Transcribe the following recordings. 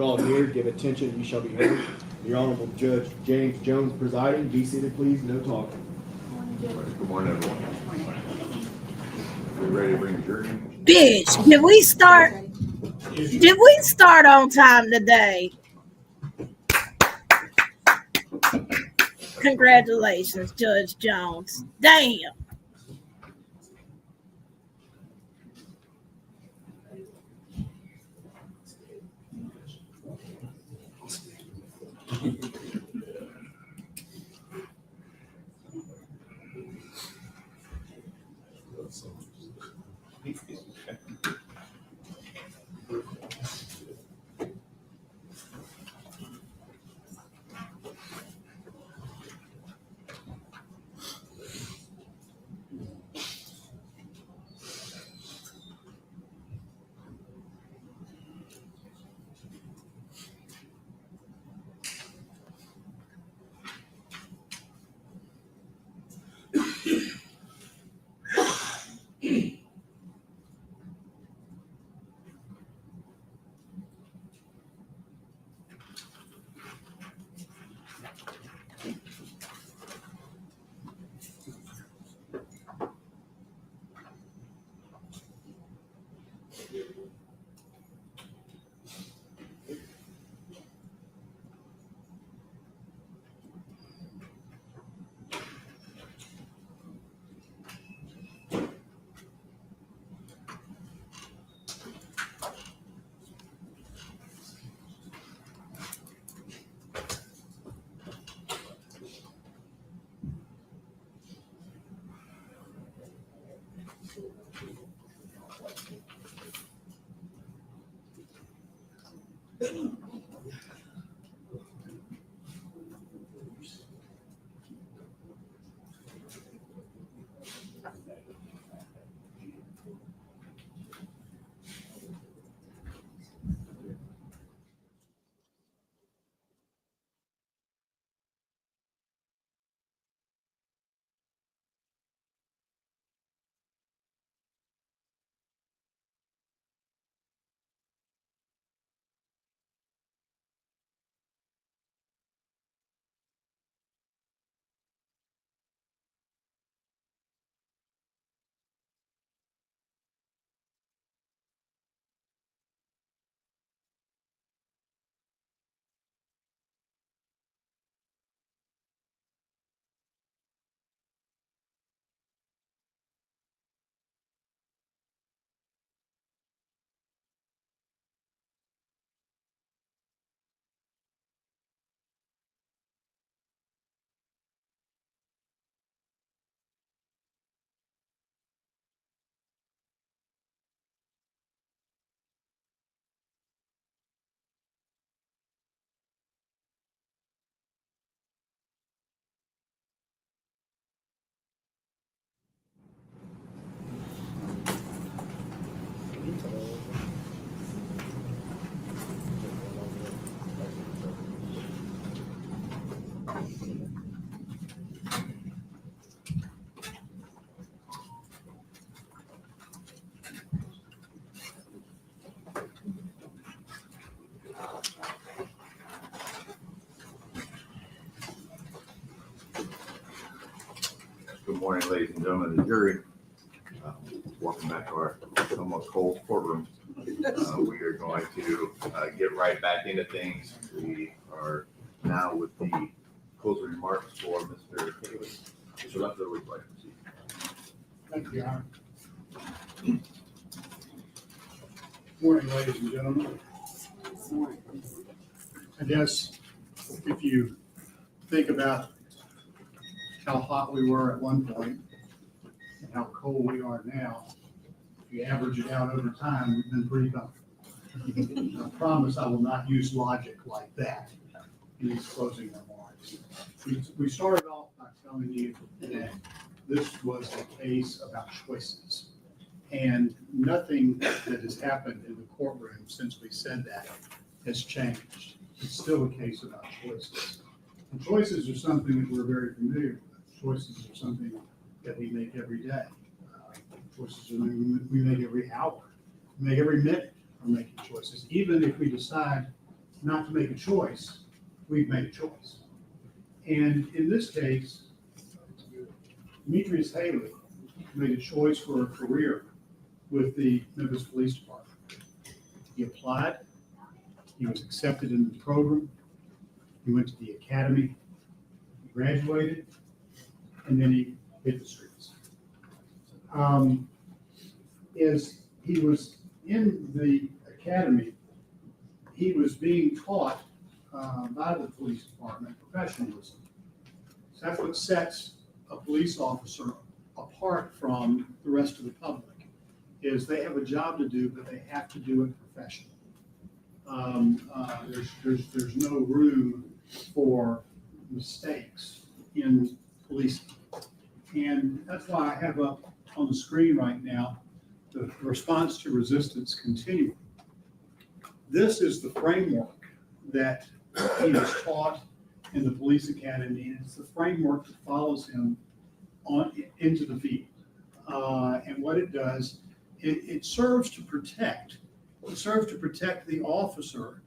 All here, give attention, you shall be heard. Your Honorable Judge James Jones presiding. Be seated, please. No talking. Good morning, everyone. We ready to bring the jury? Bitch, did we start? Did we start on time today? Congratulations, Judge Jones. Damn. Good morning, ladies and gentlemen of the jury. Welcome back to our somewhat cold courtroom. We are going to get right back into things. We are now with the closing remarks for Mr. Haley. Mr. Lefler, would you like to proceed? Thank you, Your Honor. Morning, ladies and gentlemen. I guess if you think about how hot we were at one point and how cold we are now, if you average it out over time, we've been pretty comfortable. I promise I will not use logic like that in these closing remarks. We started off by telling you that this was a case about choices. And nothing that has happened in the courtroom since we said that has changed. It's still a case about choices. And choices are something that we're very familiar with. Choices are something that we make every day. Choices are something we make every hour. We make every minute. We're making choices. Even if we decide not to make a choice, we've made a choice. And in this case, Demetrius Haley made a choice for a career with the Memphis Police Department. He applied, he was accepted in the program, he went to the academy, he graduated, and then he hit the streets. As he was in the academy, he was being taught by the police department professionalism. So that's what sets a police officer apart from the rest of the public, is they have a job to do, but they have to do it professionally. There's no room for mistakes in policing. And that's why I have up on the screen right now the response to resistance continuum. This is the framework that he was taught in the police academy, and it's the framework that follows him on into the field. And what it does, it serves to protect. It serves to protect the officer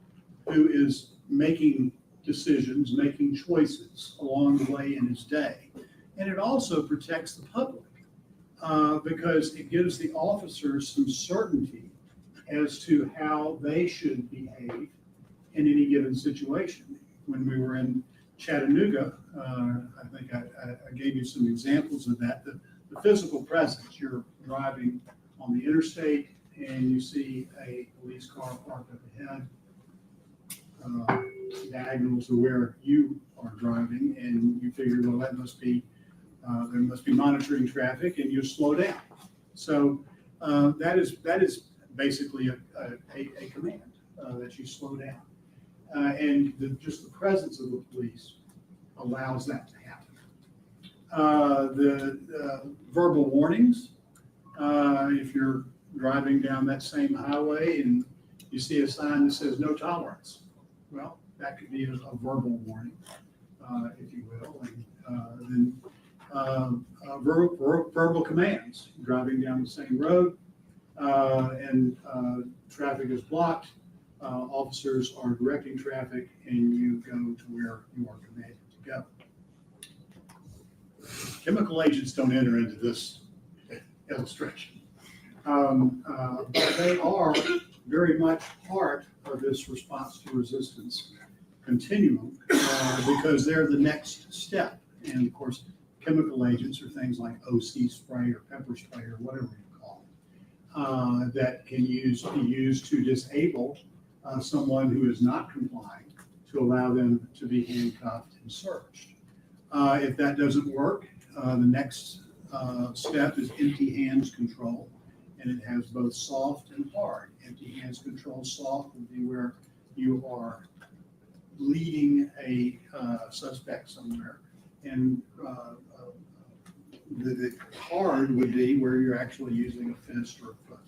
who is making decisions, making choices along the way in his day. And it also protects the public because it gives the officers some certainty as to how they should behave in any given situation. When we were in Chattanooga, I think I gave you some examples of that. The physical presence, you're driving on the interstate and you see a police car parked up ahead, diagonal to where you are driving, and you figure, well, that must be, there must be monitoring traffic, and you slow down. So that is basically a command that you slow down. And just the presence of the police allows that to happen. The verbal warnings, if you're driving down that same highway and you see a sign that says no tolerance, well, that could be a verbal warning, if you will. And then verbal commands, driving down the same road and traffic is blocked. Officers are directing traffic and you go to where you are commanded to go. Chemical agents don't enter into this illustration. But they are very much part of this response to resistance continuum because they're the next step. And of course, chemical agents are things like OC spray or pepper spray or whatever you call it, that can be used to disable someone who is not complying, to allow them to be handcuffed and searched. If that doesn't work, the next step is empty hands control, and it has both soft and hard. Empty hands control, soft would be where you are leading a suspect somewhere, and the hard would be where you're actually using a fist or a foot.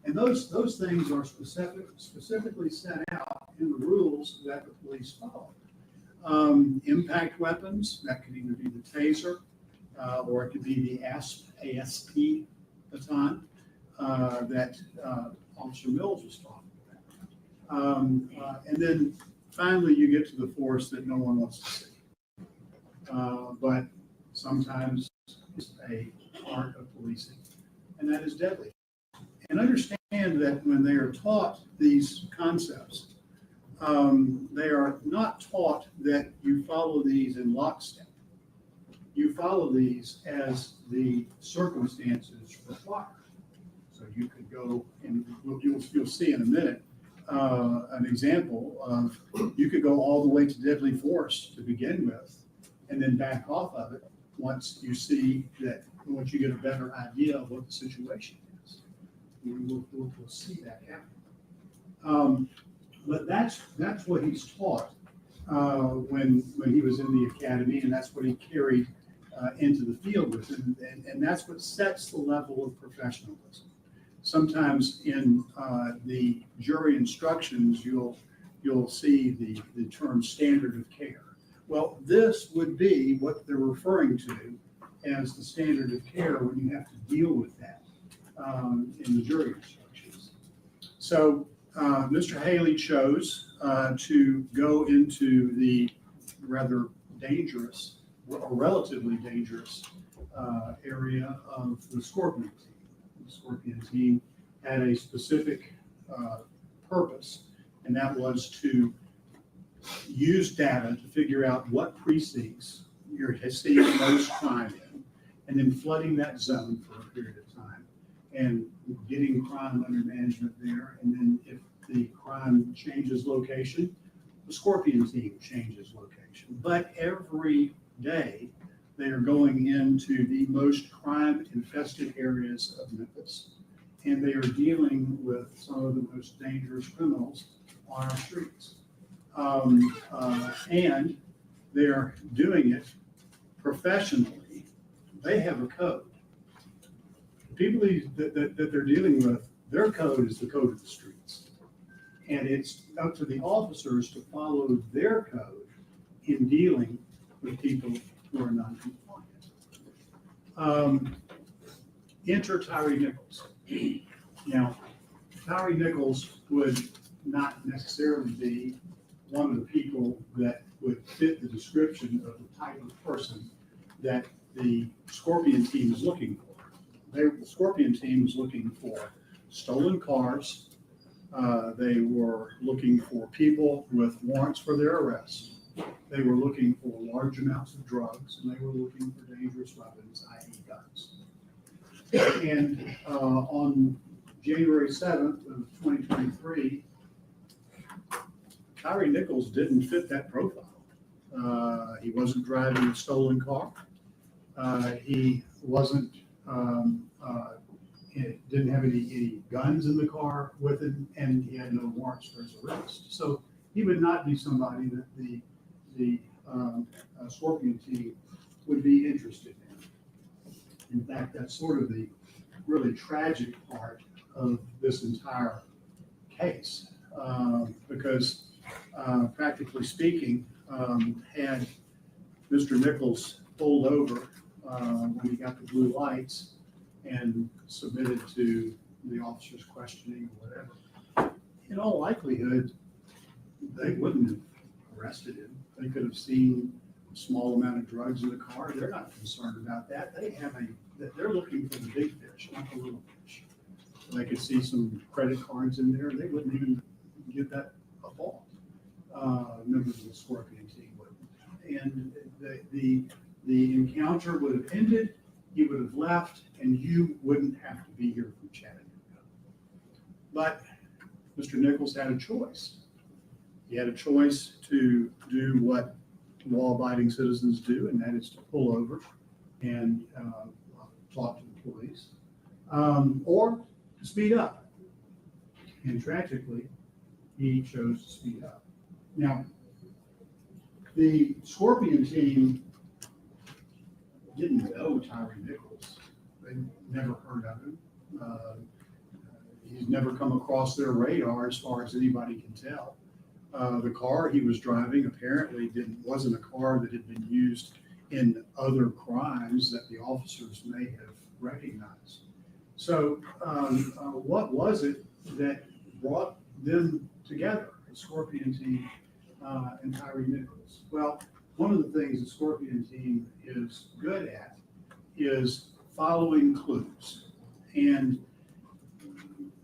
And those things are specifically set out in the rules that the police follow. Impact weapons, that could either be the taser or it could be the ASP baton that Officer Mills was talking about. And then finally you get to the force that no one wants to see. But sometimes it's a part of policing, and that is deadly. And understand that when they are taught these concepts, they are not taught that you follow these in lockstep. You follow these as the circumstances require. So you could go, and you'll see in a minute, an example of you could go all the way to deadly force to begin with, and then back off of it once you see that, once you get a better idea of what the situation is. We'll see that happen. But that's what he's taught when he was in the academy, and that's what he carried into the field with him, and that's what sets the level of professionalism. Sometimes in the jury instructions, you'll see the term standard of care. Well, this would be what they're referring to as the standard of care when you have to deal with that in the jury instructions. So Mr. Haley chose to go into the rather dangerous, or relatively dangerous area of the Scorpion team. The Scorpion team had a specific purpose, and that was to use data to figure out what precincts you're seeing most crime in, and then flooding that zone for a period of time, and getting crime under management there. And then if the crime changes location, the Scorpion team changes location. But every day, they are going into the most crime-infested areas of Memphis, and they are dealing with some of the most dangerous criminals on our streets. And they're doing it professionally. They have a code. The people that they're dealing with, their code is the code of the streets. And it's up to the officers to follow their code in dealing with people who are non-compliant. Enter Tyre Nichols. Now, Tyre Nichols would not necessarily be one of the people that would fit the description of the type of person that the Scorpion team is looking for. The Scorpion team is looking for stolen cars. They were looking for people with warrants for their arrest. They were looking for large amounts of drugs, and they were looking for dangerous weapons, i.e. guns. And on January 7th of 2023, Tyre Nichols didn't fit that profile. He wasn't driving a stolen car. He wasn't, didn't have any guns in the car with him, and he had no warrants for his arrest. So he would not be somebody that the Scorpion team would be interested in. In fact, that's sort of the really tragic part of this entire case, because practically speaking, had Mr. Nichols pulled over when he got the blue lights and submitted to the officer's questioning or whatever, in all likelihood, they wouldn't have arrested him. They could have seen a small amount of drugs in the car. They're not concerned about that. They're looking for the big fish, not the little fish. They could see some credit cards in there. They wouldn't even give that a thought. Members of the Scorpion team wouldn't. And the encounter would have ended. He would have left, and you wouldn't have to be here from Chattanooga. But Mr. Nichols had a choice. He had a choice to do what law-abiding citizens do, and that is to pull over and talk to the police, or to speed up. And tragically, he chose to speed up. Now, the Scorpion team didn't know Tyre Nichols. They never heard of him. He's never come across their radar as far as anybody can tell. The car he was driving apparently wasn't a car that had been used in other crimes that the officers may have recognized. So what was it that brought them together, the Scorpion team and Tyre Nichols? Well, one of the things the Scorpion team is good at is following clues. And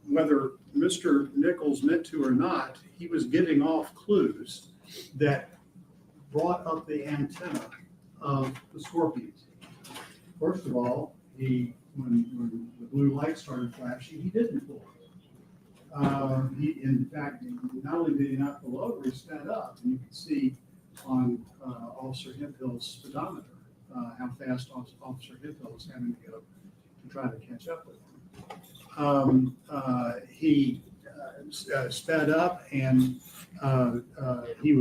whether Mr. Nichols meant to or not, he was giving off clues that brought up the antenna of the Scorpion team. First of all, when the blue light started flashing, he didn't pull over. In fact, not only did he not pull over, he sped up. And you can see on Officer Hemphill's speedometer how fast Officer Hemphill was having to go to try to catch up with him. He sped up, and he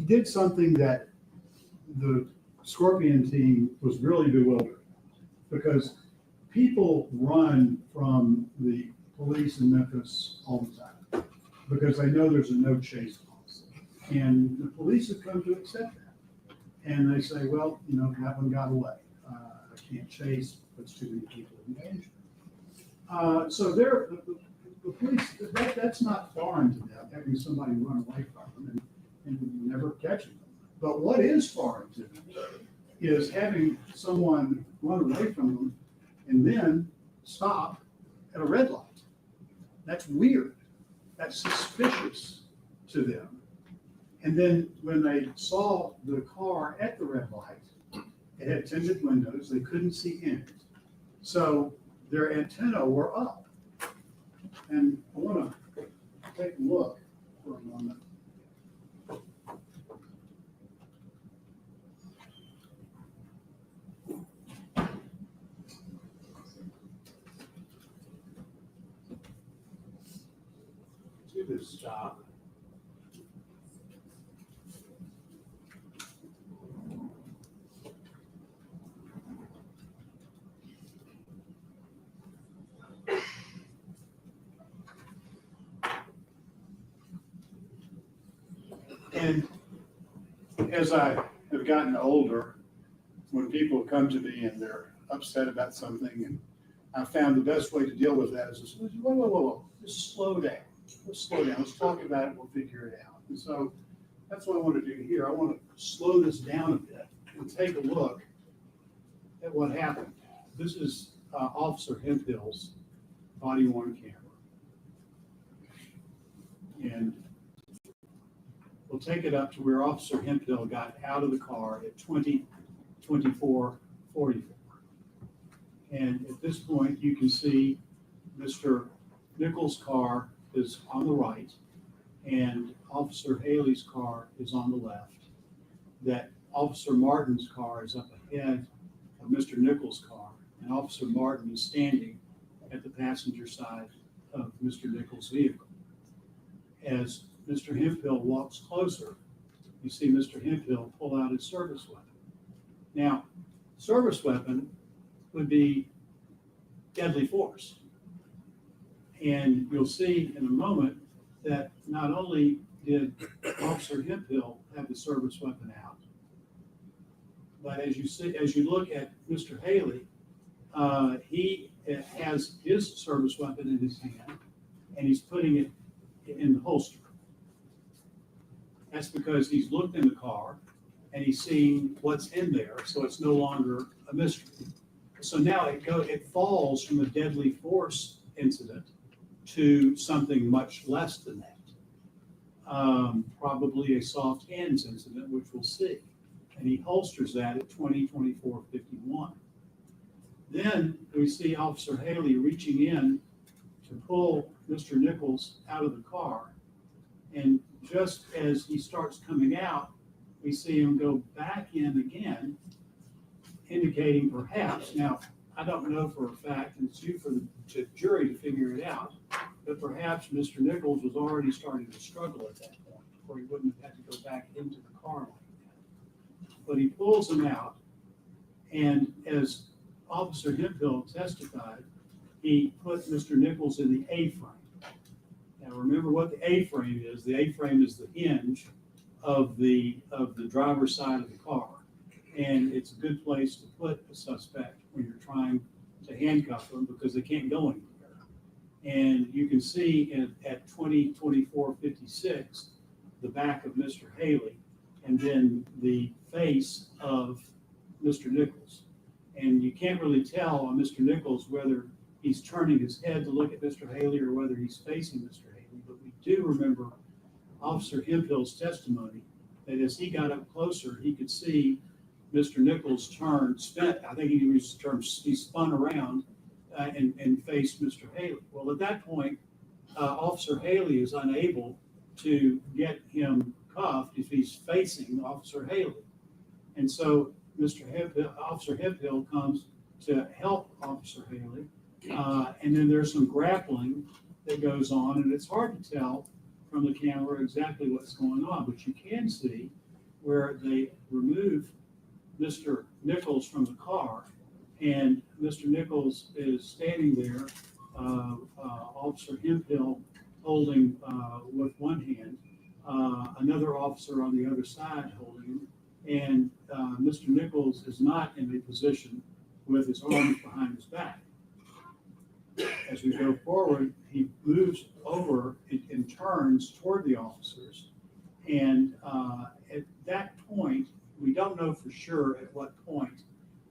did something that the Scorpion team was really bewildered, because people run from the police in Memphis all the time because they know there's a no chase policy, and the police have come to accept that. And they say, well, that one got away. I can't chase, puts too many people in danger. So the police, that's not foreign to them, having somebody run away from them and never catching them. But what is foreign to them is having someone run away from them and then stop at a red light. That's weird. That's suspicious to them. And then when they saw the car at the red light, it had tinted windows, they couldn't see in it. So their antennae were up. And I want to take a look for a moment. Do this job. And as I have gotten older, when people come to me and they're upset about something, and I found the best way to deal with that is to say, whoa, just slow down. Let's slow down. Let's talk about it. We'll figure it out. And so that's what I want to do here. I want to slow this down a bit and take a look at what happened. This is Officer Hemphill's body-worn camera. And we'll take it up to where Officer Hemphill got out of the car at 20:24:44. And at this point, you can see Mr. Nichols' car is on the right, and Officer Haley's car is on the left. That Officer Martin's car is up ahead of Mr. Nichols' car, and Officer Martin is standing at the passenger side of Mr. Nichols' vehicle. As Mr. Hemphill walks closer, you see Mr. Hemphill pull out his service weapon. Now, service weapon would be deadly force. And you'll see in a moment that not only did Officer Hemphill have the service weapon out, but as you look at Mr. Haley, he has his service weapon in his hand, and he's putting it in the holster. That's because he's looked in the car and he's seen what's in there, so it's no longer a mystery. So now it falls from a deadly force incident to something much less than that. Probably a soft hands incident, which we'll see. And he holsters that at 20:24:51. Then we see Officer Haley reaching in to pull Mr. Nichols out of the car. And just as he starts coming out, we see him go back in again, indicating perhaps, now, I don't know for a fact, and it's you for the jury to figure it out, but perhaps Mr. Nichols was already starting to struggle at that point, or he wouldn't have had to go back into the car like that. But he pulls him out, and as Officer Hemphill testified, he put Mr. Nichols in the A-frame. Now, remember what the A-frame is. The A-frame is the hinge of the driver's side of the car. And it's a good place to put a suspect when you're trying to handcuff them because they can't go anywhere. And you can see at 20:24:56, the back of Mr. Haley, and then the face of Mr. Nichols. And you can't really tell on Mr. Nichols whether he's turning his head to look at Mr. Haley or whether he's facing Mr. Haley. But we do remember Officer Hemphill's testimony that as he got up closer, he could see Mr. Nichols he spun around and faced Mr. Haley. Well, at that point, Officer Haley is unable to get him cuffed if he's facing Officer Haley. And so Officer Hemphill comes to help Officer Haley. And then there's some grappling that goes on, and it's hard to tell from the camera exactly what's going on, but you can see where they remove Mr. Nichols from the car, and Mr. Nichols is standing there, Officer Hemphill holding with one hand, another officer on the other side holding him, and Mr. Nichols is not in a position with his arms behind his back. as we go forward, he moves over and turns toward the officers. And at that point, we don't know for sure at what point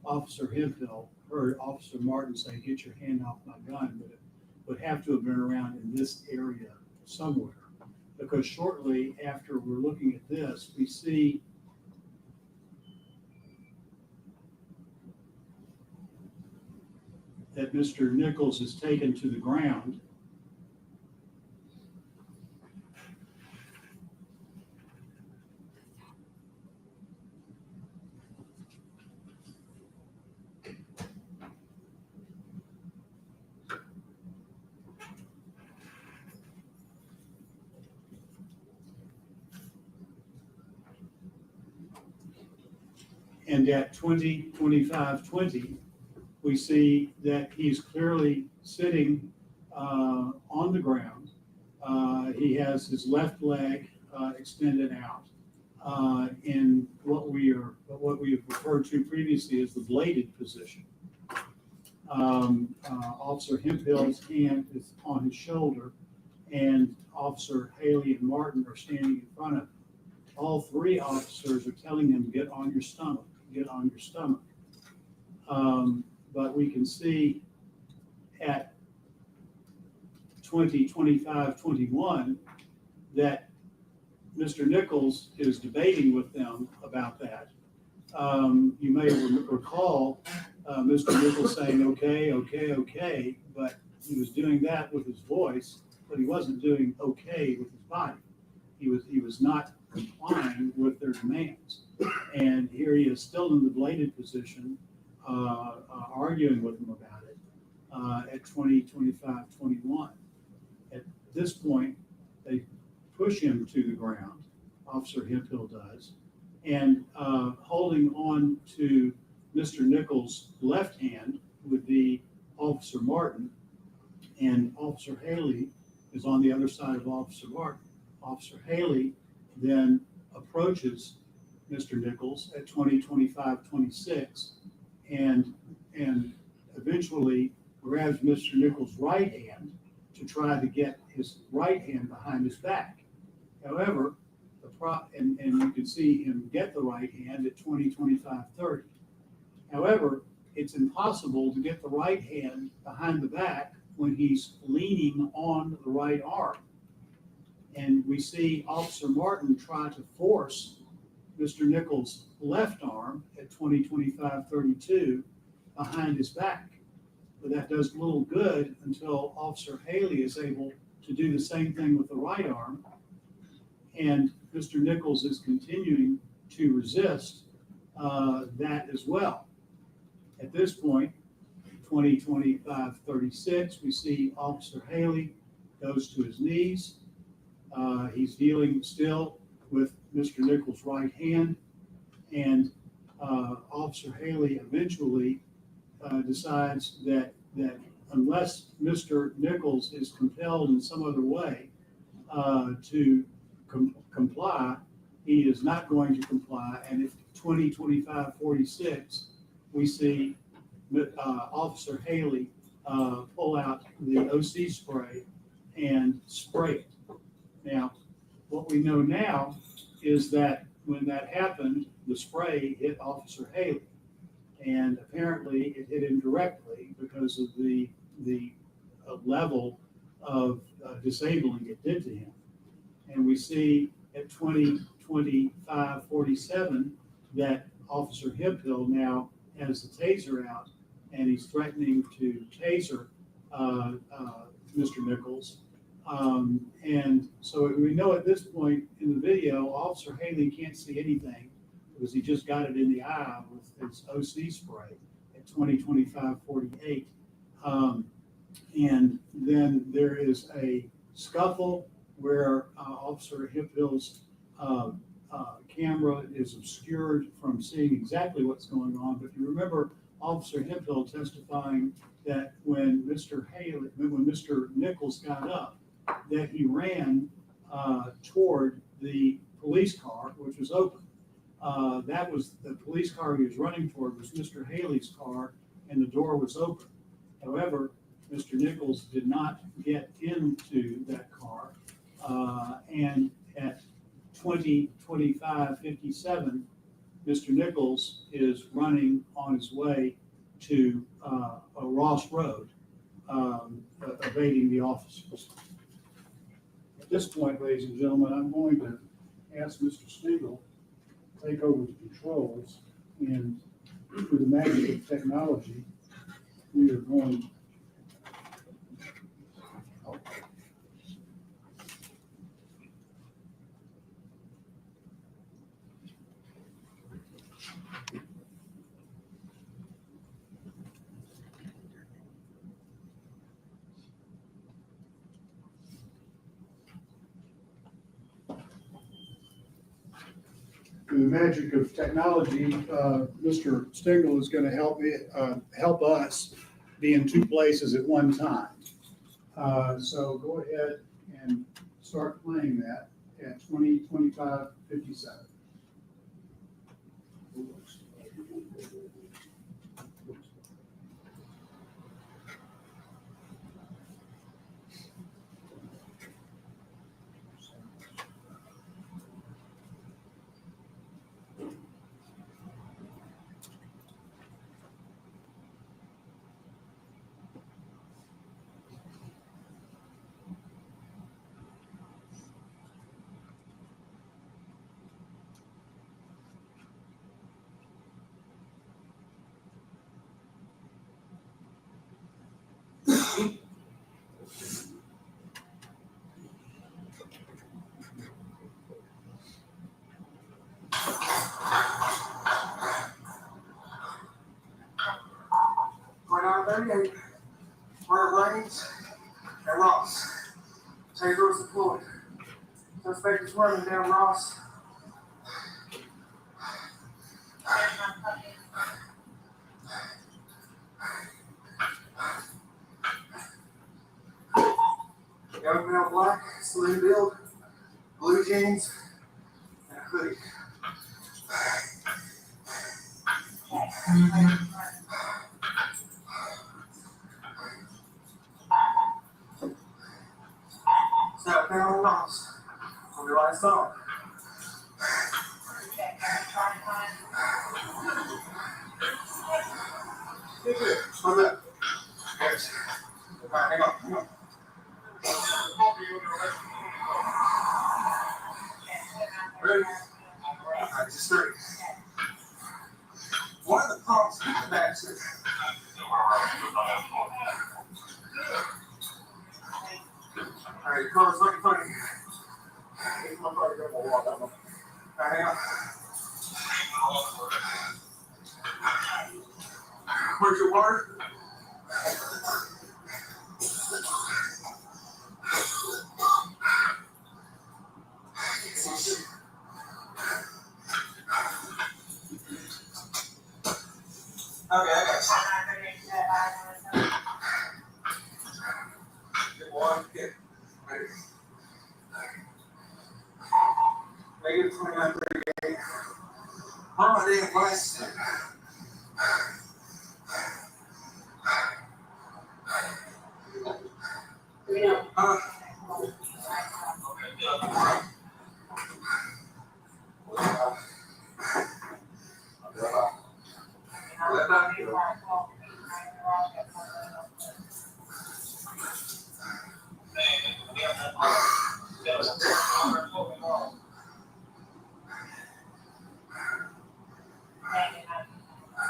Officer Hemphill heard Officer Martin say, "Get your hand off my gun," but it would have to have been around in this area somewhere. Because shortly after we're looking at this, we see that Mr. Nichols is taken to the ground. And at 20:25:20, we see that he's clearly sitting on the ground. He has his left leg extended out in what we have referred to previously as the bladed position. Officer Hemphill's hand is on his shoulder, and Officer Haley and Martin are standing in front of him. All three officers are telling him, "Get on your stomach, get on your stomach." But we can see at 20:25:21 that Mr. Nichols is debating with them about that. You may recall Mr. Nichols saying, "Okay, okay, okay," but he was doing that with his voice, but he wasn't doing okay with his body. He was not complying with their demands. And here he is still in the bladed position, arguing with them about it at 20:25:21. At this point, they push him to the ground, Officer Hemphill does, and holding on to Mr. Nichols' left hand would be Officer Martin, and Officer Haley is on the other side of Officer Martin. Officer Haley then approaches Mr. Nichols at 20:25:26 and eventually grabs Mr. Nichols' right hand to try to get his right hand behind his back. However, and you can see him get the right hand at 20:25:30. However, it's impossible to get the right hand behind the back when he's leaning on the right arm. And we see Officer Martin try to force Mr. Nichols' left arm at 20:25:32 behind his back. But that does little good until Officer Haley is able to do the same thing with the right arm. And Mr. Nichols is continuing to resist that as well. At this point, 20:25:36, we see Officer Haley goes to his knees. He's dealing still with Mr. Nichols' right hand, and Officer Haley eventually decides that unless Mr. Nichols is compelled in some other way to comply, he is not going to comply. And at 20:25:46, we see Officer Haley pull out the OC spray and spray it. Now, what we know now is that when that happened, the spray hit Officer Haley, and apparently it hit him directly because of the level of disabling it did to him. And we see at 20:25:47 that Officer Hemphill now has the taser out, and he's threatening to taser Mr. Nichols. And so we know at this point in the video, Officer Haley can't see anything because he just got it in the eye with his OC spray at 20:25:48. And then there is a scuffle where Officer Hemphill's camera is obscured from seeing exactly what's going on. But you remember Officer Hemphill testifying that when Mr. Nichols got up, that he ran toward the police car, which was open. That was the police car he was running toward was Mr. Haley's car, and the door was open. However, Mr. Nichols did not get into that car. And at 20:25:57, Mr. Nichols is running on his way to a Ross Road, evading the officers. At this point, ladies and gentlemen, I'm going to ask Mr. Stegall to take over the controls, and through the magic of technology, we are going. Through the magic of technology, Mr. Stegall is going to help us be in two places at one time. So go ahead and start playing that at 20:25:57. Where it rains at Ross. Taylor's deployed. Suspect is running down Ross. Young male black, slim build, blue jeans, and a hoodie. Southbound Ross. On your right side. Hold up. Yes. All right, hang on. Ready? All right, just straight. One of the problems with the match is all right, your car's right in front of you. It's my car, you're gonna walk out. All right, hang on. Where's your water? Okay, I got you. Get one, get. Ready. Negative 29.38. Where are my damn glasses?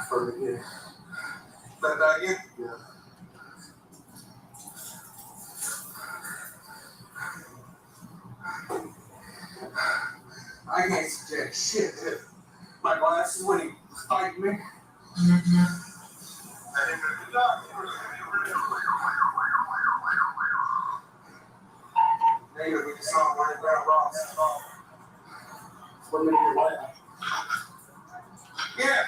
Perfect, yeah. That again? Yeah. I can't suggest shit. My glasses when he was fighting me. Later, we just saw him running down Ross. What made you laugh? Yeah.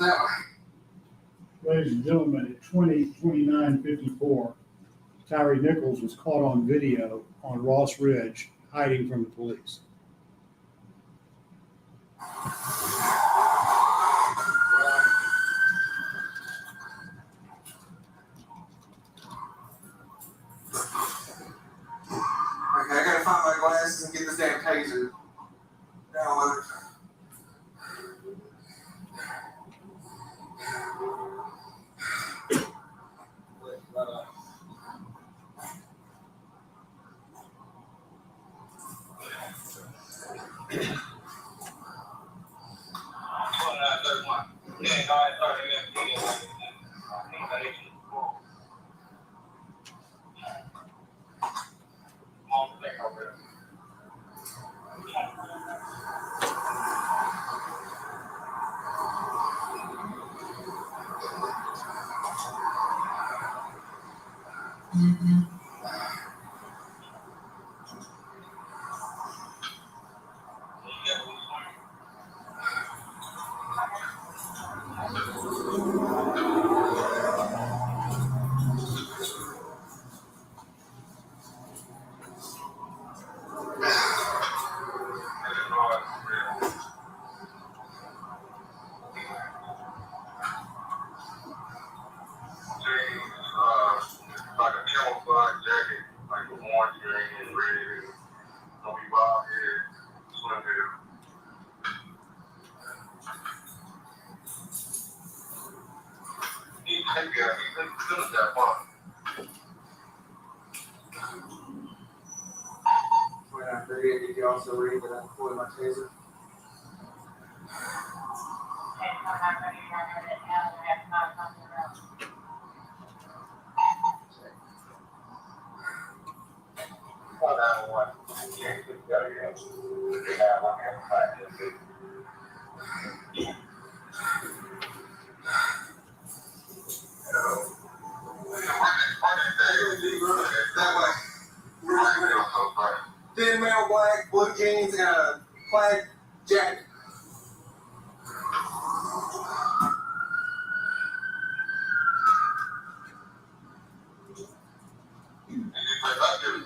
That way. Ladies and gentlemen, at 20:29:54, Tyre Nichols was caught on video on Ross Ridge hiding from the police. Okay, I gotta find my glasses and get this damn taser downloaded. Like a camouflage jacket, like a orange, green, and red. Gonna be wild here, swim here. He couldn't that far. 29:38, did you also read that I deployed my taser? Well, that one, yeah, you could go, yeah. Yeah, I'm gonna practice it. That way. Thin male black, blue jeans, and a plaid jacket.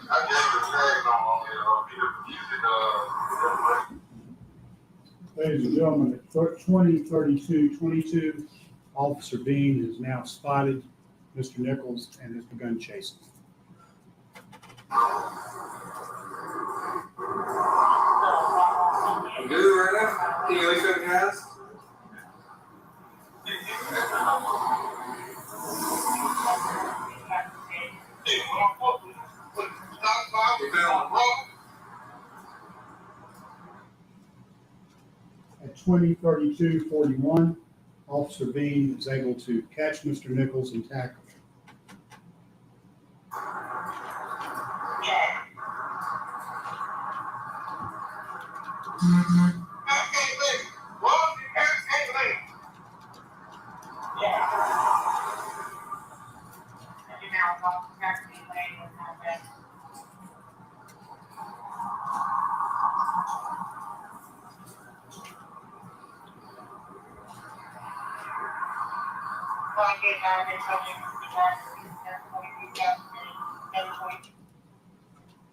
I gave the tag on here, Ladies and gentlemen, at 20:32:22, Officer Bean has now spotted Mr. Nichols and has begun chasing. I'm good right now. Can you at least open your eyes? You feeling rough? At 20:32:41, Officer Bean is able to catch Mr. Nichols and tackle him.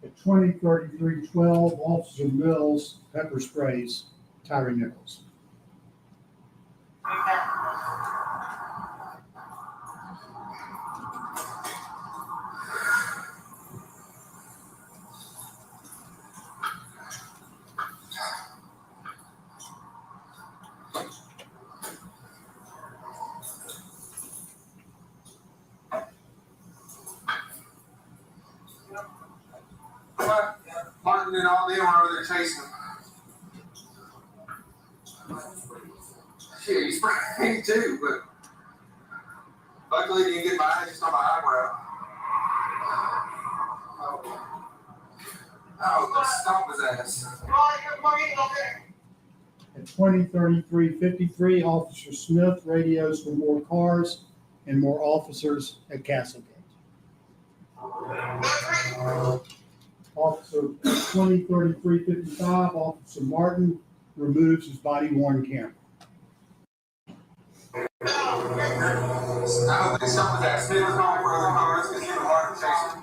At 20:33:12, Officer Mills pepper sprays Tyre Nichols. Martin and all them are over there chasing him. Shit, he sprayed me too, but luckily he didn't get my eye, just on my eyebrow. Oh, let's stomp his ass. At 20:33:53, Officer Smith radios for more cars and more officers at Castlegate. Officer 20:33:55, Officer Martin removes his body-worn camera. I hope it's something that Smith is on for the cars because you're the market chaser.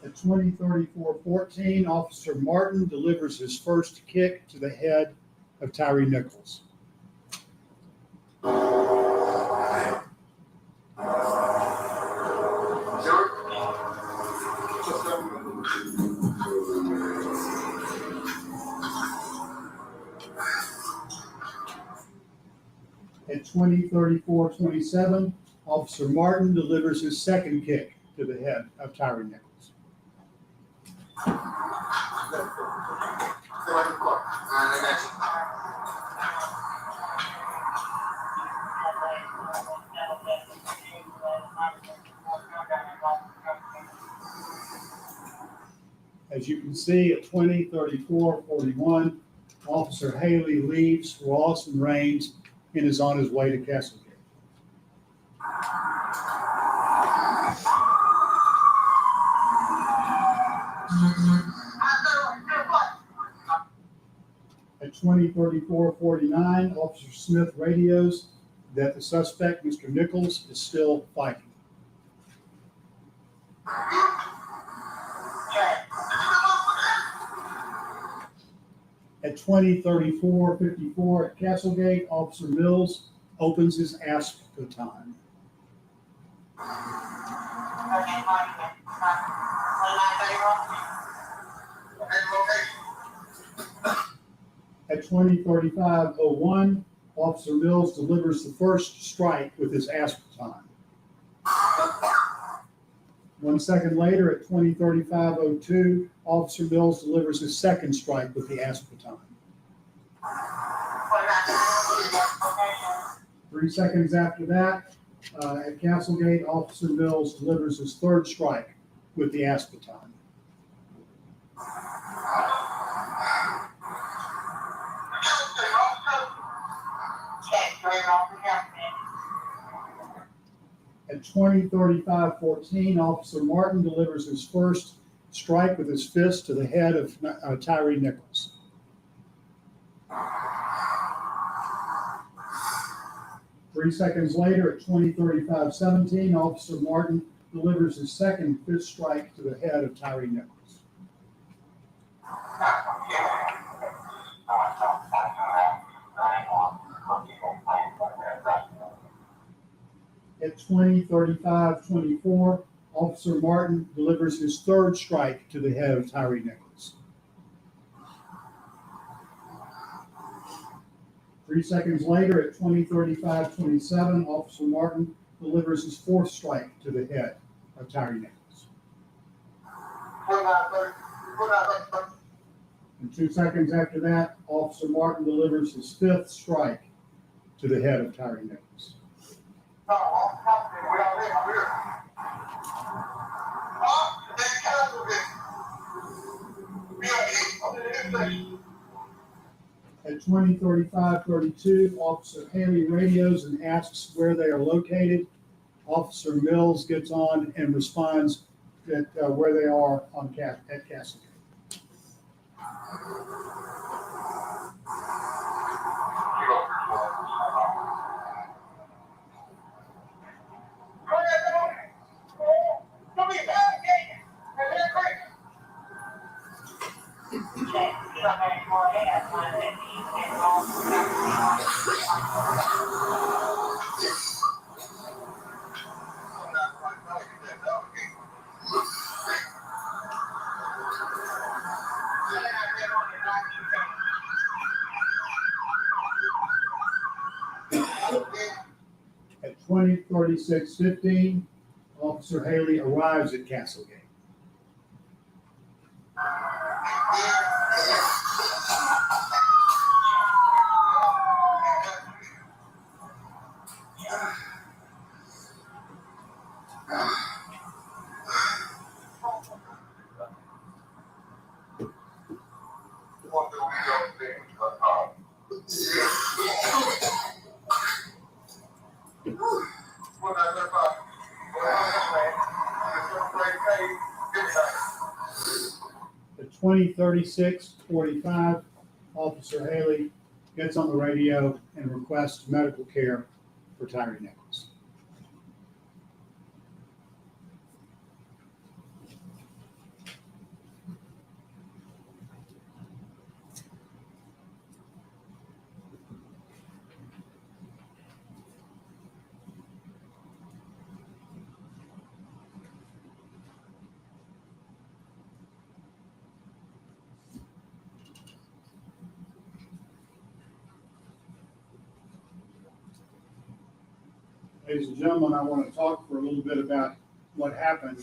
At 20:34:14, Officer Martin delivers his first kick to the head of Tyre Nichols. At 20:34:27, Officer Martin delivers his second kick to the head of Tyre Nichols. As you can see, at 20:34:41, Officer Haley leaves Ross and Rains and is on his way to Castlegate. At 20:34:49, Officer Smith radios that the suspect, Mr. Nichols, is still fighting. At 20:34:54 at Castlegate, Officer Mills opens his ASP baton. At 20:35:01, Officer Mills delivers the first strike with his ASP baton. 1 second later, at 20:35:02, Officer Mills delivers his second strike with the ASP baton. 3 seconds after that, at Castlegate, Officer Mills delivers his third strike with the ASP baton. At 20:35:14, Officer Martin delivers his first strike with his fist to the head of Tyre Nichols. 3 seconds later, at 20:35:17, Officer Martin delivers his second fist strike to the head of Tyre Nichols. At 20:35:24, Officer Martin delivers his third strike to the head of Tyre Nichols. 3 seconds later, at 20:35:27, Officer Martin delivers his fourth strike to the head of Tyre Nichols. And 2 seconds after that, Officer Martin delivers his fifth strike to the head of Tyre Nichols. At 20:35:32, Officer Haley radios and asks where they are located. Officer Mills gets on and responds that where they are at Castlegate. At 20:36:15, Officer Haley arrives at Castlegate. At 20:36:45, Officer Haley gets on the radio and requests medical care for Tyre Nichols. Ladies and gentlemen, I want to talk for a little bit about what happened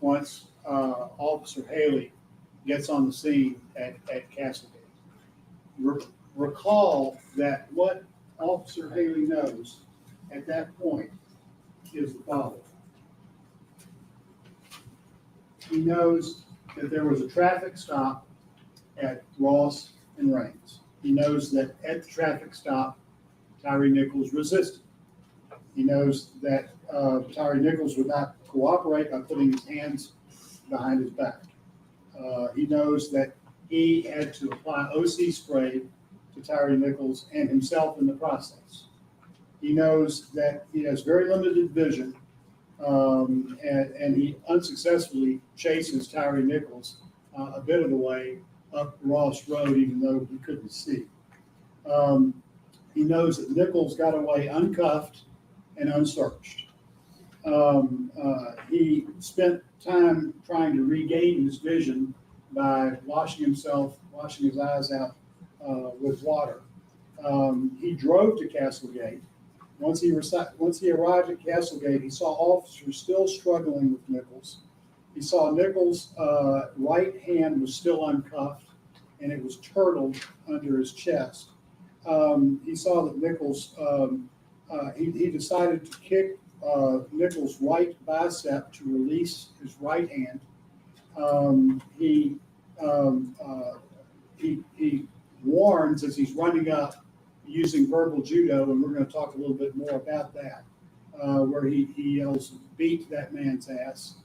once Officer Haley gets on the scene at Castlegate. Recall that what Officer Haley knows at that point is the following. He knows that there was a traffic stop at Ross and Raines. He knows that at the traffic stop, Tyre Nichols resisted. He knows that Tyre Nichols would not cooperate by putting his hands behind his back. He knows that he had to apply OC spray to Tyre Nichols and himself in the process. He knows that he has very limited vision, and he unsuccessfully chases Tyre Nichols a bit of the way up Ross Road, even though he couldn't see. He knows that Nichols got away uncuffed and unsearched. He spent time trying to regain his vision by washing his eyes out with water. He drove to Castlegate. Once he arrived at Castlegate, he saw officers still struggling with Nichols. He saw Nichols' right hand was still uncuffed, and it was turtled under his chest. He saw that Nichols, he decided to kick Nichols' right bicep to release his right hand. He warns as he's running up using verbal judo, and we're going to talk a little bit more about that, where he yells, "Beat that man's ass."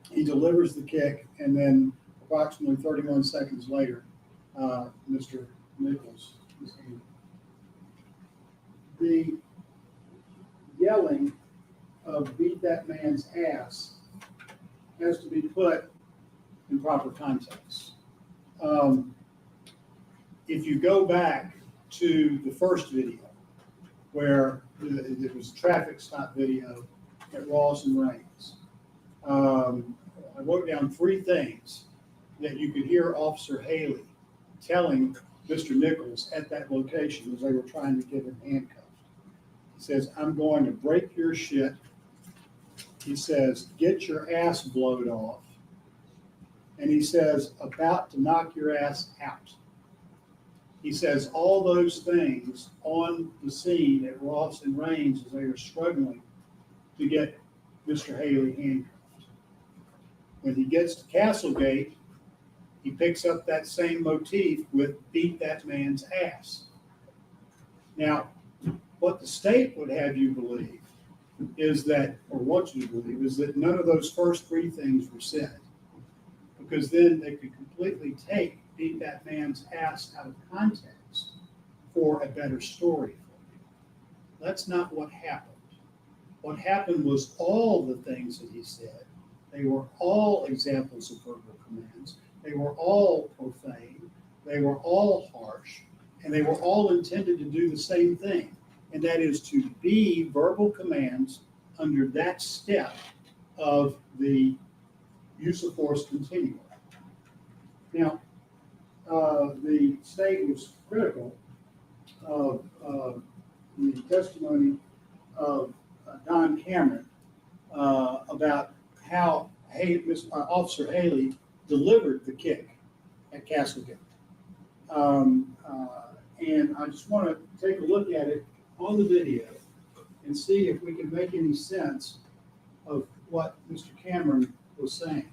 He delivers the kick, and then approximately 31 seconds later, Mr. Nichols is in. The yelling of "beat that man's ass" has to be put in proper context. If you go back to the first video, where it was a traffic stop video at Ross and Raines, I wrote down 3 things that you could hear Officer Haley telling Mr. Nichols at that location as they were trying to get him handcuffed. He says, "I'm going to break your shit." He says, "Get your ass blowed off." And he says, "About to knock your ass out." He says all those things on the scene at Ross and Raines as they were struggling to get Mr. Haley handcuffed. When he gets to Castlegate, he picks up that same motif with "beat that man's ass." Now, what the state would have you believe is that, or want you to believe, is that none of those first 3 things were said, because then they could completely take "beat that man's ass" out of context for a better story for you. That's not what happened. What happened was all the things that he said, they were all examples of verbal commands. They were all profane. They were all harsh. And they were all intended to do the same thing, and that is to be verbal commands under that step of the use of force continuum. Now, the state was critical of the testimony of Don Cameron about how Officer Haley delivered the kick at Castlegate. And I just want to take a look at it on the video and see if we can make any sense of what Mr. Cameron was saying.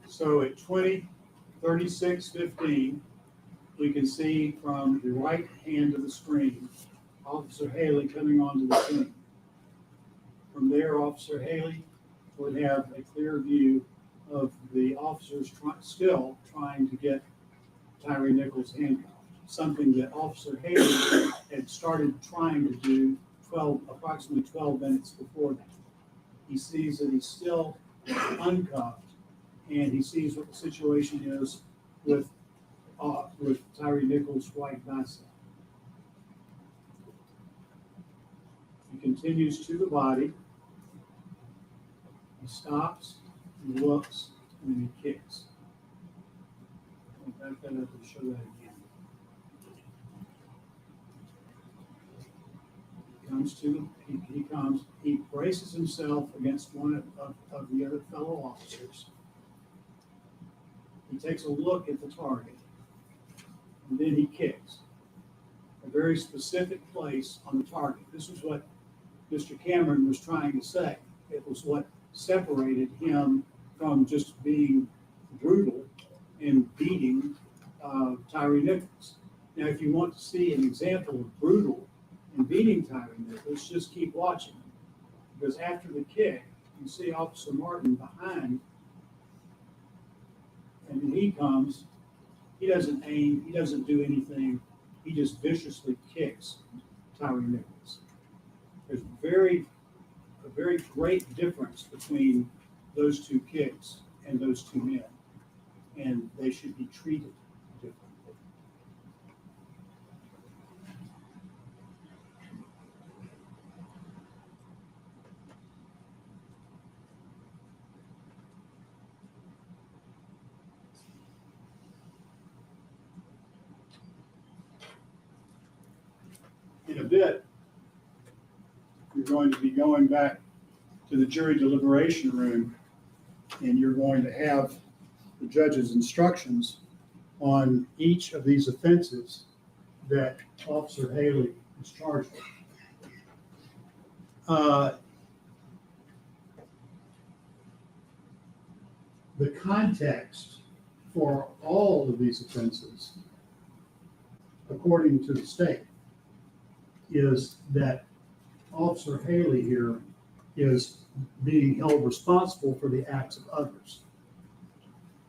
So at 20:36:15, we can see from the right hand of the screen, Officer Haley coming onto the scene. From there, Officer Haley would have a clear view of the officers still trying to get Tyre Nichols handcuffed, something that Officer Haley had started trying to do approximately 12 minutes before that. He sees that he's still uncuffed, and he sees what the situation is with Tyre Nichols' right bicep. He continues to the body. He stops, he looks, and then he kicks. I'll back that up and show that again. He braces himself against one of the other fellow officers. He takes a look at the target, and then he kicks. A very specific place on the target. This is what Mr. Cameron was trying to say. It was what separated him from just being brutal and beating Tyre Nichols. Now, if you want to see an example of brutal and beating Tyre Nichols, just keep watching. Because after the kick, you see Officer Martin behind, and then he comes. He doesn't aim. He doesn't do anything. He just viciously kicks Tyre Nichols. There's a very great difference between those two kicks and those two men, and they should be treated differently. In a bit, you're going to be going back to the jury deliberation room, and you're going to have the judge's instructions on each of these offenses that Officer Haley is charged with. The context for all of these offenses, according to the state, is that Officer Haley here is being held responsible for the acts of others.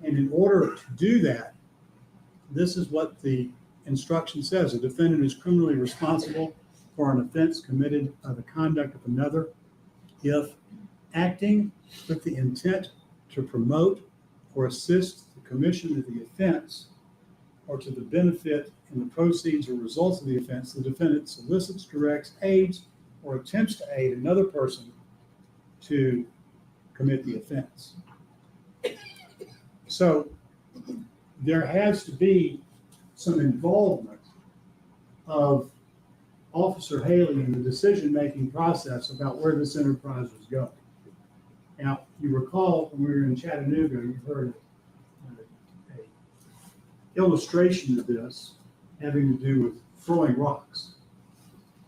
And in order to do that, this is what the instruction says. A defendant is criminally responsible for an offense committed by the conduct of another if acting with the intent to promote or assist the commission of the offense or to the benefit in the proceeds or results of the offense, the defendant solicits, directs, aids, or attempts to aid another person to commit the offense. So there has to be some involvement of Officer Haley in the decision-making process about where this enterprise was going. Now, you recall when we were in Chattanooga, you heard an illustration of this having to do with throwing rocks.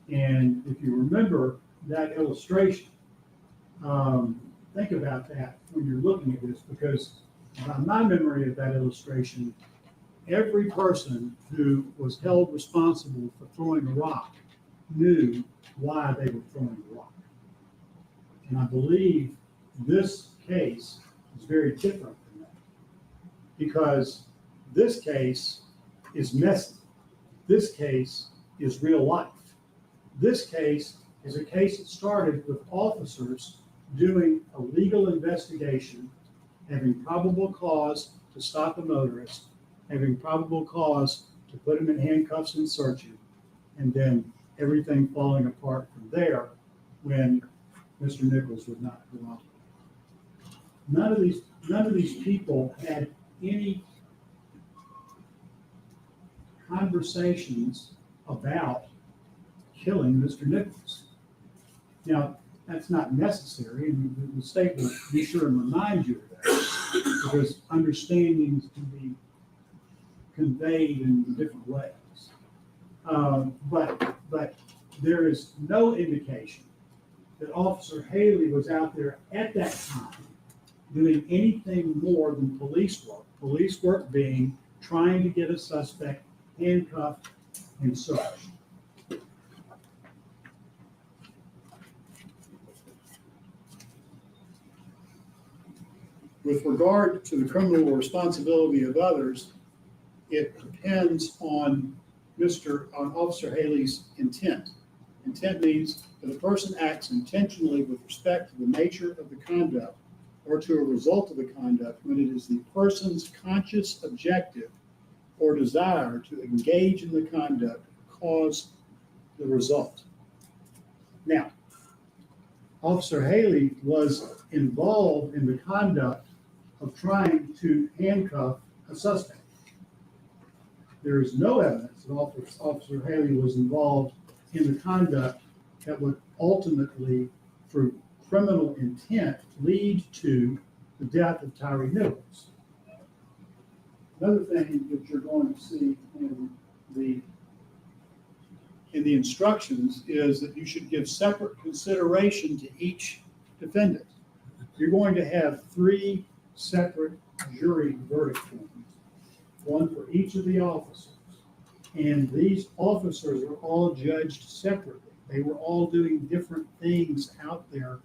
And if you remember that illustration, think about that when you're looking at this, because by my memory of that illustration, every person who was held responsible for throwing a rock knew why they were throwing the rock. And I believe this case is very different than that, because this case is messy. This case is real life. This case is a case that started with officers doing a legal investigation, having probable cause to stop a motorist, having probable cause to put him in handcuffs and search him, and then everything falling apart from there when Mr. Nichols would not cooperate. None of these people had any conversations about killing Mr. Nichols. Now, that's not necessary, and the state will be sure and remind you of that, because understandings can be conveyed in different ways. But there is no indication that Officer Haley was out there at that time doing anything more than police work. Police work being trying to get a suspect handcuffed and searched. With regard to the criminal responsibility of others, it depends on Officer Haley's intent. Intent means that a person acts intentionally with respect to the nature of the conduct or to a result of the conduct when it is the person's conscious objective or desire to engage in the conduct cause the result. Now, Officer Haley was involved in the conduct of trying to handcuff a suspect. There is no evidence that Officer Haley was involved in the conduct that would ultimately, through criminal intent, lead to the death of Tyre Nichols. Another thing that you're going to see in the instructions is that you should give separate consideration to each defendant. You're going to have 3 separate jury verdict forms, one for each of the officers. And these officers are all judged separately. They were all doing different things out there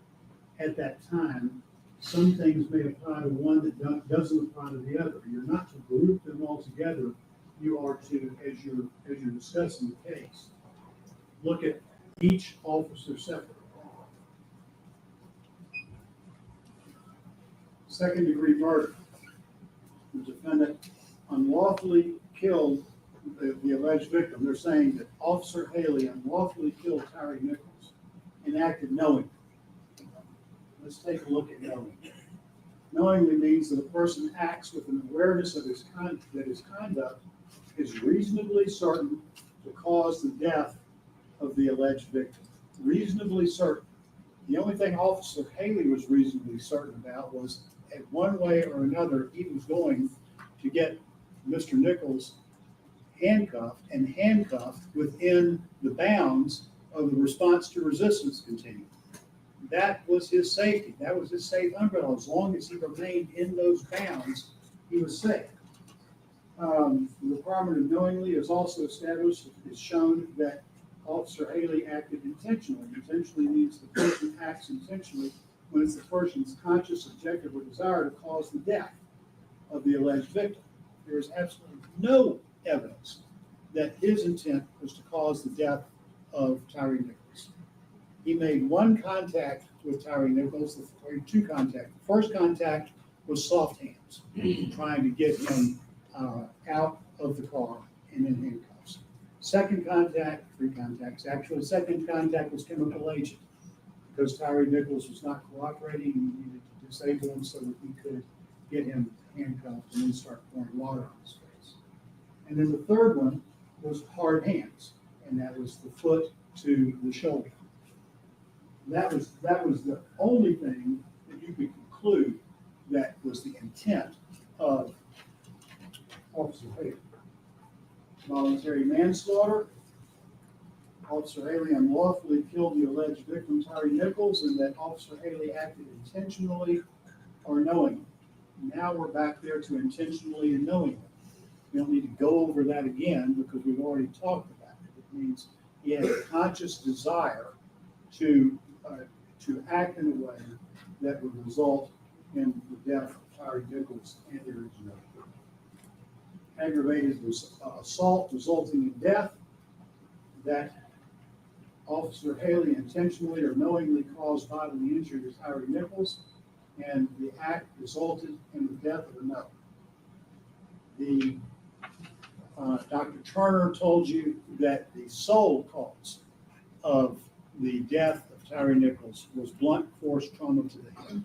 at that time. Some things may apply to one that doesn't apply to the other. You're not to group them all together. You are to, as you're discussing the case, look at each officer separately. Second-degree murder. The defendant unlawfully killed the alleged victim. They're saying that Officer Haley unlawfully killed Tyre Nichols and acted knowingly. Let's take a look at knowingly. Knowingly means that a person acts with an awareness of that his conduct is reasonably certain to cause the death of the alleged victim. Reasonably certain. The only thing Officer Haley was reasonably certain about was, in one way or another, he was going to get Mr. Nichols handcuffed and handcuffed within the bounds of the response to resistance continuum. That was his safety. That was his safe umbrella. As long as he remained in those bounds, he was safe. The requirement of knowingly is also established. It's shown that Officer Haley acted intentionally. Intentionally means the person acts intentionally when it's the person's conscious objective or desire to cause the death of the alleged victim. There is absolutely no evidence that his intent was to cause the death of Tyre Nichols. He made one contact with Tyre Nichols, or 2 contacts. The first contact was soft hands, trying to get him out of the car and in handcuffs. Second contact, 3 contacts. Actually, second contact was chemical agent, because Tyre Nichols was not cooperating and we needed to disable him so that we could get him handcuffed and then start pouring water on his face. And then the third one was hard hands, and that was the foot to the shoulder. That was the only thing that you could conclude that was the intent of Officer Haley. Voluntary manslaughter. Officer Haley unlawfully killed the alleged victim, Tyre Nichols, and that Officer Haley acted intentionally or knowingly. Now we're back there to intentionally and knowingly. We don't need to go over that again because we've already talked about it. It means he had a conscious desire to act in a way that would result in the death of Tyre Nichols and the original. Aggravated assault resulting in death. That Officer Haley intentionally or knowingly caused bodily injury to Tyre Nichols, and the act resulted in the death of another. Dr. Turner told you that the sole cause of the death of Tyre Nichols was blunt force trauma to the head.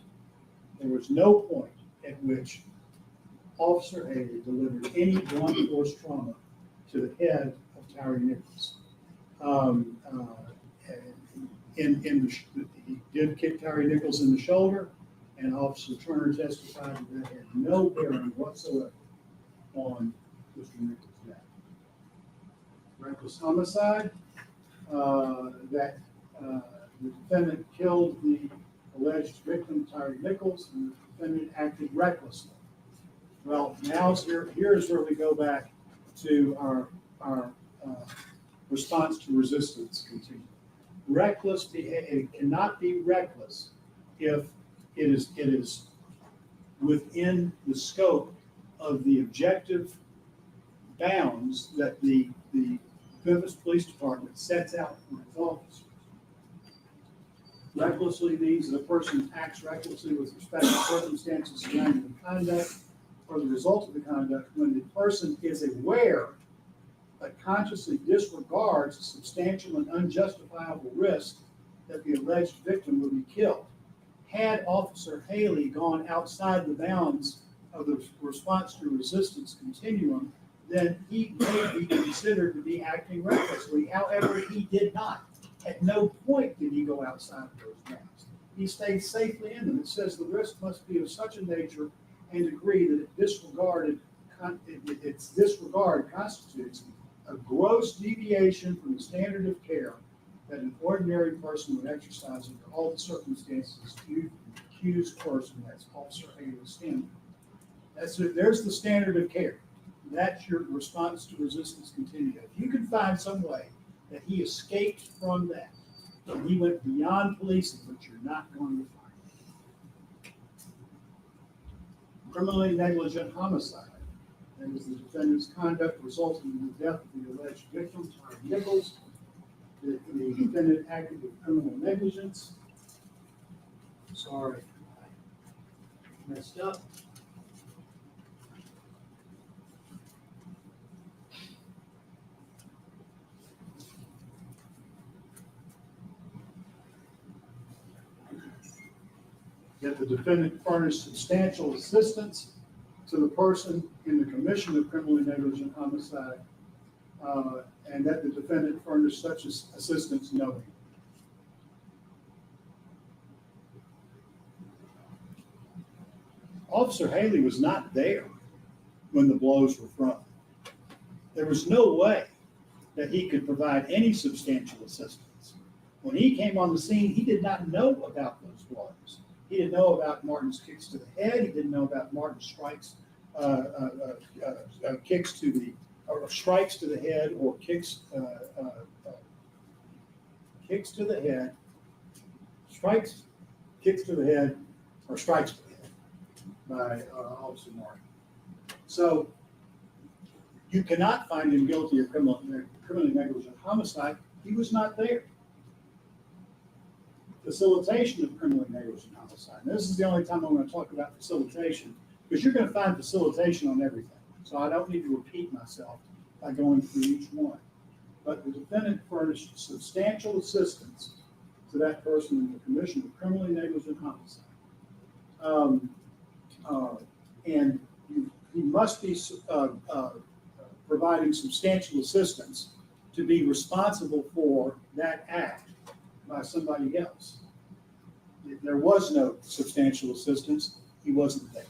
There was no point at which Officer Haley delivered any blunt force trauma to the head of Tyre Nichols. He did kick Tyre Nichols in the shoulder, and Officer Turner testified that had no bearing whatsoever on Mr. Nichols' death. Reckless homicide, that the defendant killed the alleged victim, Tyre Nichols, and the defendant acted recklessly. Well, here's where we go back to our response to resistance continuum. It cannot be reckless if it is within the scope of the objective bounds that the Memphis Police Department sets out for its officers. Recklessly means that a person acts recklessly with respect to circumstances surrounding the conduct or the result of the conduct when the person is aware but consciously disregards a substantial and unjustifiable risk that the alleged victim will be killed. Had Officer Haley gone outside the bounds of the response to resistance continuum, then he may be considered to be acting recklessly. However, he did not. At no point did he go outside of those bounds. He stayed safely in them. It says the risk must be of such a nature and degree that its disregard constitutes a gross deviation from the standard of care that an ordinary person would exercise under all the circumstances the accused person, that's Officer Haley's standard. There's the standard of care. That's your response to resistance continuum. If you can find some way that he escaped from that, and he went beyond policing, but you're not going to find. Criminally negligent homicide. That is the defendant's conduct resulting in the death of the alleged victim, Tyre Nichols. The defendant acted with criminal negligence. Sorry, I messed up. That the defendant furnished substantial assistance to the person in the commission of criminally negligent homicide, and that the defendant furnished such assistance knowingly. Officer Haley was not there when the blows were thrown. There was no way that he could provide any substantial assistance. When he came on the scene, he did not know about those blows. He didn't know about Martin's kicks to the head. He didn't know about Martin's strikes, kicks to the, or strikes to the head, or kicks to the head, strikes, kicks to the head, or strikes to the head by Officer Martin. So you cannot find him guilty of criminally negligent homicide. He was not there. Facilitation of criminally negligent homicide. Now, this is the only time I'm going to talk about facilitation, because you're going to find facilitation on everything. So I don't need to repeat myself by going through each one. But the defendant furnished substantial assistance to that person in the commission of criminally negligent homicide. And he must be providing substantial assistance to be responsible for that act by somebody else. If there was no substantial assistance, he wasn't there.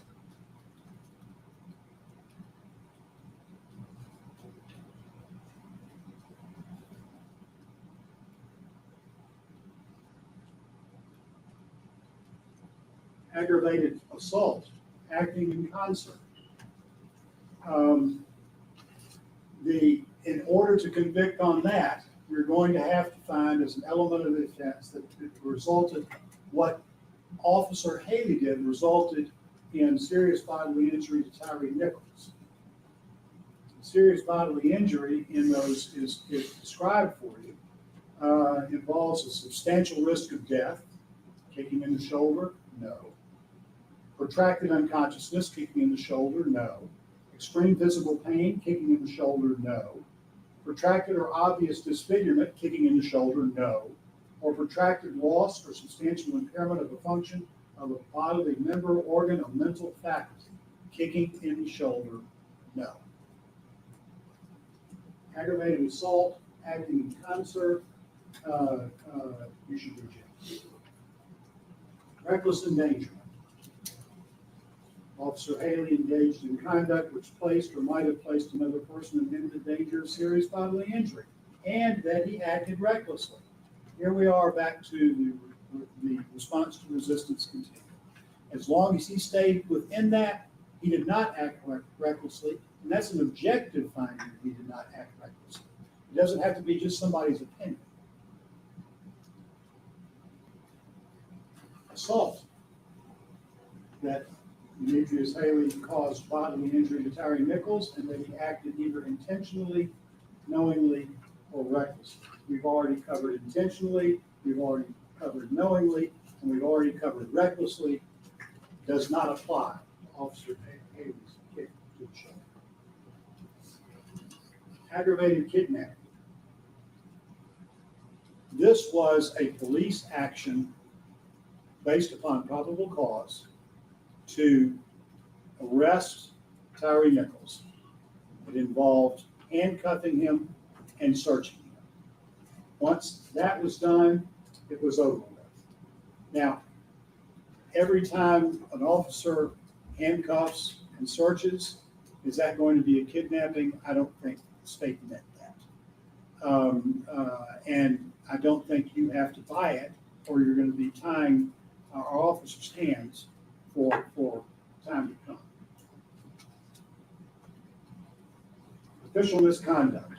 Aggravated assault, acting in concert. In order to convict on that, you're going to have to find as an element of the offense that it resulted, what Officer Haley did resulted in serious bodily injury to Tyre Nichols. Serious bodily injury in those is described for you, involves a substantial risk of death, kicking in the shoulder, no. Protracted unconsciousness, kicking in the shoulder, no. Extreme physical pain, kicking in the shoulder, no. Protracted or obvious disfigurement, kicking in the shoulder, no. Or protracted loss or substantial impairment of a function of a bodily member, organ, or mental faculty, kicking in the shoulder, no. Aggravated assault, acting in concert, you should reject. Reckless endangerment. Officer Haley engaged in conduct which placed or might have placed another person in imminent danger of serious bodily injury, and that he acted recklessly. Here we are back to the response to resistance continuum. As long as he stayed within that, he did not act recklessly, and that's an objective finding. He did not act recklessly. It doesn't have to be just somebody's opinion. Assault. That Demetrius Haley caused bodily injury to Tyre Nichols, and that he acted either intentionally, knowingly, or recklessly. We've already covered intentionally, we've already covered knowingly, and we've already covered recklessly. Does not apply to Officer Haley's kick to the shoulder. Aggravated kidnapping. This was a police action based upon probable cause to arrest Tyre Nichols. It involved handcuffing him and searching him. Once that was done, it was over with. Now, every time an officer handcuffs and searches, is that going to be a kidnapping? I don't think the state meant that. And I don't think you have to buy it, or you're going to be tying our officers' hands for time to come. Official misconduct.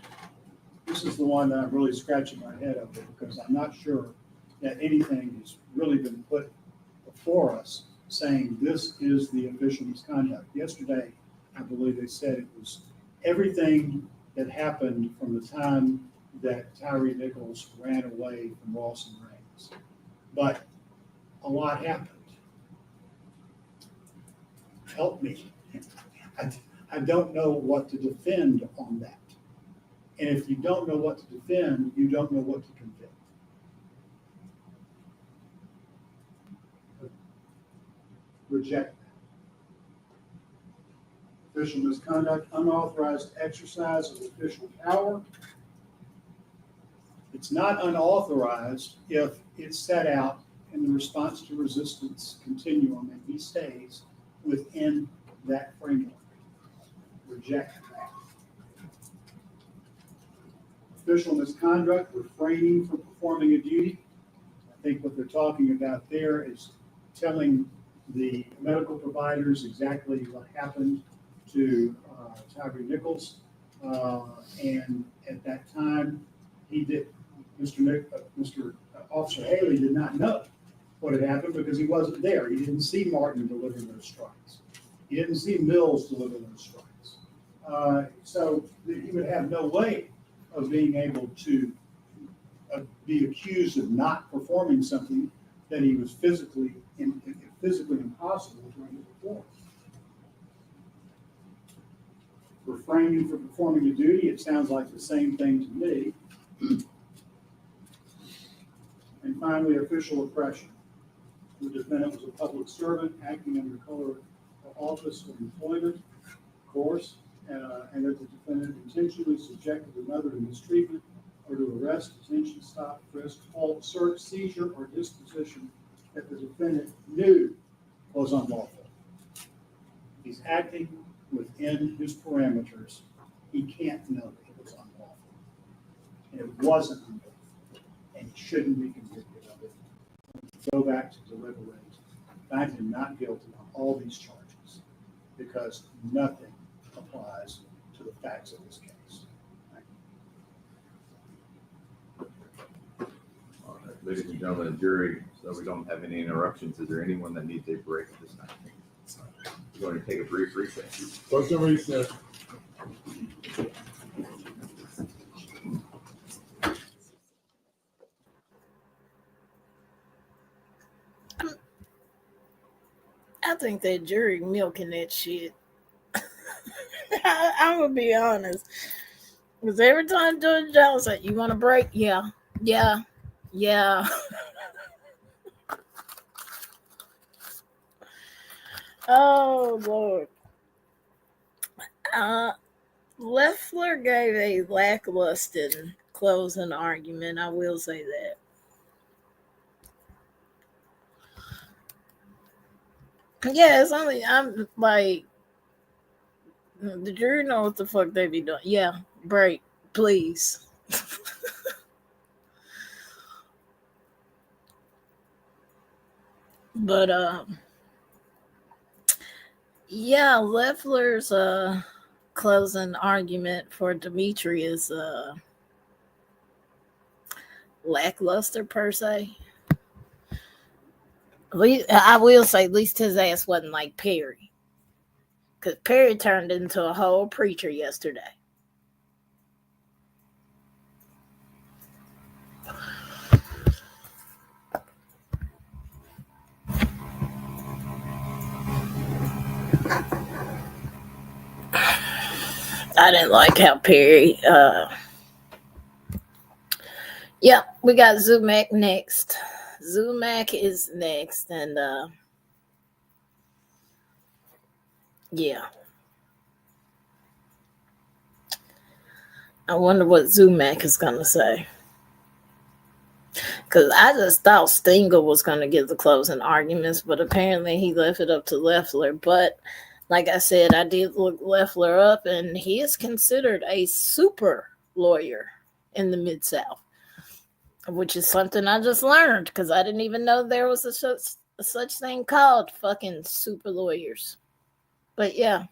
This is the one that I'm really scratching my head over, because I'm not sure that anything has really been put before us saying this is the official misconduct. Yesterday, I believe they said it was everything that happened from the time that Tyre Nichols ran away from Ross and Reigns. But a lot happened. Help me. I don't know what to defend on that. And if you don't know what to defend, you don't know what to convict. Reject that. Official misconduct, unauthorized exercise of official power. It's not unauthorized if it's set out in the response to resistance continuum and he stays within that framework. Reject that. Official misconduct, refraining from performing a duty. I think what they're talking about there is telling the medical providers exactly what happened to Tyre Nichols. And at that time, Mr. Officer Haley did not know what had happened because he wasn't there. He didn't see Martin deliver those strikes. He didn't see Mills deliver those strikes. So he would have no way of being able to be accused of not performing something that he was physically impossible for him to perform. Refraining from performing a duty, it sounds like the same thing to me. And finally, official oppression. The defendant was a public servant acting under color of office or employment, of course, and that the defendant intentionally subjected another to mistreatment or to arrest, detention, stop, frisk, halt, search, seizure, or disposition that the defendant knew was unlawful. He's acting within his parameters. He can't know that it was unlawful. And it wasn't unlawful. And he shouldn't be convicted of it. Go back to deliberate. Find him not guilty on all these charges because nothing applies to the facts of this case. All right, ladies and gentlemen of the jury, so we don't have any interruptions. Is there anyone that needs a break at this time? We're going to take a brief recess. Motion recess. I think that jury milking that shit. I'm gonna be honest. Because every time Judge Jones said, "You want a break?" Yeah. Oh Lord. Loeffler gave a lackluster closing argument. I will say that. Yeah, it's only I'm like the jury know what the fuck they be doing. Yeah, break, please. But Yeah, Leffler's closing argument for Demetrius lackluster per se. I will say, at least his ass wasn't like Perry, because Perry turned into a whole preacher yesterday. I didn't like how Perry. Yeah, we got Zumac next. Zumac is next, and yeah. I wonder what Zumac is gonna say. Because I just thought Stingle was gonna give the closing arguments, but apparently he left it up to Leffler. But like I said, I did look Leffler up, and he is considered a super lawyer in the Mid-South, which is something I just learned, because I didn't even know there was a such thing called fucking super lawyers. But yeah,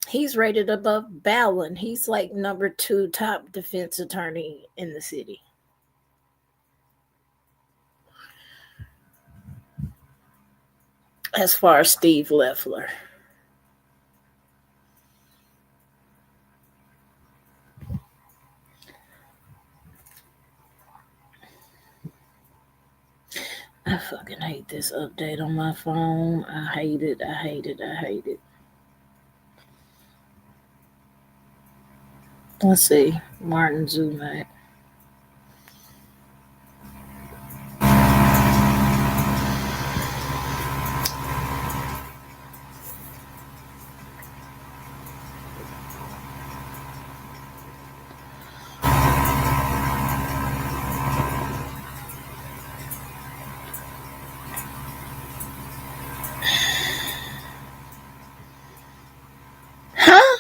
he's rated above Ballin. He's like number 2 top defense attorney in the city. As far as Steve Leffler. I fucking hate this update on my phone. I hate it. I hate it. I hate it. Let's see. Martin Zumac. Huh?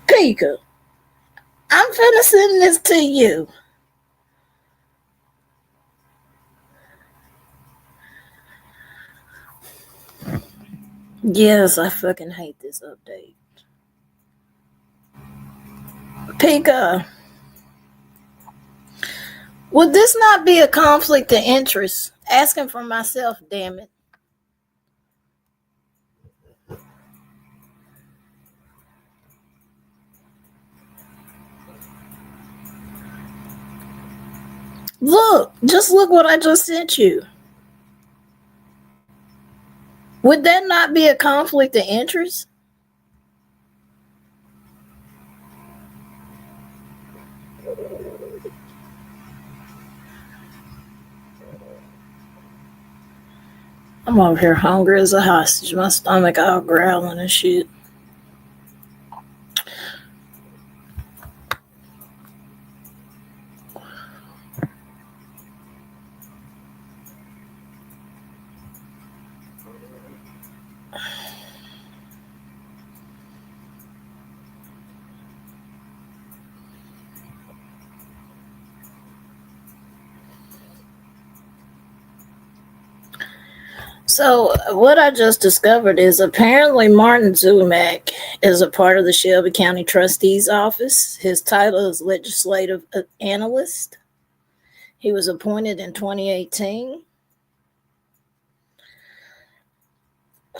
Pika, I'm finna send this to you. Yes, I fucking hate this update. Pika, would this not be a conflict of interest? Asking for myself, damn it. Look, just look what I just sent you. Would that not be a conflict of interest? I'm over here hungry as a hostage. My stomach all growling and shit. So what I just discovered is apparently Martin Zumac is a part of the Shelby County Trustee's Office. His title is Legislative Analyst. He was appointed in 2018.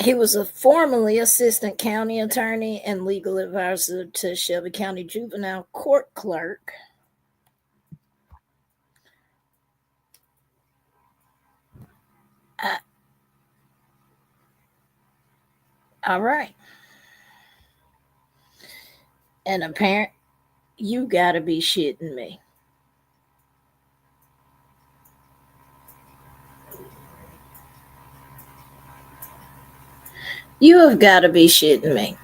He was a formerly assistant county attorney and legal advisor to Shelby County Juvenile Court Clerk. All right. And apparently, you gotta be shitting me. You have got to be shitting me.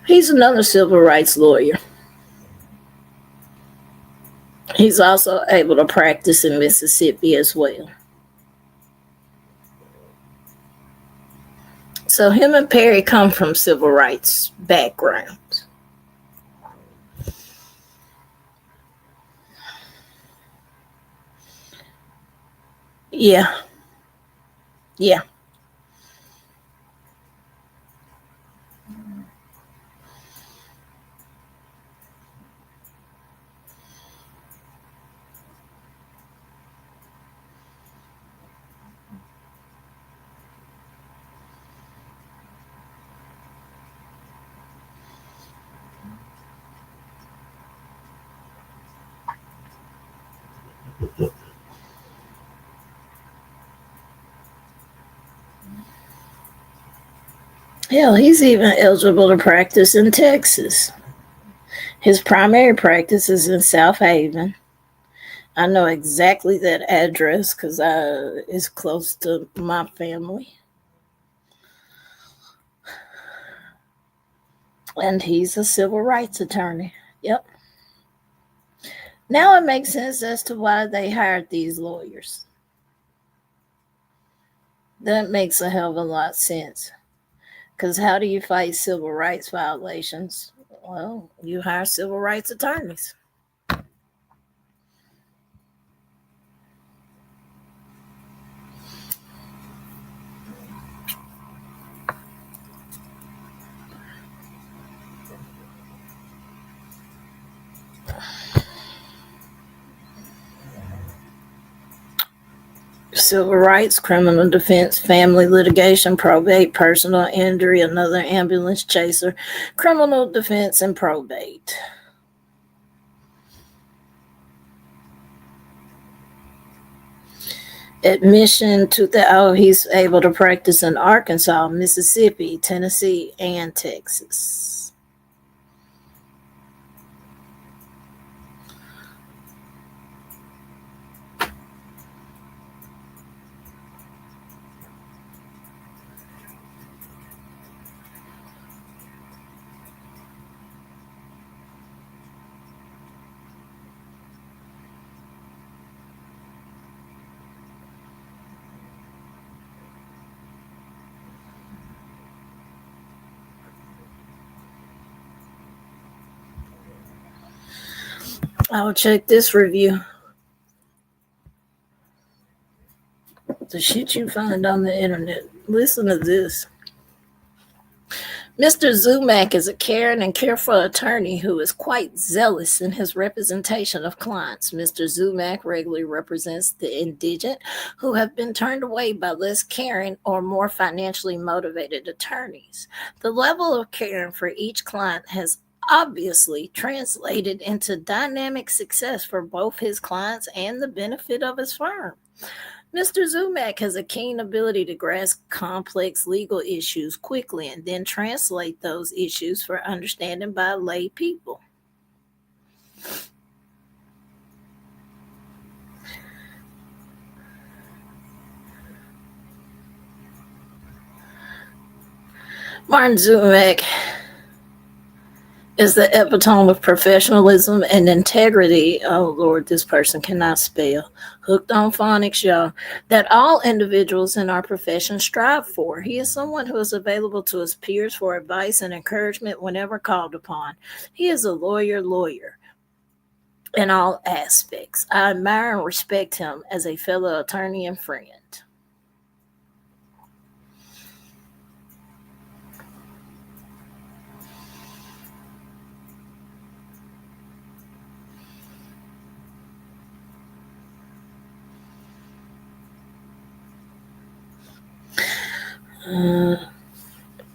He's another civil rights lawyer. He's also able to practice in Mississippi as well. So him and Perry come from civil rights backgrounds. Yeah. Yeah. Hell, he's even eligible to practice in Texas. His primary practice is in South Haven. I know exactly that address because it's close to my family. And he's a civil rights attorney. Yep. Now it makes sense as to why they hired these lawyers. That makes a hell of a lot of sense. Because how do you fight civil rights violations? Well, you hire civil rights attorneys. Civil rights, criminal defense, family litigation, probate, personal injury, another ambulance chaser, criminal defense, and probate. Admission to he's able to practice in Arkansas, Mississippi, Tennessee, and Texas. I'll check this review. The shit you find on the internet. Listen to this. Mr. Zumak is a caring and careful attorney who is quite zealous in his representation of clients. Mr. Zumak regularly represents the indigent who have been turned away by less caring or more financially motivated attorneys. The level of caring for each client has obviously translated into dynamic success for both his clients and the benefit of his firm. Mr. Zumak has a keen ability to grasp complex legal issues quickly and then translate those issues for understanding by lay people. Martin Zumak is the epitome of professionalism and integrity. Oh, Lord, this person cannot spell. Hooked on phonics, y'all. That all individuals in our profession strive for. He is someone who is available to his peers for advice and encouragement whenever called upon. He is a lawyer in all aspects. I admire and respect him as a fellow attorney and friend.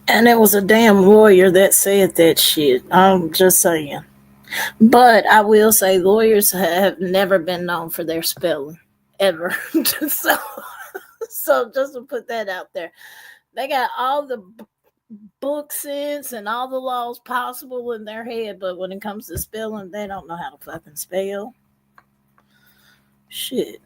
And it was a damn lawyer that said that shit. I'm just saying. But I will say lawyers have never been known for their spelling. Ever. So just to put that out there. They got all the book sense and all the laws possible in their head, but when it comes to spelling, they don't know how to fucking spell. Shit.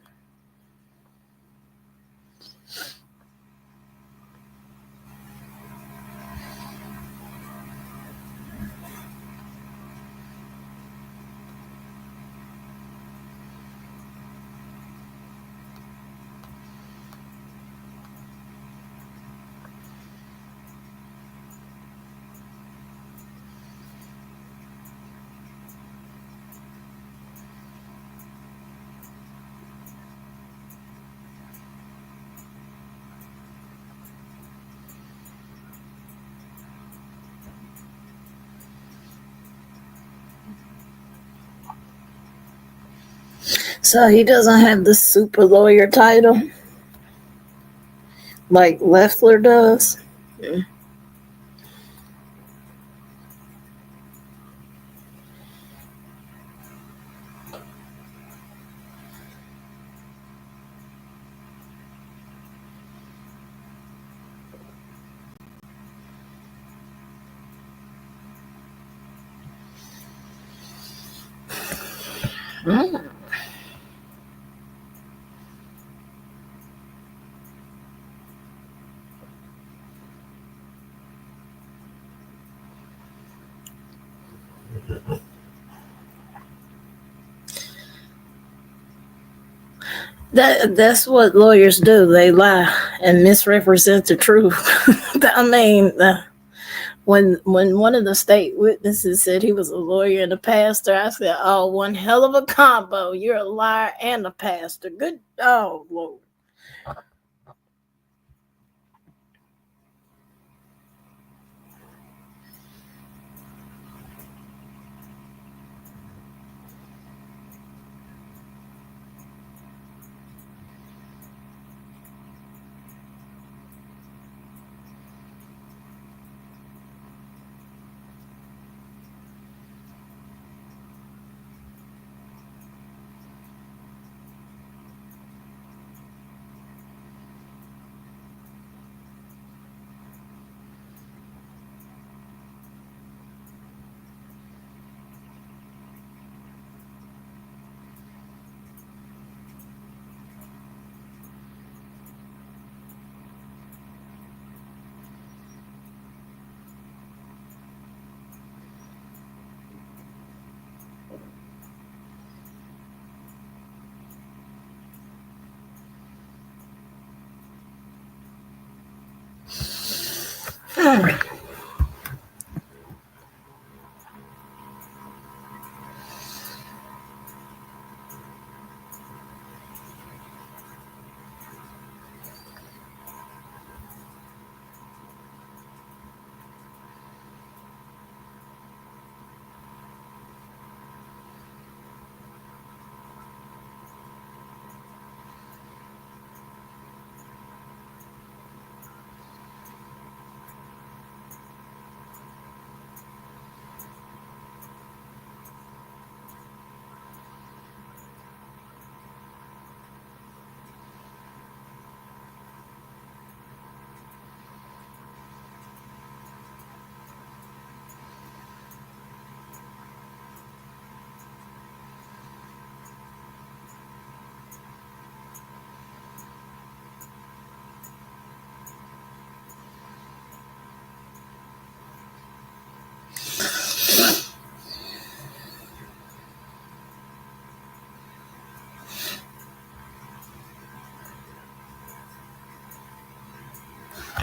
So he doesn't have the super lawyer title like Loeffler does. Mm. That's what lawyers do. They lie and misrepresent the truth. I mean, when one of the state witnesses said he was a lawyer and a pastor, I said, "Oh, one hell of a combo! You're a liar and a pastor. Good, oh Lord."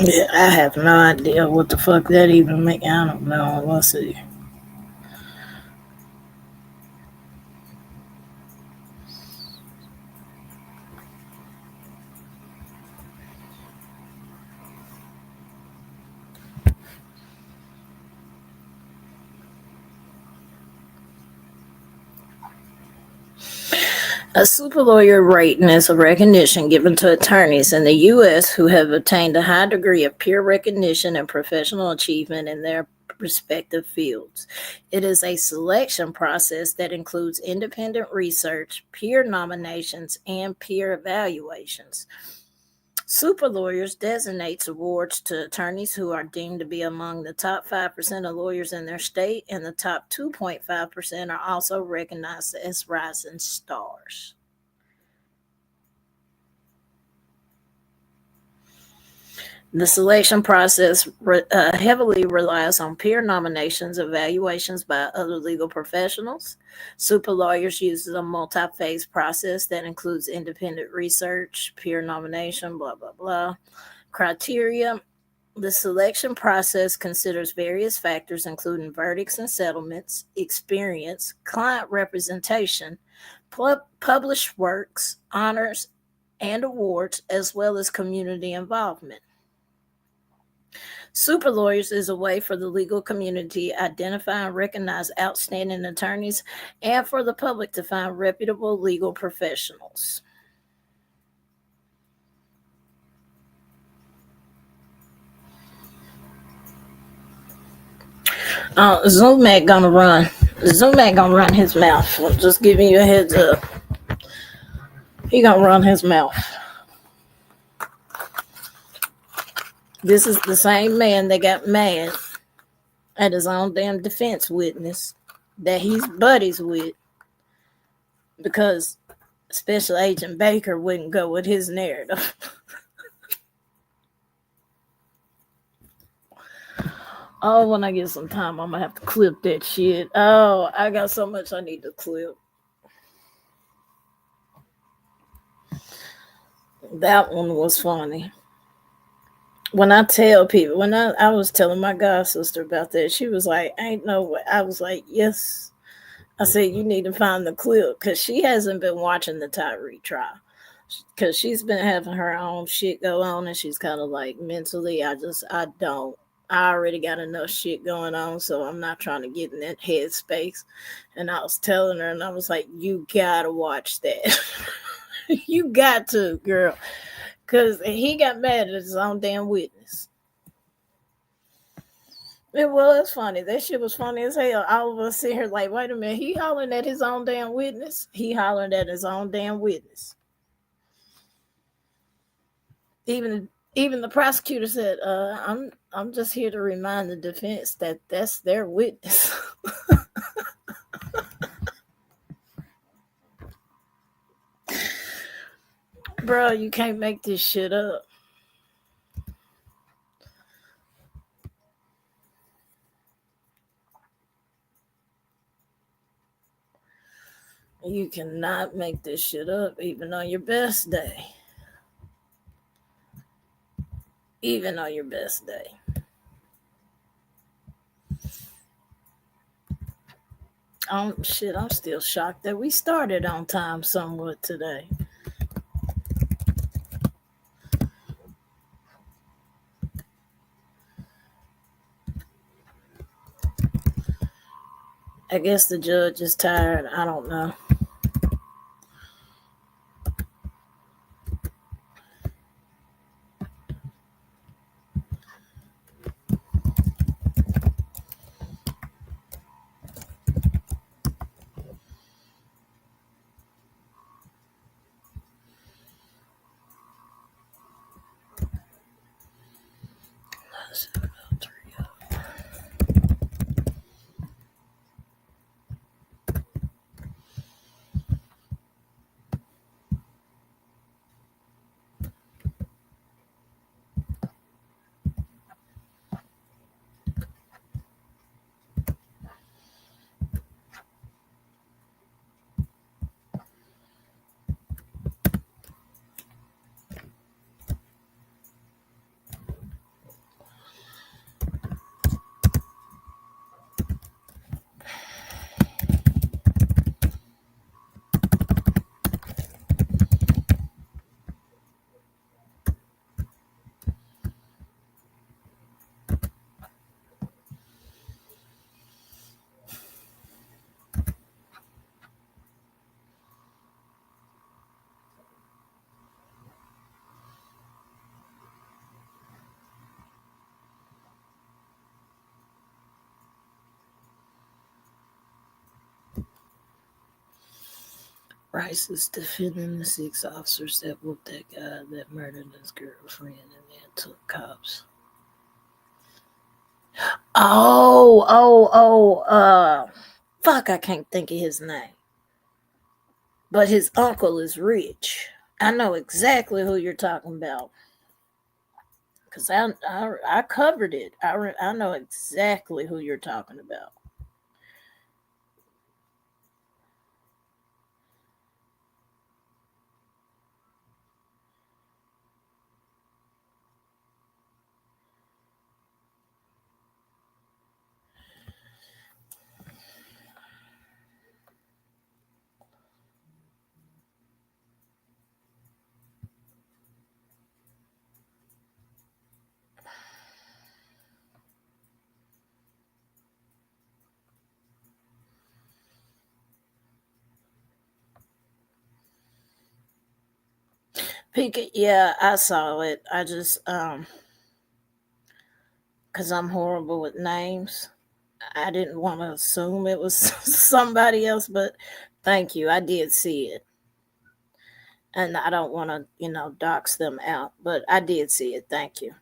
Yeah, I have no idea what the fuck that even means. I don't know. Let's see. A super lawyer rating is a recognition given to attorneys in the U.S. who have attained a high degree of peer recognition and professional achievement in their respective fields. It is a selection process that includes independent research, peer nominations, and peer evaluations. Super lawyers designates awards to attorneys who are deemed to be among the top 5% of lawyers in their state, and the top 2.5% are also recognized as rising stars. The selection process heavily relies on peer nominations, evaluations by other legal professionals. Super lawyers uses a multi-phase process that includes independent research, peer nomination, blah, blah, blah. Criteria. The selection process considers various factors, including verdicts and settlements, experience, client representation, published works, honors, and awards, as well as community involvement. Super lawyers is a way for the legal community to identify and recognize outstanding attorneys and for the public to find reputable legal professionals. Zumac gonna run. Zumac gonna run his mouth. I'm just giving you a heads up. He gonna run his mouth. This is the same man that got mad at his own damn defense witness that he's buddies with because Special Agent Baker wouldn't go with his narrative. Oh, when I get some time, I'm gonna have to clip that shit. Oh, I got so much I need to clip. That one was funny. When I tell people, when I was telling my god sister about that, she was like, ain't no way. I was like, yes. I said, you need to find the clip because she hasn't been watching the Tyre trial because she's been having her own shit go on and she's kind of like mentally, I already got enough shit going on, so I'm not trying to get in that headspace. And I was telling her, and I was like, you gotta watch that. You got to, girl. Because he got mad at his own damn witness. It was funny. That shit was funny as hell. All of us sit here like, wait a minute, he hollering at his own damn witness? He hollering at his own damn witness. Even the prosecutor said, I'm just here to remind the defense that that's their witness. Bro, you can't make this shit up. You cannot make this shit up even on your best day. Even on your best day. I'm still shocked that we started on time somewhat today. I guess the judge is tired. I don't know. Rice is defending the 6 officers that whooped that guy that murdered his girlfriend and then took cops. Fuck, I can't think of his name. But his uncle is rich. I know exactly who you're talking about. Because I covered it. I know exactly who you're talking about. Pickett, yeah, I saw it. I just because I'm horrible with names. I didn't want to assume it was somebody else, but thank you. I did see it. And I don't want to, dox them out, but I did see it. Thank you.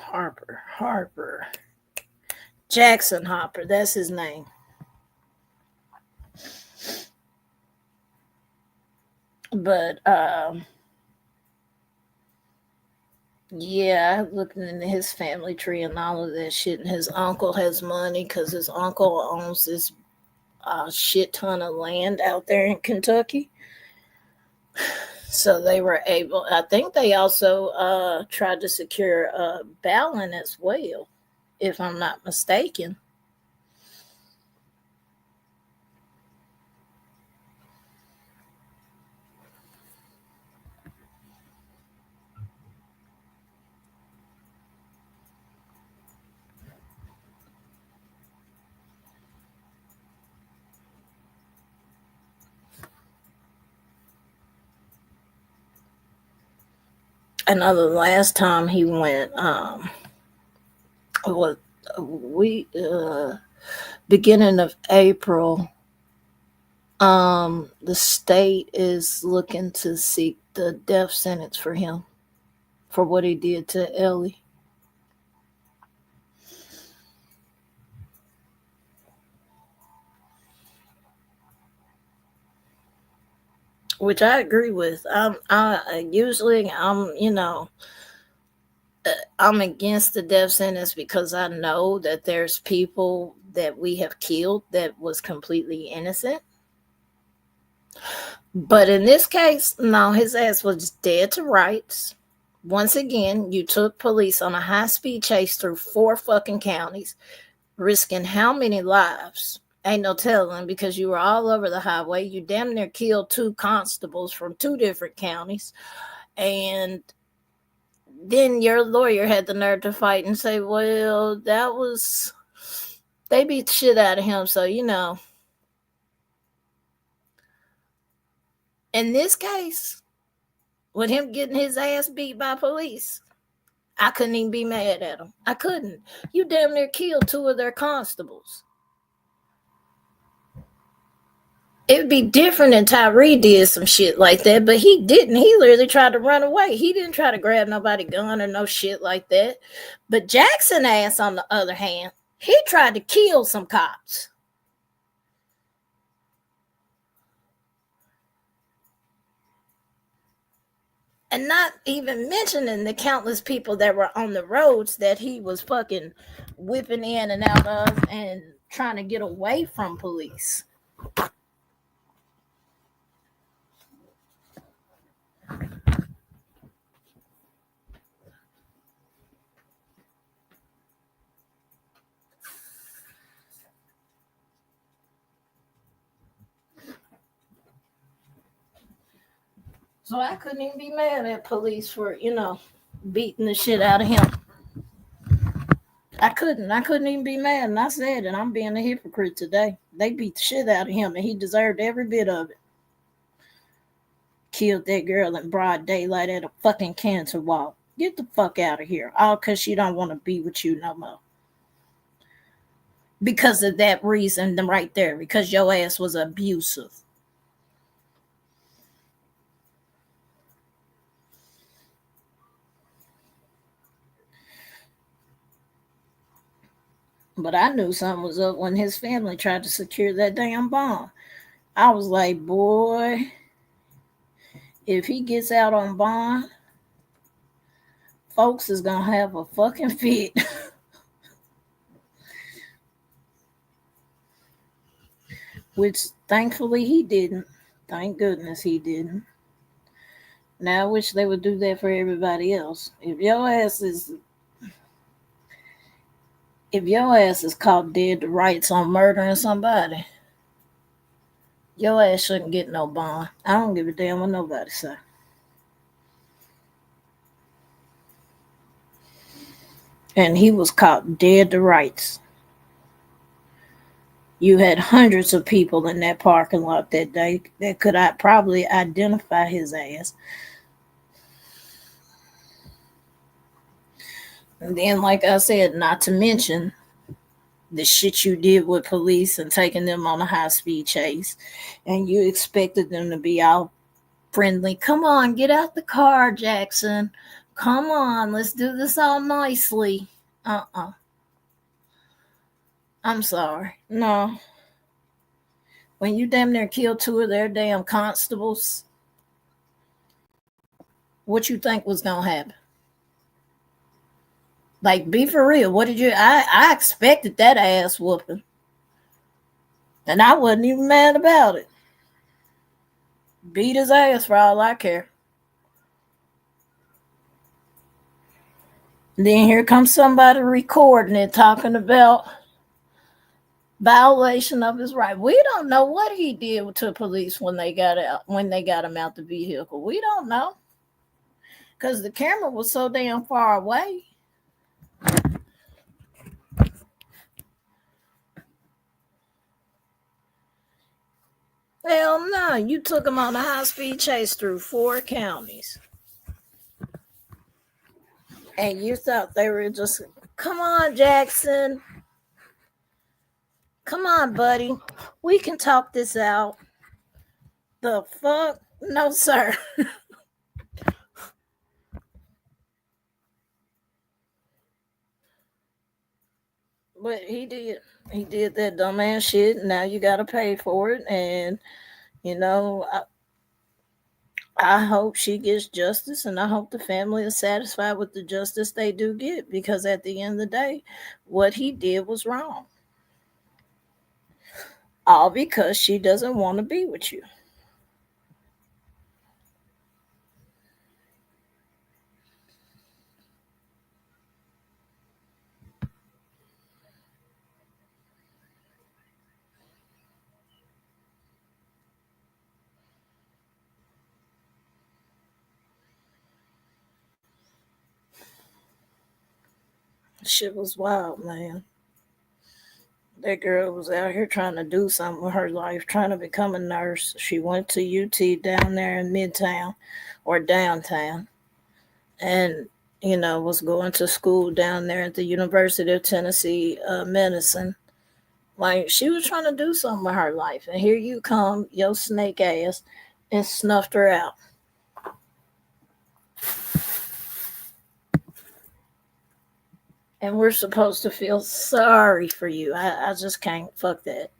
Harper. Jackson Hopper, that's his name. But yeah, looking into his family tree and all of that shit, and his uncle has money because his uncle owns this shit ton of land out there in Kentucky. So they were able, I think they also tried to secure Ballin as well, if I'm not mistaken. I know the last time he went, was beginning of April. The state is looking to seek the death sentence for him for what he did to Ellie. Which I agree with. I'm against the death sentence because I know that there's people that we have killed that was completely innocent. But in this case, no, his ass was dead to rights. Once again, you took police on a high-speed chase through 4 fucking counties, risking how many lives? Ain't no telling, because you were all over the highway. You damn near killed 2 constables from 2 different counties. And then your lawyer had the nerve to fight and say, well, they beat the shit out of him. So, in this case, with him getting his ass beat by police, I couldn't even be mad at him. I couldn't. You damn near killed 2 of their constables. It would be different if Tyre did some shit like that, but he didn't. He literally tried to run away. He didn't try to grab nobody's gun or no shit like that. But Jackson ass, on the other hand, he tried to kill some cops. And not even mentioning the countless people that were on the roads that he was fucking whipping in and out of and trying to get away from police. So I couldn't even be mad at police for, beating the shit out of him. I couldn't even be mad. And I said it. I'm being a hypocrite today. They beat the shit out of him and he deserved every bit of it. Killed that girl in broad daylight at a fucking cancer walk. Get the fuck out of here. All because she don't want to be with you no more. Because of that reason right there. Because your ass was abusive. But I knew something was up when his family tried to secure that damn bond. I was like, boy, if he gets out on bond, folks is going to have a fucking fit. Which thankfully he didn't. Thank goodness he didn't. Now I wish they would do that for everybody else. If your ass is caught dead to rights on murdering somebody, your ass shouldn't get no bond. I don't give a damn what nobody say. And he was caught dead to rights. You had hundreds of people in that parking lot that day that could probably identify his ass. And then, like I said, not to mention the shit you did with police and taking them on a high-speed chase. And you expected them to be all friendly. Come on, get out the car, Jackson. Come on, let's do this all nicely. I'm sorry. No. When you damn near killed 2 of their damn constables, what you think was going to happen? Like, be for real. What did you... I expected that ass whooping. And I wasn't even mad about it. Beat his ass for all I care. Then here comes somebody recording it, talking about violation of his right. We don't know what he did to police when they got him out the vehicle. We don't know. Because the camera was so damn far away. Hell no, you took him on a high-speed chase through 4 counties. And you thought they were just, come on, Jackson. Come on, buddy. We can talk this out. The fuck? No, sir. But he did. He did that dumbass shit. Now you got to pay for it. And, you know, I hope she gets justice, and I hope the family is satisfied with the justice they do get, because at the end of the day, what he did was wrong. All because she doesn't want to be with you. Shit was wild, man. That girl was out here trying to do something with her life, trying to become a nurse. She went to UT down there in Midtown or downtown, and, you know, was going to school down there at the University of Tennessee medicine. Like, she was trying to do something with her life, and here you come, your snake ass, and snuffed her out. And we're supposed to feel sorry for you. I just can't. Fuck that.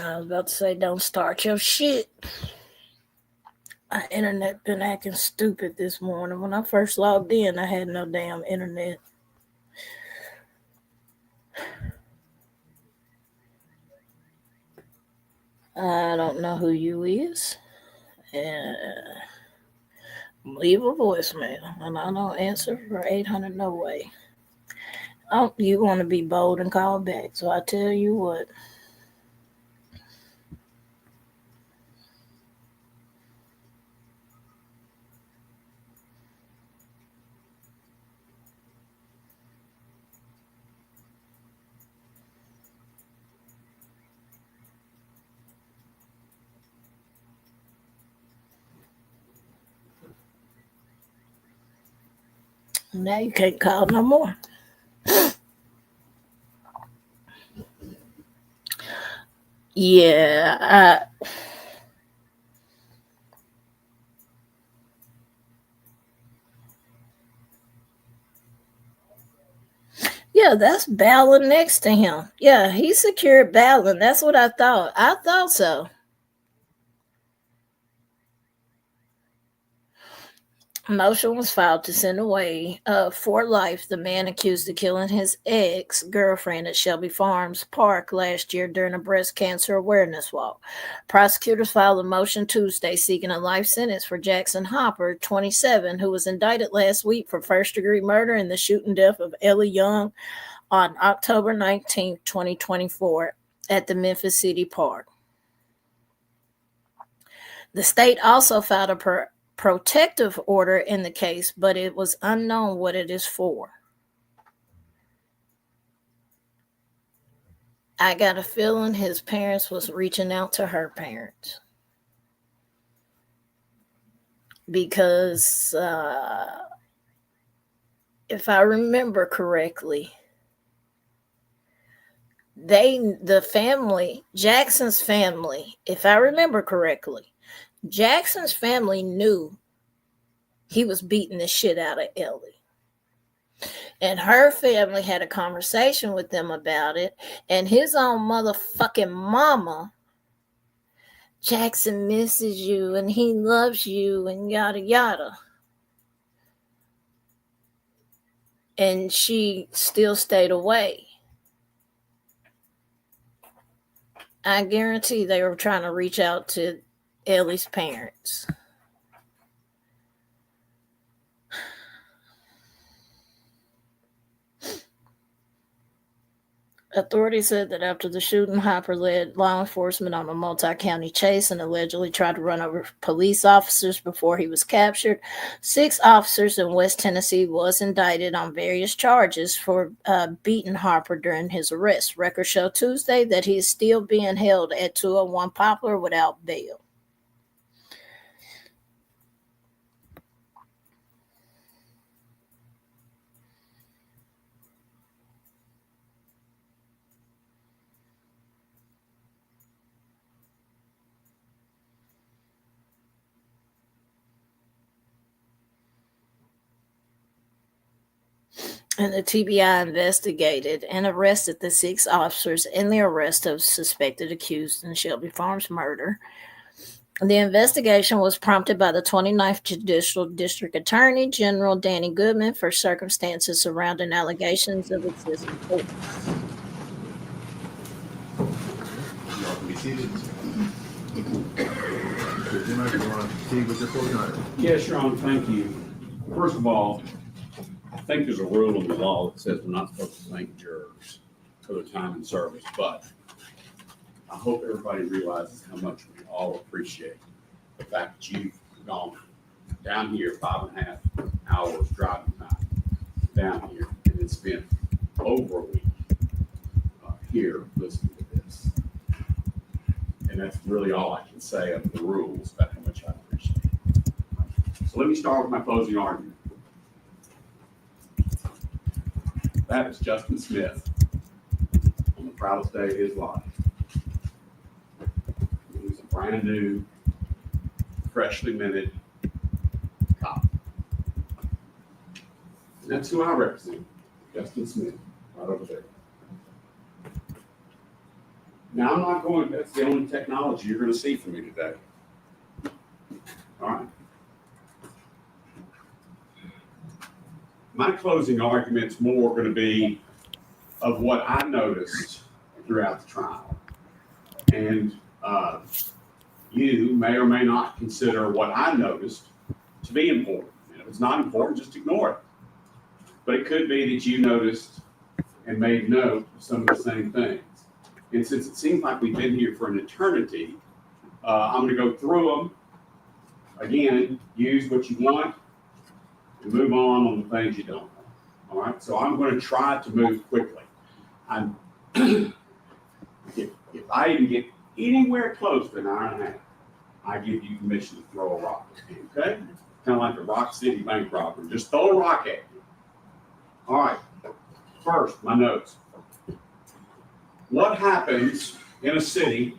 I was about to say, don't start your shit. My internet been acting stupid this morning. When I first logged in, I had no damn internet. I don't know who you is. Leave a voicemail, and I don't answer for 800 no way. Oh, you want to be bold and call back, so I tell you what. Now you can't call no more. Yeah, yeah, that's Ballin next to him. Yeah, he secured Ballin. That's what I thought. I thought so. Motion was filed to send away for life the man accused of killing his ex-girlfriend at Shelby Farms Park last year during a breast cancer awareness walk. Prosecutors filed a motion Tuesday seeking a life sentence for Jackson Hopper, 27, who was indicted last week for first-degree murder in the shooting death of Ellie Young on October 19, 2024, at the Memphis City Park. The state also filed a protective order in the case, but it was unknown what it is for. I got a feeling his parents was reaching out to her parents. Because if I remember correctly, Jackson's family, if I remember correctly, Jackson's family knew he was beating the shit out of Ellie. And her family had a conversation with them about it. And his own motherfucking mama, Jackson misses you and he loves you and yada yada. And she still stayed away. I guarantee they were trying to reach out to Ellie's parents. Authorities said that after the shooting, Hopper led law enforcement on a multi-county chase and allegedly tried to run over police officers before he was captured. 6 officers in West Tennessee was indicted on various charges for beating Hopper during his arrest. Records show Tuesday that he is still being held at 201 Poplar without bail. And the TBI investigated and arrested the 6 officers in the arrest of suspected accused in Shelby Farms murder. The investigation was prompted by the 29th Judicial District Attorney General Danny Goodman for circumstances surrounding allegations of excessive force. Y'all can be seated. Mr. Emmitt, you want to proceed with your closing argument? Yes, Your Honor, thank you. First of all, I think there's a rule in the law that says we're not supposed to thank jurors for their time and service, but I hope everybody realizes how much we all appreciate the fact that you've gone down here 5.5 hours driving time down here and then spent over a week here listening to this. And that's really all I can say of the rules about how much I appreciate it. So let me start with my closing argument. That is Justin Smith on the proudest day of his life. He's a brand new, freshly minted cop. And that's who I represent, Justin Smith, right over there. Now, I'm not going, that's the only technology you're going to see from me today. All right. My closing argument's more going to be of what I noticed throughout the trial. And You may or may not consider what I noticed to be important. And if it's not important, just ignore it. But it could be that you noticed and made note of some of the same things. And since it seems like we've been here for an eternity, I'm going to go through them. Again, use what you want and move on the things you don't want. All right, so I'm going to try to move quickly. If I even get anywhere close to an hour and a half, I give you permission to throw a rock at me, okay? Kind of like the Rock City bank robbery. Just throw a rock at me. All right, first, my notes. What happens in a city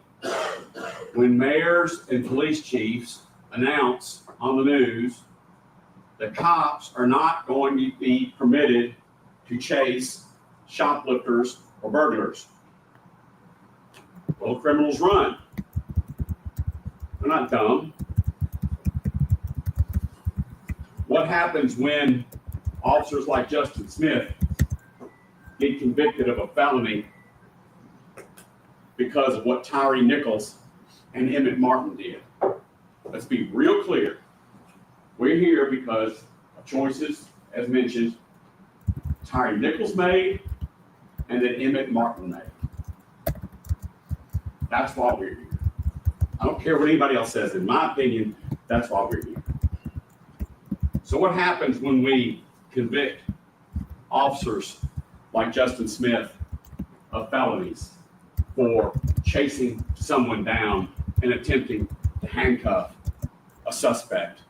when mayors and police chiefs announce on the news that cops are not going to be permitted to chase shoplifters or burglars? Well, criminals run. They're not dumb. What happens when officers like Justin Smith get convicted of a felony because of what Tyre Nichols and Emmitt Martin did? Let's be real clear. We're here because of choices, as mentioned, Tyre Nichols made and that Emmitt Martin made. That's why we're here. I don't care what anybody else says. In my opinion, that's why we're here. So what happens when we convict officers like Justin Smith of felonies for chasing someone down and attempting to handcuff a suspect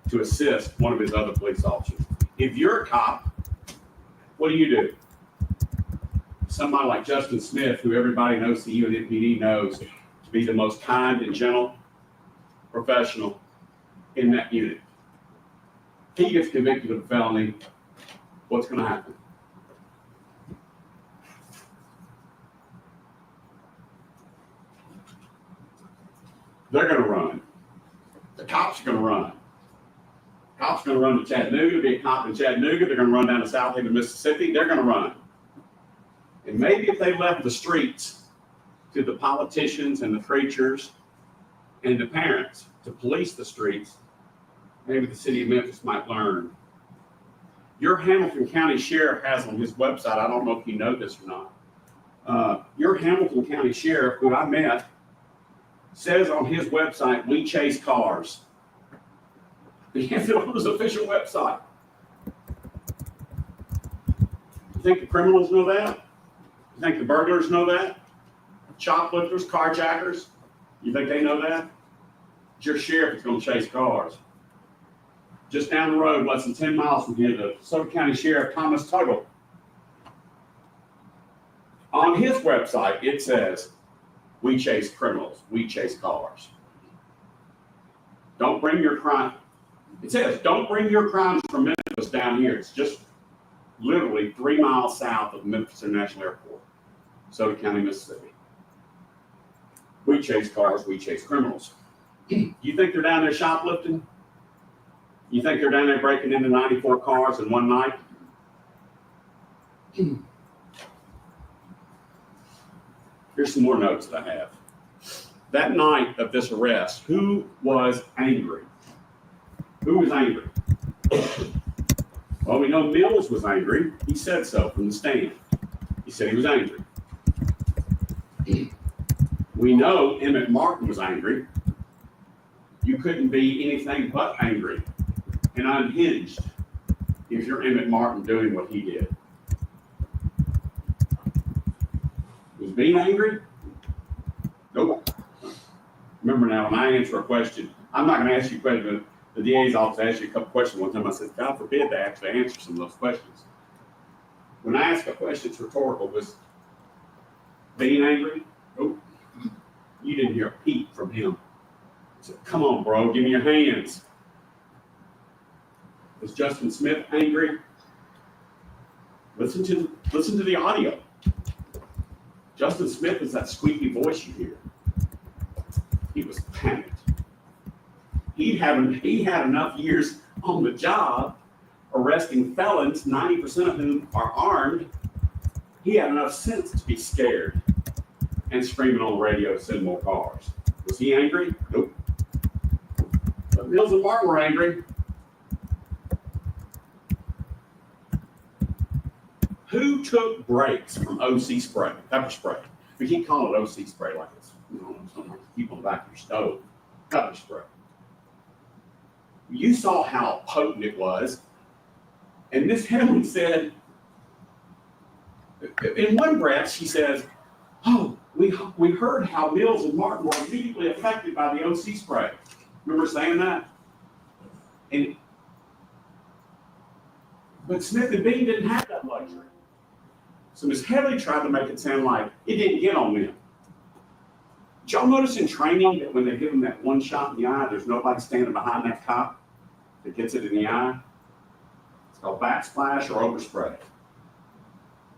to assist one of his other police officers? If you're a cop, what do? Somebody like Justin Smith, who everybody knows, the UNPD knows to be the most kind and gentle professional in that unit. He gets convicted of a felony. What's going to happen? They're going to run. The cops are going to run. Cops are going to run to Chattanooga, be a cop in Chattanooga. They're going to run down to South Haven, Mississippi. They're going to run. And maybe if they left the streets to the politicians and the preachers and the parents to police the streets, maybe the city of Memphis might learn. Your Hamilton County Sheriff has on his website, I don't know if you know this or not, your Hamilton County Sheriff, who I met, says on his website, we chase cars. He has it on his official website. You think the criminals know that? You think the burglars know that? Shoplifters, carjackers, you think they know that? Your sheriff is going to chase cars. Just down the road, less than 10 miles from here, the DeSoto County Sheriff Thomas Tuggle. On his website, it says, we chase criminals, we chase cars. Don't bring your crime. It says, don't bring your crimes from Memphis down here. It's just literally 3 miles south of Memphis International Airport, DeSoto County, Mississippi. We chase cars, we chase criminals. You think they're down there shoplifting? You think they're down there breaking into 94 cars in one night? Here's some more notes that I have. That night of this arrest, who was angry? Who was angry? Well, we know Mills was angry. He said so from the stand. He said he was angry. We know Emmitt Martin was angry. You couldn't be anything but angry and unhinged if you're Emmitt Martin doing what he did. Was Bean angry? Nope. Remember now, when I answer a question, I'm not going to ask you a question, but the DA's office asked you a couple questions one time. I said, God forbid they actually answer some of those questions. When I ask a question, it's rhetorical. Was Bean angry? Nope. You didn't hear a peep from him. I said, come on, bro, give me your hands. Was Justin Smith angry? Listen to the audio. Justin Smith is that squeaky voice you hear. He was panicked. He had enough years on the job arresting felons, 90% of whom are armed. He had enough sense to be scared. and screaming on the radio to send more cars. Was he angry? Nope. But Mills and Martin were angry. Who took breaks from OC spray, pepper spray? We keep calling it OC spray like it's, something to keep on the back of your stove. Pepper spray. You saw how potent it was. And Miss Haley said, in one breath, she says, oh, we heard how Mills and Martin were immediately affected by the OC spray. Remember saying that? But Smith and Bean didn't have that luxury. So Miss Haley tried to make it sound like it didn't get on them. Did y'all notice in training that when they give them that one shot in the eye, there's nobody standing behind that cop that gets it in the eye? It's called backsplash or overspray.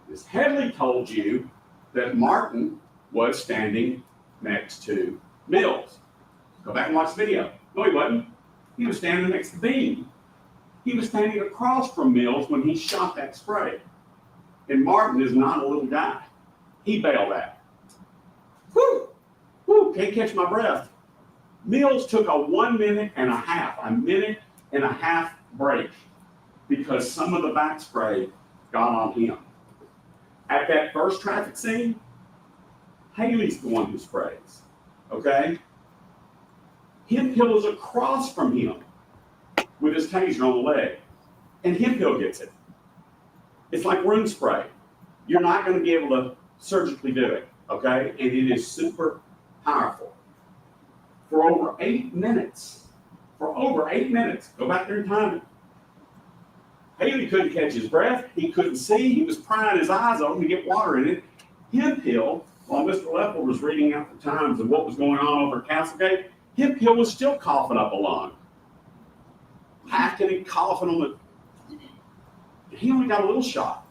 Miss Haley told you that Martin was standing next to Mills. Go back and watch the video. No, he wasn't. He was standing next to Bean. He was standing across from Mills when he shot that spray. And Martin is not a little guy. He bailed out. Whew! Whew! Can't catch my breath. Mills took a 1 minute and a half break because some of the back spray got on him. At that first traffic scene, Haley's the one who sprays. Okay? Hemphill is across from him with his taser on the leg. And Hemphill gets it. It's like room spray. You're not going to be able to surgically do it, okay? And it is super powerful. For over 8 minutes, go back there and time it. Haley couldn't catch his breath. He couldn't see. He was prying his eyes open to get water in it. Hemphill, while Mr. Leffler was reading out the times of what was going on over at Castlegate, Hemphill was still coughing up a lung. Hacking and coughing on the... He only got a little shot.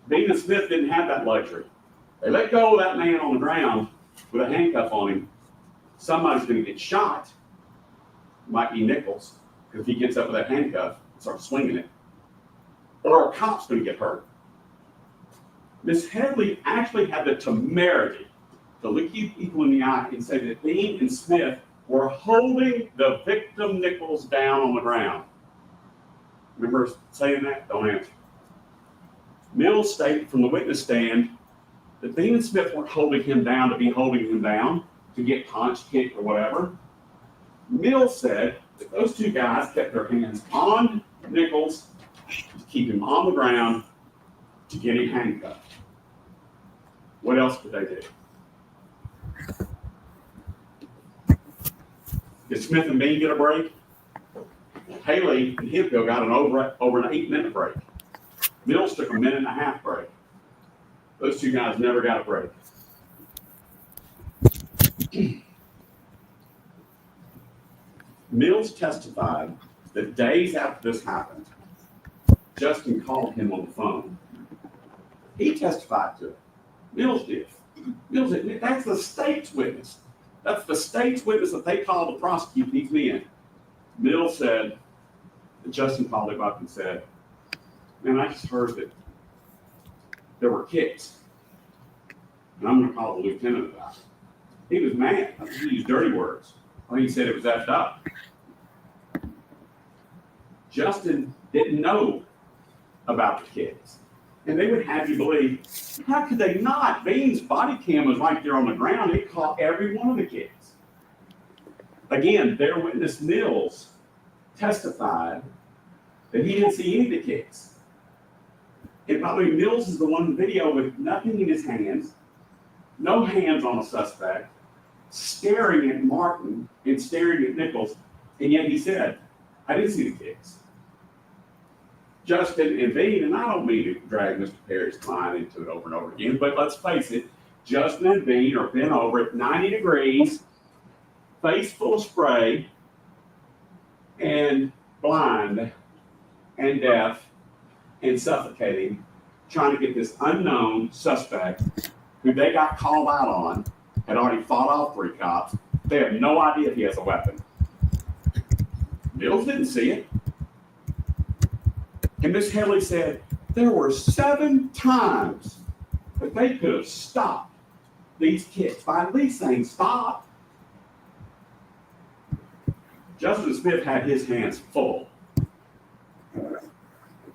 Bean and Smith didn't have that luxury. They let go of that man on the ground with a handcuff on him. Somebody's going to get shot. It might be Nichols, because if he gets up with that handcuff and starts swinging it. Or a cop's going to get hurt. Miss Haley actually had the temerity to look you people in the eye and say that Bean and Smith were holding the victim Nichols down on the ground. Remember saying that? Don't answer. Mills stated from the witness stand that Bean and Smith weren't holding him down to be holding him down, to get punched, kicked, or whatever. Mills said that those two guys kept their hands on Nichols to keep him on the ground to get him handcuffed. What else could they do? Did Smith and Bean get a break? Haley and Hemphill got over an 8 minute break. Mills took a 1.5 minute break. Those two guys never got a break. Mills testified that days after this happened, Justin called him on the phone. He testified to it. Mills did. That's the state's witness. That's the state's witness that they called to prosecute these men. Mills said, that Justin called him up and said, man, I just heard that there were kicks. And I'm going to call the lieutenant about it. He was mad. I think he used dirty words. I think he said it was effed up. Justin didn't know about the kicks. And they would have you believe, how could they not? Bean's body cam was right there on the ground. It caught every one of the kicks. Again, their witness Mills testified that he didn't see any of the kicks. And by the way, Mills is the one in the video with nothing in his hands, no hands on a suspect, staring at Martin and staring at Nichols, and yet he said, I didn't see the kicks. Justin and Bean, and I don't mean to drag Mr. Perry's client into it over and over again, but let's face it, Justin and Bean are bent over at 90 degrees, face full of spray, and blind and deaf and suffocating, trying to get this unknown suspect who they got called out on, had already fought off 3 cops. They have no idea if he has a weapon. Mills didn't see it. And Miss Haley said there were 7 times that they could have stopped these kids by at least saying stop. Justin Smith had his hands full.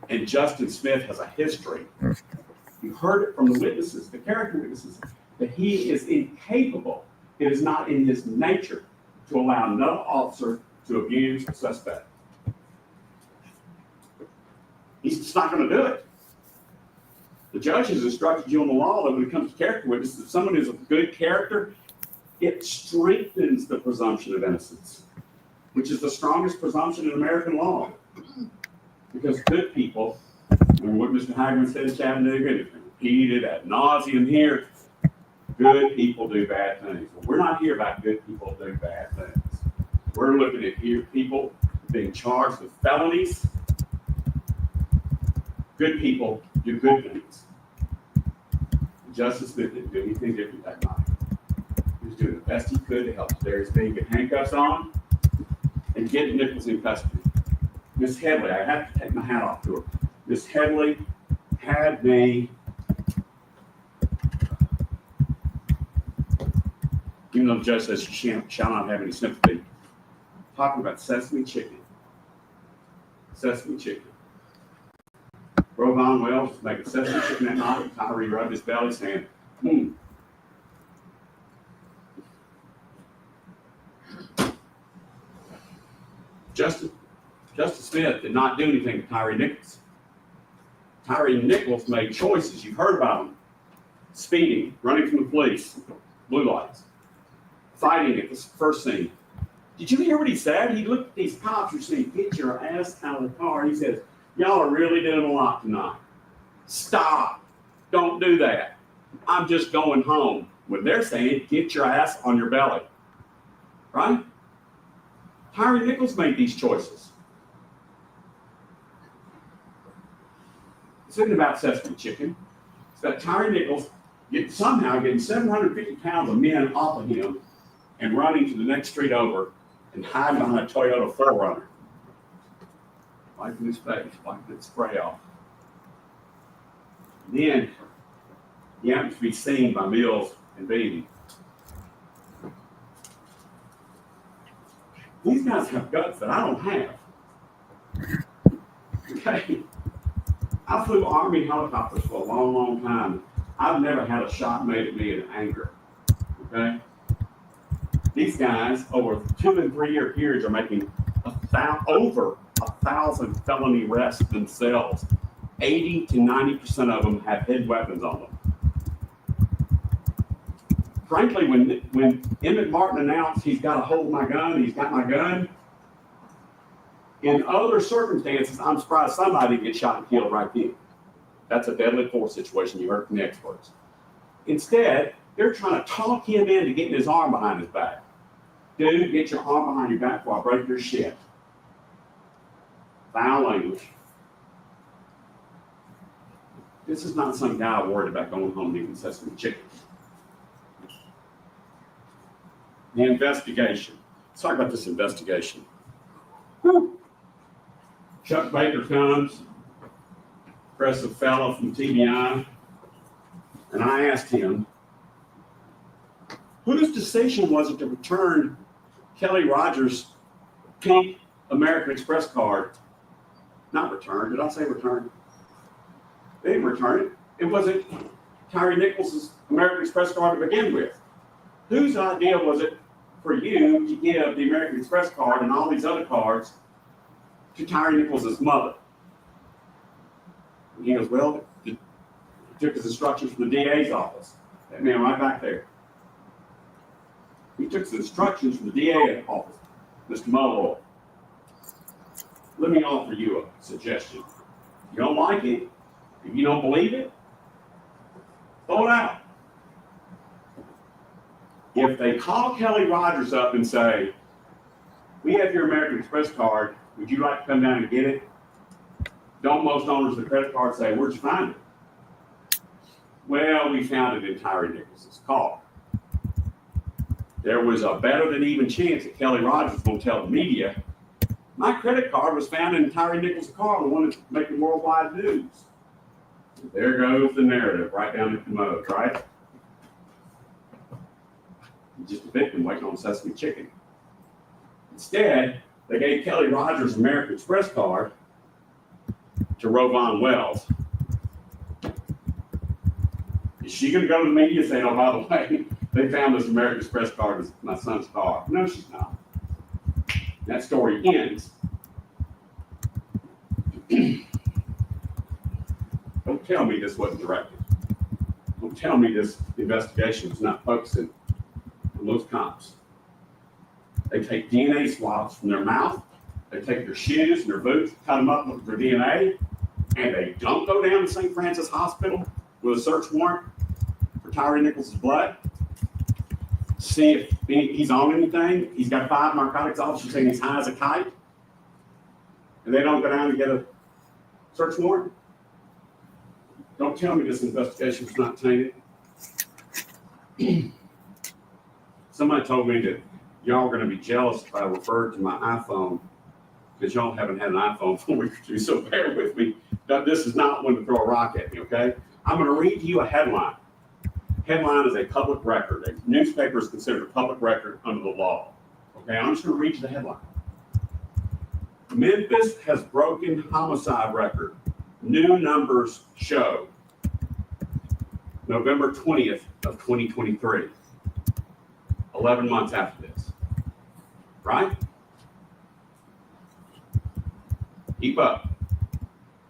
And Justin Smith has a history. You heard it from the witnesses, the character witnesses, that he is incapable. It is not in his nature to allow another officer to abuse a suspect. He's just not going to do it. The judge has instructed you on the law that when it comes to character witnesses, if someone is of good character, it strengthens the presumption of innocence, which is the strongest presumption in American law. Because good people, and what Mr. Hagman said in Chattanooga, and it's been repeated ad nauseum here, good people do bad things. Well, we're not here about good people doing bad things. We're looking at here people being charged with felonies. Good people do good things. Justice Smith didn't do anything different that night. He was doing the best he could to help Tadarrius Bean get handcuffs on and get Nichols in custody. Miss Headley, I have to take my hat off to her. Miss Headley had me, even though the judge says she shall not have any sympathy, talking about sesame chicken. Sesame chicken. Rovon Wells was making sesame chicken that night. Tyre rubbed his belly saying, Justice Smith did not do anything to Tyre Nichols. Tyre Nichols made choices. You've heard about him. Speeding, running from the police, blue lights, fighting at the first scene. Did you hear what he said? He looked at these cops and said, get your ass out of the car. He says, y'all are really doing a lot tonight. Stop. Don't do that. I'm just going home. When they're saying, get your ass on your belly. Right? Tyre Nichols made these choices. It's not about sesame chicken. It's about Tyre Nichols somehow getting 750 pounds of men off of him and running to the next street over and hiding behind a Toyota 4Runner. Wiping his face, wiping the spray off. And then he happens to be seen by Mills and Bean. These guys have guts that I don't have. Okay? I flew Army helicopters for a long, long time. I've never had a shot made at me in anger. Okay? These guys, over 2 and 3 year periods, are making over 1,000 felony arrests themselves. 80 to 90% of them have head weapons on them. Frankly, when Emmitt Martin announced he's got to hold my gun, he's got my gun, in other circumstances, I'm surprised somebody gets shot and killed right then. That's a deadly force situation, you heard from the experts. Instead, they're trying to talk him into getting his arm behind his back. Dude, get your arm behind your back before I break your shit. Foul language. This is not some guy worried about going home and eating sesame chicken. The investigation. Let's talk about this investigation. Whew. Chuck Baker comes, impressive fellow from TBI, and I asked him, whose decision was it to return Kelly Rogers' pink American Express card? Not return. Did I say return? They didn't return it. It wasn't Tyre Nichols' American Express card to begin with. Whose idea was it for you to give the American Express card and all these other cards to Tyre Nichols' mother? And he goes, well, he took his instructions from the DA's office. That man right back there. He took his instructions from the DA's office, Mr. Mulloy. Let me offer you a suggestion. If you don't like it, if you don't believe it, throw it out. If they call Kelly Rogers up and say, we have your American Express card, would you like to come down and get it? Don't most owners of the credit card say, where'd you find it? Well, we found it in Tyre Nichols' car. There was a better than even chance that Kelly Rogers will tell the media, my credit card was found in Tyre Nichols' car, the one that's making worldwide news. There goes the narrative right down the commode, right? just a victim waiting on Sesame Chicken. Instead, they gave Kelly Rogers an American Express card to Rovon Wells. Is she going to go to the media saying, oh, by the way, they found this American Express card in my son's car? No, she's not. That story ends. Don't tell me this wasn't directed. Don't tell me this investigation was not focusing on those cops. They take DNA swabs from their mouth, they take their shoes and their boots, cut them up with their DNA, and they don't go down to St. Francis Hospital with a search warrant for Tyre Nichols' blood. See if he's on anything. He's got 5 narcotics officers saying he's high as a kite. And they don't go down and get a search warrant. Don't tell me this investigation was not tainted. Somebody told me that y'all are going to be jealous if I referred to my iPhone, because y'all haven't had an iPhone for a week or two, so bear with me. Now, this is not one to throw a rock at me, okay? I'm going to read you a headline. Headline is a public record. A newspaper is considered a public record under the law. Okay, I'm just going to read you the headline. Memphis has broken homicide record. New numbers show. November 20th of 2023. 11 months after this. Right? Keep up.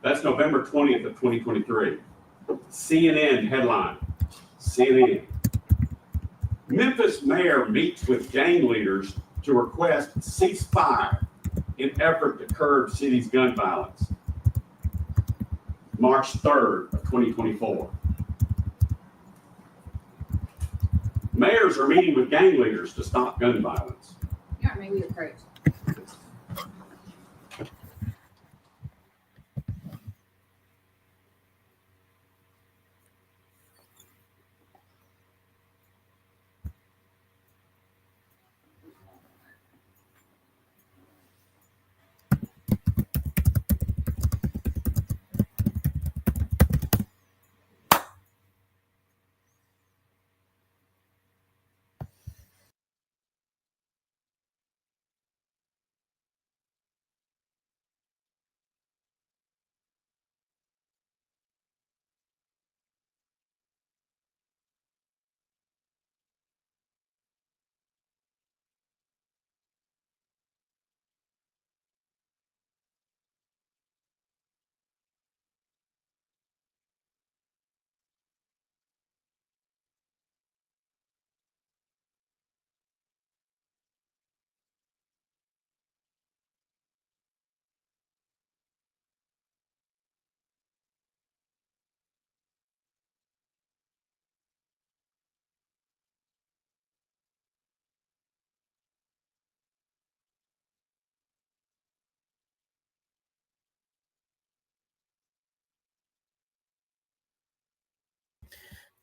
That's November 20th of 2023. CNN headline. CNN. Memphis mayor meets with gang leaders to request ceasefire in effort to curb city's gun violence. March 3rd of 2024. Mayors are meeting with gang leaders to stop gun violence. Yeah, maybe you're crazy.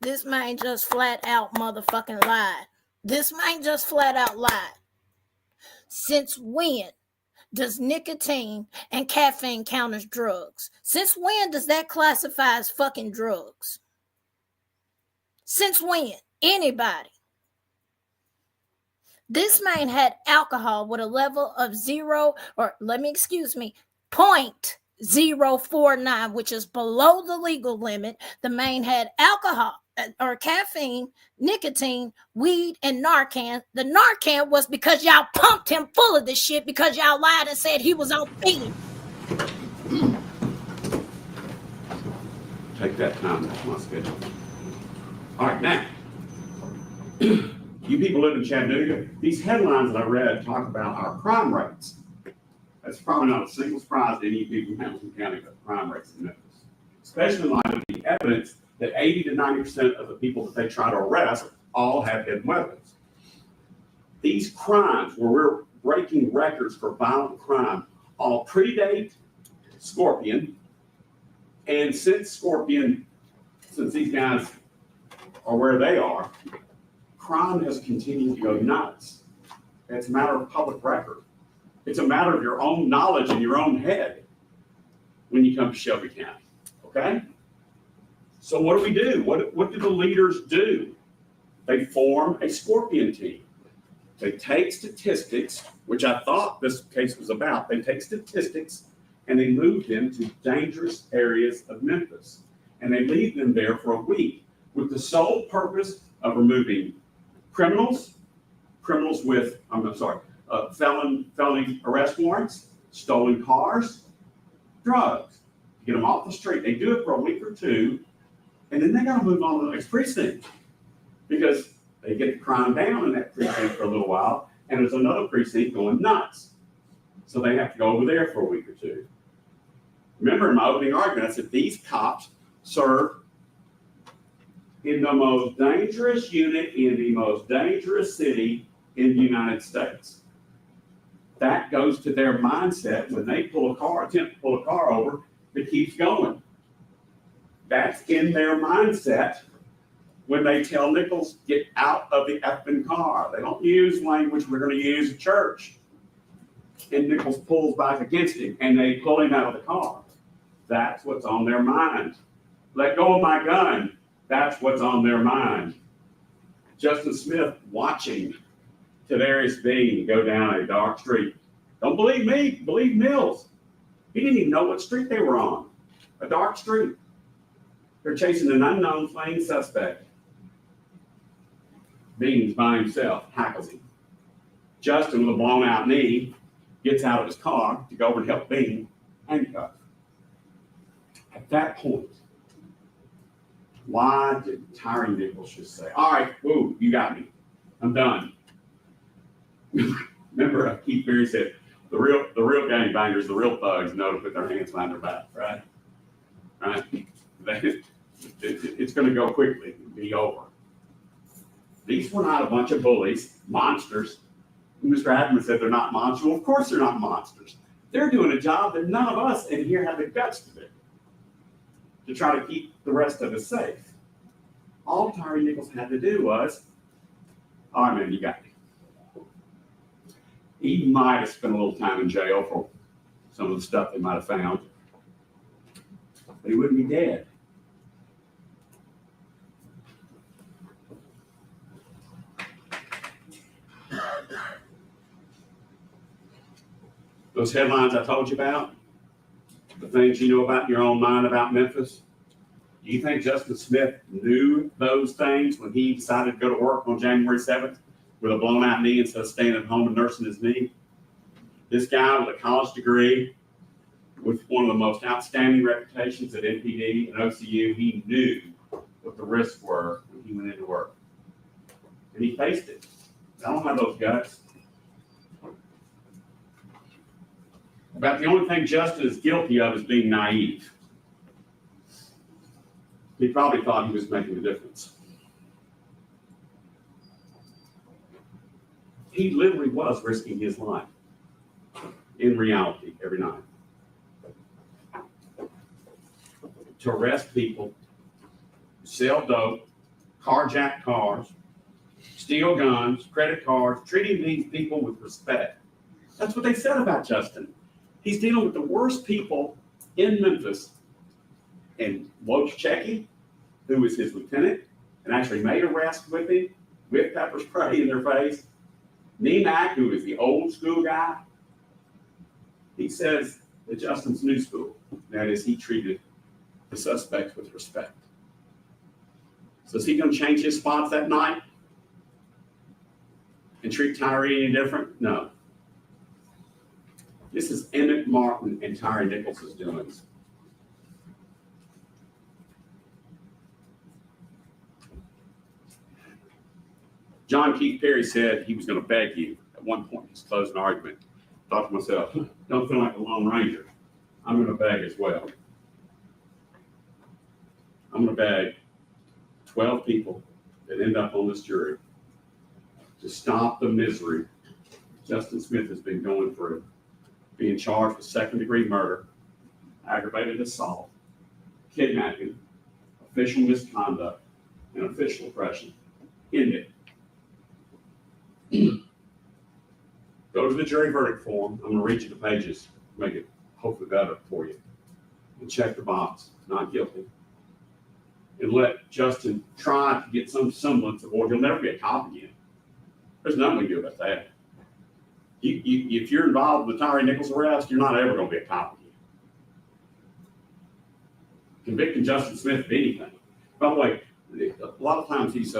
This man just flat out motherfucking lied. This man just flat out lied. Since when does nicotine and caffeine count as drugs? Since when does that classify as fucking drugs? Since when? Anybody? This man had alcohol with a level of 0.049, which is below the legal limit. The man had alcohol or caffeine, nicotine, weed, and Narcan. The Narcan was because y'all pumped him full of this shit because y'all lied and said he was on feed. Take that time, that's my schedule. All right, now, you people live in Chattanooga, these headlines that I read talk about our crime rates. That's probably not a single surprise to any people in Hamilton County, but crime rates in Memphis. Especially in light of the evidence that 80 to 90% of the people that they try to arrest all have hidden weapons. These crimes, where we're breaking records for violent crime, all predate Scorpion. And since these guys are where they are, crime has continued to go nuts. It's a matter of public record. It's a matter of your own knowledge in your own head when you come to Shelby County, okay? So what do we do? What do the leaders do? they form a scorpion team. They take statistics, which I thought this case was about. They take statistics and they move them to dangerous areas of Memphis. And they leave them there for a week with the sole purpose of removing criminals with, felony arrest warrants, stolen cars, drugs. Get them off the street. They do it for a week or two, and then they got to move on to the next precinct because they get the crime down in that precinct for a little while, and there's another precinct going nuts. So they have to go over there for a week or two. Remember in my opening argument, I said these cops serve in the most dangerous unit in the most dangerous city in the United States. That goes to their mindset when they attempt to pull a car over that keeps going. That's in their mindset when they tell Nichols, get out of the effing car. They don't use language we're going to use at church. And Nichols pulls back against him and they pull him out of the car. That's what's on their mind. Let go of my gun. That's what's on their mind. Justin Smith watching Tadarrius Bean go down a dark street. Don't believe me, believe Mills. He didn't even know what street they were on. A dark street. They're chasing an unknown fleeing suspect. Bean's by himself, hackles him. Justin, with a blown out knee, gets out of his car to go over and help Bean handcuff. At that point, why did Tyre Nichols just say, all right, woo, you got me. I'm done. Remember, Keith Berry said, the real gangbangers, the real thugs know to put their hands behind their back, right? Right? It's going to go quickly and be over. These were not a bunch of bullies, monsters. Mr. Adams said they're not monsters. Well, of course they're not monsters. They're doing a job that none of us in here have the guts to do, to try to keep the rest of us safe. All Tyre Nichols had to do was, all right, man, you got me. He might have spent a little time in jail for some of the stuff they might have found, but he wouldn't be dead. Those headlines I told you about, the things you know about in your own mind about Memphis, do you think Justin Smith knew those things when he decided to go to work on January 7th with a blown out knee instead of staying at home and nursing his knee? This guy with a college degree, with one of the most outstanding reputations at NPD and OCU, he knew what the risks were when he went into work. And he faced it. I don't have those guts. About the only thing Justin is guilty of is being naive. He probably thought he was making a difference. He literally was risking his life in reality every night to arrest people, sell dope, carjack cars, steal guns, credit cards, treating these people with respect. That's what they said about Justin. He's dealing with the worst people in Memphis. And Wojciechowski, who was his lieutenant and actually made arrests with him, with pepper spray in their face. Nemak, who is the old school guy, he says that Justin's new school. That is, he treated the suspects with respect. So is he going to change his spots that night and treat Tyre any different? No. This is Emmitt Martin and Tyre Nichols' doings. John Keith Perry said he was going to beg you at one point in his closing argument. I thought to myself, don't feel like a Lone Ranger. I'm going to beg as well. I'm going to beg 12 people that end up on this jury to stop the misery Justin Smith has been going through, being charged with second-degree murder, aggravated assault, kidnapping, official misconduct, and official oppression. End it. Go to the jury verdict form. I'm going to read you the pages, make it hopefully better for you. And check the box, not guilty. and let Justin try to get some semblance of order. He'll never be a cop again. There's nothing we can do about that. If you're involved with the Tyre Nichols arrest, you're not ever going to be a cop again. Convicting Justin Smith of anything. By the way, a lot of times these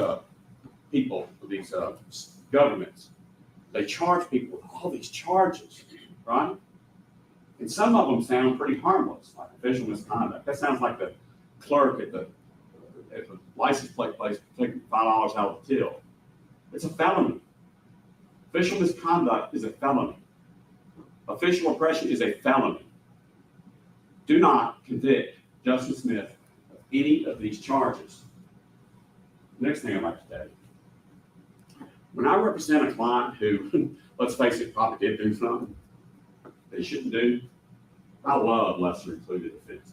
people, these governments, they charge people with all these charges, right? And some of them sound pretty harmless, like official misconduct. That sounds like the clerk at the license plate place taking $5 out of the till. It's a felony. Official misconduct is a felony. Official oppression is a felony. Do not convict Justin Smith of any of these charges. Next thing I'd like to tell you. When I represent a client who, let's face it, probably did do something they shouldn't do, I love lesser included offenses.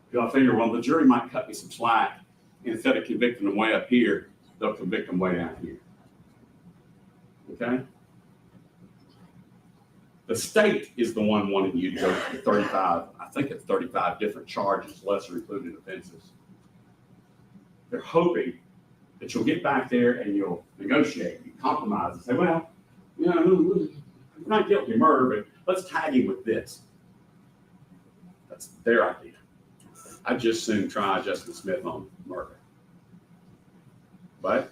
Because I figure, well, the jury might cut me some slack. Instead of convicting them way up here, they'll convict them way down here. Okay? The state is the one wanting you to go to 35, I think it's 35 different charges, lesser included offenses. They're hoping that you'll get back there and you'll negotiate, you compromise and say, well, you know, we're not guilty of murder, but let's tag him with this. That's their idea. I'd just soon try Justin Smith on murder. But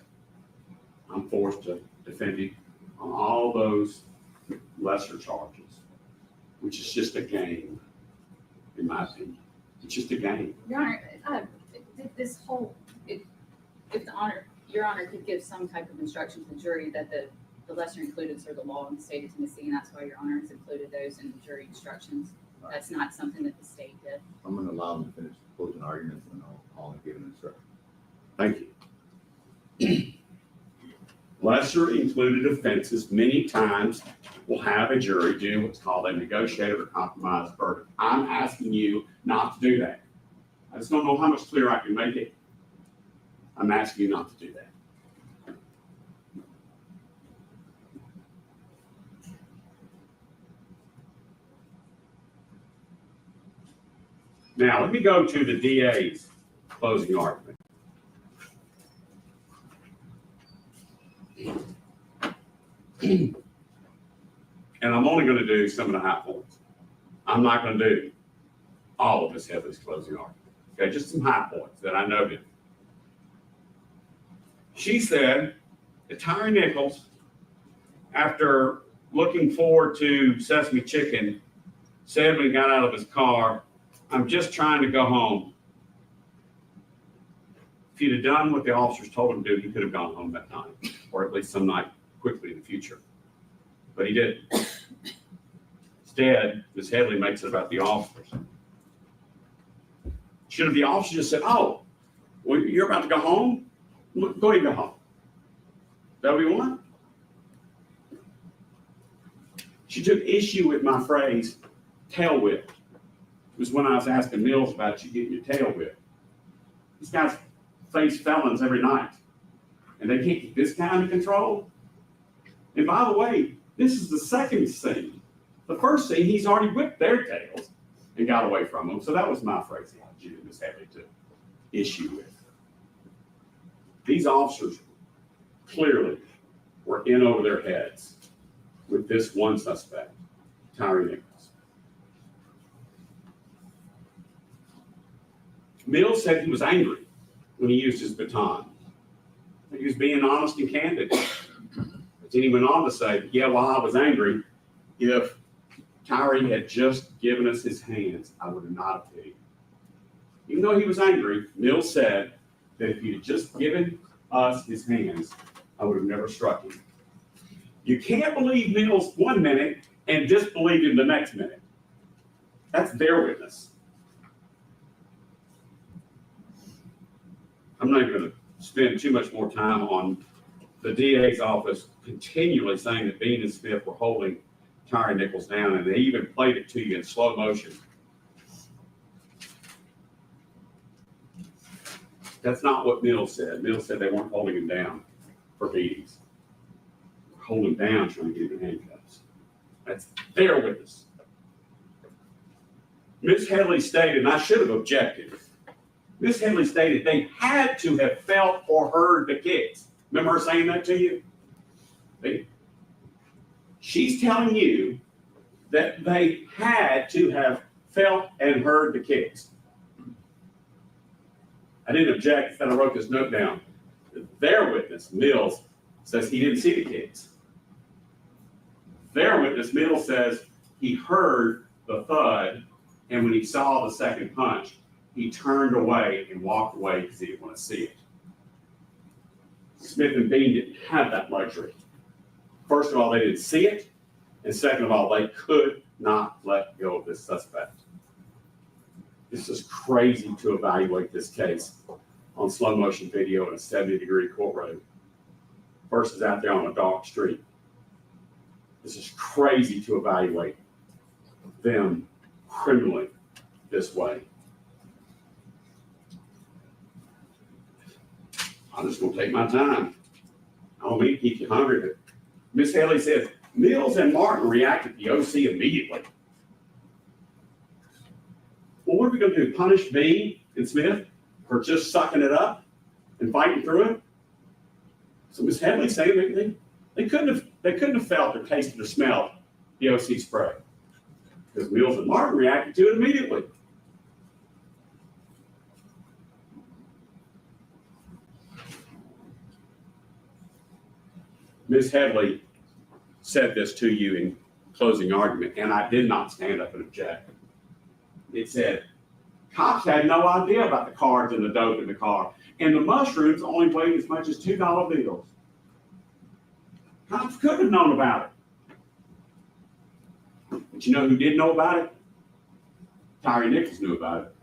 I'm forced to defend him on all those lesser charges, which is just a game, in my opinion. It's just a game. Your Honor, this whole, if Your Honor could give some type of instruction to the jury that the lesser included are the law in the state of Tennessee, and that's why Your Honor has included those in the jury instructions. That's not something that the state did. I'm going to allow them to finish closing arguments, and I'll give an instruction. Thank you. Lesser included offenses many times will have a jury do what's called a negotiated or compromised verdict. I'm asking you not to do that. I just don't know how much clearer I can make it. I'm asking you not to do that. Now, let me go to the DA's closing argument. And I'm only going to do some of the high points. I'm not going to do all of Ms. Headley's closing argument. Okay, just some high points that I noted. She said that Tyre Nichols, after looking forward to Sesame Chicken, said when he got out of his car, I'm just trying to go home. If he'd have done what the officers told him to do, he could have gone home that night, or at least some night quickly in the future. But he didn't. Instead, Ms. Headley makes it about the officers. Should have the officer just said, oh, well, you're about to go home? Go ahead and go home. Is that what you want? She took issue with my phrase, tail whip. It was when I was asking Mills about you getting your tail whipped. These guys face felons every night, and they can't keep this guy under control. And by the way, this is the second scene. The first scene, he's already whipped their tails and got away from them. So that was my phraseology that Ms. Headley took issue with. These officers clearly were in over their heads with this one suspect, Tyre Nichols. Mills said he was angry when he used his baton. He was being honest and candid. But then he went on to say, yeah, while I was angry, if Tyre had just given us his hands, I would have not have hit him. Even though he was angry, Mills said that if he had just given us his hands, I would have never struck him. You can't believe Mills 1 minute and disbelieve him the next minute. That's their witness. I'm not going to spend too much more time on the DA's office continually saying that Bean and Smith were holding Tyre Nichols down, and they even played it to you in slow motion. That's not what Mills said. Mills said they weren't holding him down for beatings. They're holding him down trying to get him in handcuffs. That's their witness. Ms. Headley stated, and I should have objected, Miss Haley stated they had to have felt or heard the kicks. Remember her saying that to you? She's telling you that they had to have felt and heard the kicks. I didn't object, instead I wrote this note down. Their witness, Mills, says he didn't see the kicks. Their witness, Mills, says he heard the thud, and when he saw the second punch, he turned away and walked away because he didn't want to see it. Smith and Bean didn't have that luxury. First of all, they didn't see it, and second of all, they could not let go of this suspect. This is crazy to evaluate this case on slow motion video in a 70-degree courtroom versus out there on a dark street. This is crazy to evaluate them criminally this way. I'm just going to take my time. I don't mean to keep you hungry, but Miss Haley says Mills and Martin reacted to the OC immediately. Well, what are we going to do? Punish Bean and Smith for just sucking it up and fighting through it? So Miss Haley saying they couldn't have felt or tasted or smelled the OC spray because Mills and Martin reacted to it immediately. Ms. Headley said this to you in closing argument, and I did not stand up and object. It said, cops had no idea about the cards and the dope in the car, and the mushrooms only weighed as much as $2 bills. Cops could have known about it. But you know who did know about it? Tyre Nichols knew about it.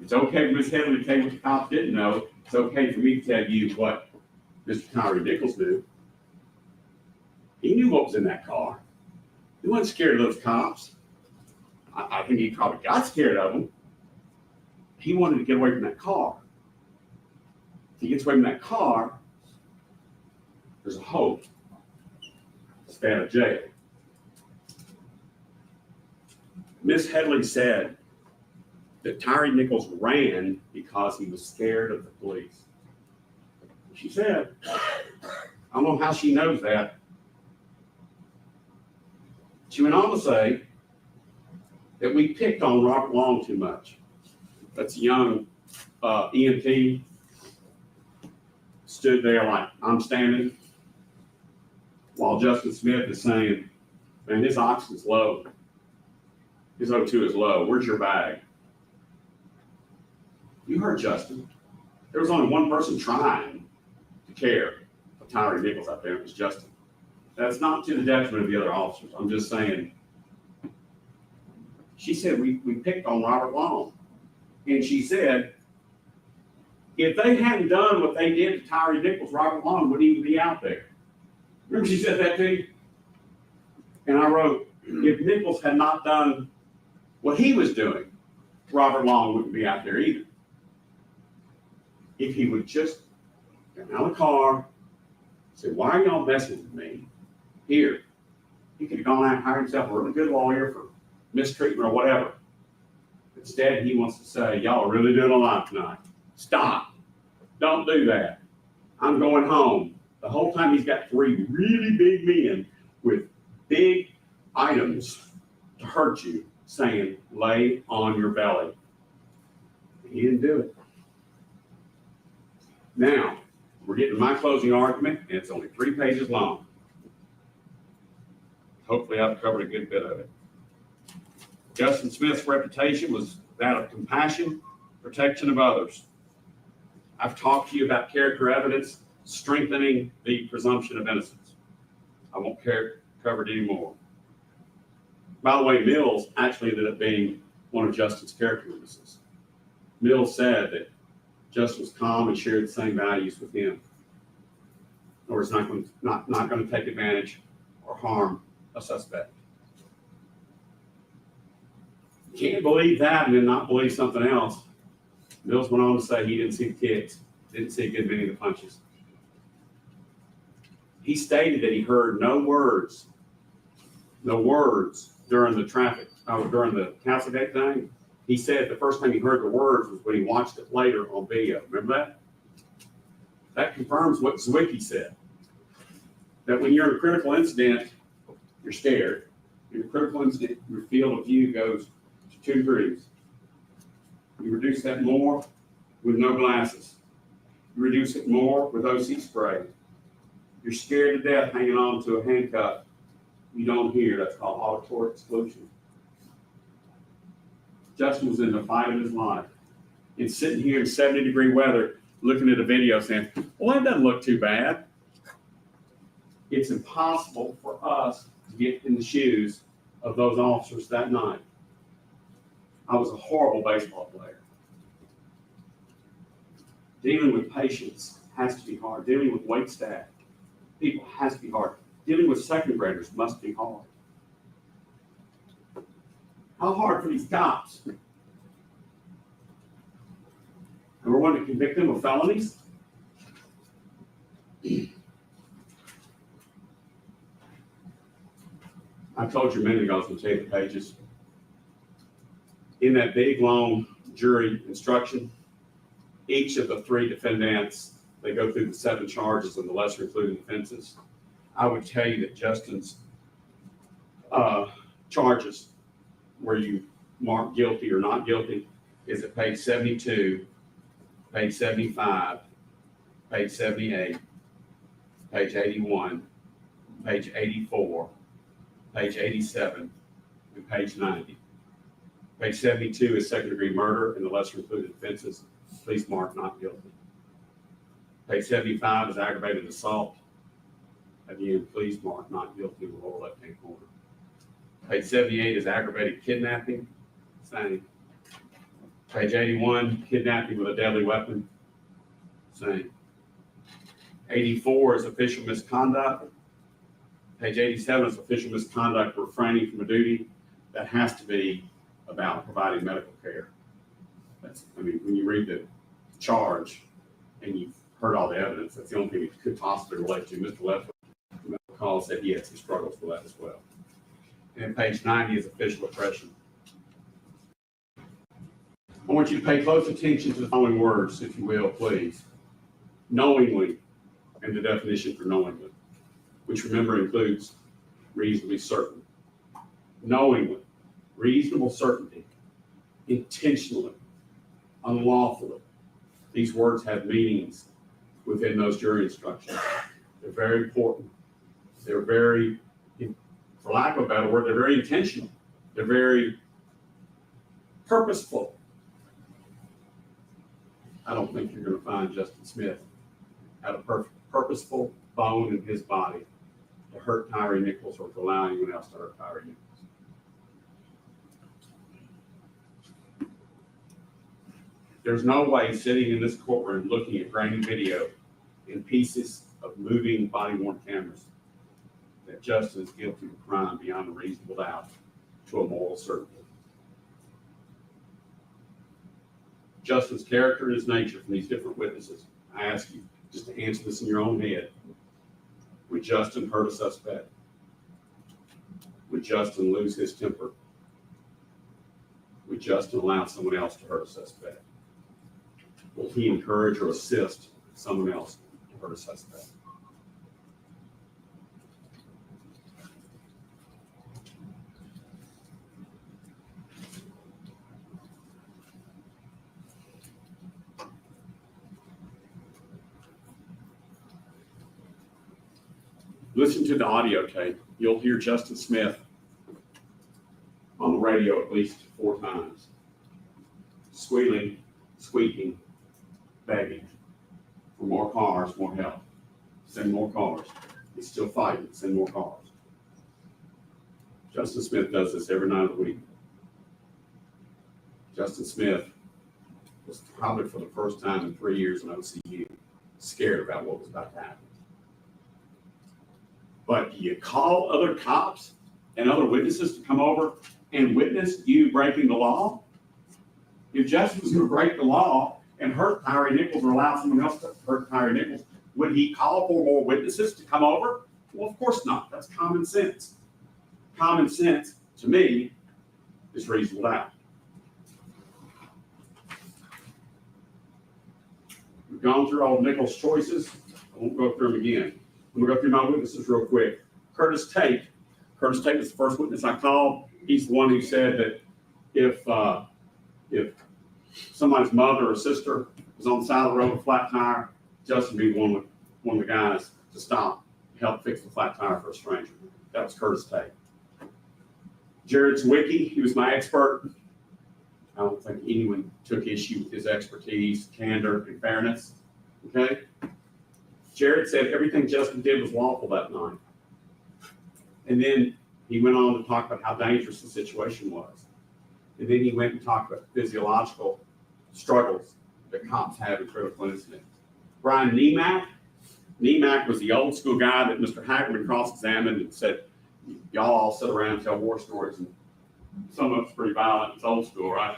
It's okay for Ms. Headley to tell you what the cops didn't know. It's okay for me to tell you what Mr. Tyre Nichols knew. He knew what was in that car. He wasn't scared of those cops. I think he probably got scared of them. He wanted to get away from that car. If he gets away from that car, there's a hope. Stay out of jail. Miss Headley said that Tyre Nichols ran because he was scared of the police. She said, I don't know how she knows that. She went on to say that we picked on Robert Long too much. That's a young EMT, stood there like I'm standing, while Justin Smith is saying, man, his oxygen's low. His O2 is low. Where's your bag? You heard Justin. There was only one person trying to care for Tyre Nichols out there. It was Justin. That's not to the detriment of the other officers. I'm just saying. She said we picked on Robert Long. And she said, if they hadn't done what they did to Tyre Nichols, Robert Long wouldn't even be out there. Remember she said that to you? And I wrote, if Nichols had not done what he was doing, Robert Long wouldn't be out there either. If he would just get out of the car, say, why are y'all messing with me? Here. He could have gone out and hired himself a really good lawyer for mistreatment or whatever. Instead, he wants to say, y'all are really doing a lot tonight. Stop. Don't do that. I'm going home. The whole time he's got three really big men with big items to hurt you, saying, lay on your belly. He didn't do it. Now, we're getting to my closing argument, and it's only 3 pages long. Hopefully, I've covered a good bit of it. Justin Smith's reputation was that of compassion, protection of others. I've talked to you about character evidence, strengthening the presumption of innocence. I won't cover it anymore. By the way, Mills actually ended up being one of Justin's character witnesses. Mills said that Justin was calm and shared the same values with him, or is not going to take advantage or harm a suspect. You can't believe that and then not believe something else. Mills went on to say he didn't see the kicks, didn't see a good many of the punches. He stated that he heard no words during the during the Castlegate thing. He said the first time he heard the words was when he watched it later on video. Remember that? That confirms what Zwicky said. That when you're in a critical incident, you're scared. In a critical incident, your field of view goes to 2 degrees. You reduce that more with no glasses. You reduce it more with OC spray. You're scared to death hanging on to a handcuff. You don't hear. That's called auditory exclusion. Justin was in the fight of his life. And sitting here in 70-degree weather, looking at a video saying, well, that doesn't look too bad. It's impossible for us to get in the shoes of those officers that night. I was a horrible baseball player. Dealing with patients has to be hard. Dealing with wait staff, people has to be hard. Dealing with second graders must be hard. How hard for these cops? And we're wanting to convict them of felonies? I told you a minute ago I was going to tell you the pages. In that big, long jury instruction, each of the 3 defendants, they go through the 7 charges and the lesser included offenses. I would tell you that Justin's charges, where you mark guilty or not guilty, is at page 72, page 75, page 78, page 81, page 84, page 87, and page 90. Page 72 is second-degree murder and the lesser included offenses. Please mark not guilty. Page 75 is aggravated assault. Again, please mark not guilty in the lower left-hand corner. Page 78 is aggravated kidnapping. Same. Page 81, kidnapping with a deadly weapon. Same. 84 is official misconduct. Page 87 is official misconduct refraining from a duty. That has to be about providing medical care. When you read the charge and you've heard all the evidence, that's the only thing it could possibly relate to. Mr. Leffler call said he had some struggles with that as well. And page 90 is official oppression. I want you to pay close attention to the following words, if you will, please. Knowingly, and the definition for knowingly, which remember includes reasonably certain. Knowingly, reasonable certainty, intentionally, unlawfully. These words have meanings within those jury instructions. They're very important. They're very, for lack of a better word, they're very intentional. They're very purposeful. I don't think you're going to find Justin Smith had a purposeful bone in his body to hurt Tyre Nichols or to allow anyone else to hurt Tyre Nichols. There's no way sitting in this courtroom looking at grainy video and pieces of moving body-worn cameras that Justin is guilty of a crime beyond a reasonable doubt to a moral certainty. Justin's character and his nature from these different witnesses, I ask you just to answer this in your own head. Would Justin hurt a suspect? Would Justin lose his temper? Would Justin allow someone else to hurt a suspect? Will he encourage or assist someone else to hurt a suspect? Listen to the audio tape. You'll hear Justin Smith on the radio at least 4 times, squealing, squeaking, begging for more cars, more help. Send more cars. He's still fighting. Send more cars. Justin Smith does this every night of the week. Justin Smith was probably for the first time in 3 years in OCU scared about what was about to happen. But do you call other cops and other witnesses to come over and witness you breaking the law? If Justin was going to break the law and hurt Tyre Nichols or allow someone else to hurt Tyre Nichols, would he call for more witnesses to come over? Well, of course not. That's common sense. Common sense, to me, is reasonable doubt. gone through all Nichols' choices. I won't go through them again. I'm gonna go through my witnesses real quick. Curtis Tate was the first witness I called. He's the one who said that if somebody's mother or sister was on the side of the road with a flat tire, Justin would be one of the guys to stop, help fix the flat tire for a stranger. That was Curtis Tate. Jared Zwicky, he was my expert. I don't think anyone took issue with his expertise, candor, and fairness. Okay? Jared said everything Justin did was lawful that night. And then he went on to talk about how dangerous the situation was. And then he went and talked about physiological struggles that cops have in critical incidents. Brian Nemack was the old school guy that Mr. Hagerman cross-examined and said, y'all all sit around and tell war stories, and some of it's pretty violent. It's old school, right?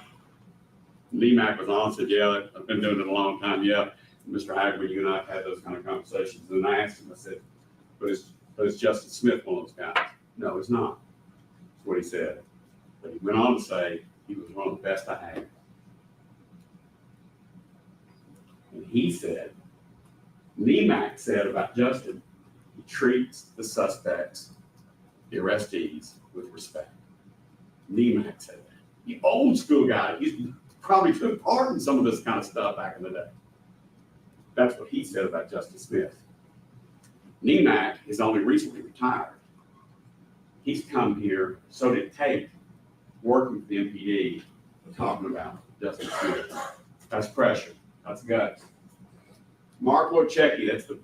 Nemack was on and said, yeah, I've been doing it a long time. Yeah, Mr. Hagerman, you and I have had those kind of conversations. And I asked him, I said, but is Justin Smith one of those guys? No, he's not. That's what he said. But he went on to say he was one of the best I had. And he said, Nemack said about Justin, he treats the suspects, the arrestees, with respect. Nemack said that. The old school guy, he probably took part in some of this kind of stuff back in the day. That's what he said about Justin Smith. Nemack is only recently retired. He's come here, so did Tate, working for the MPD, talking about Justin Smith. That's pressure. That's guts. Mark Wojcicki, that's the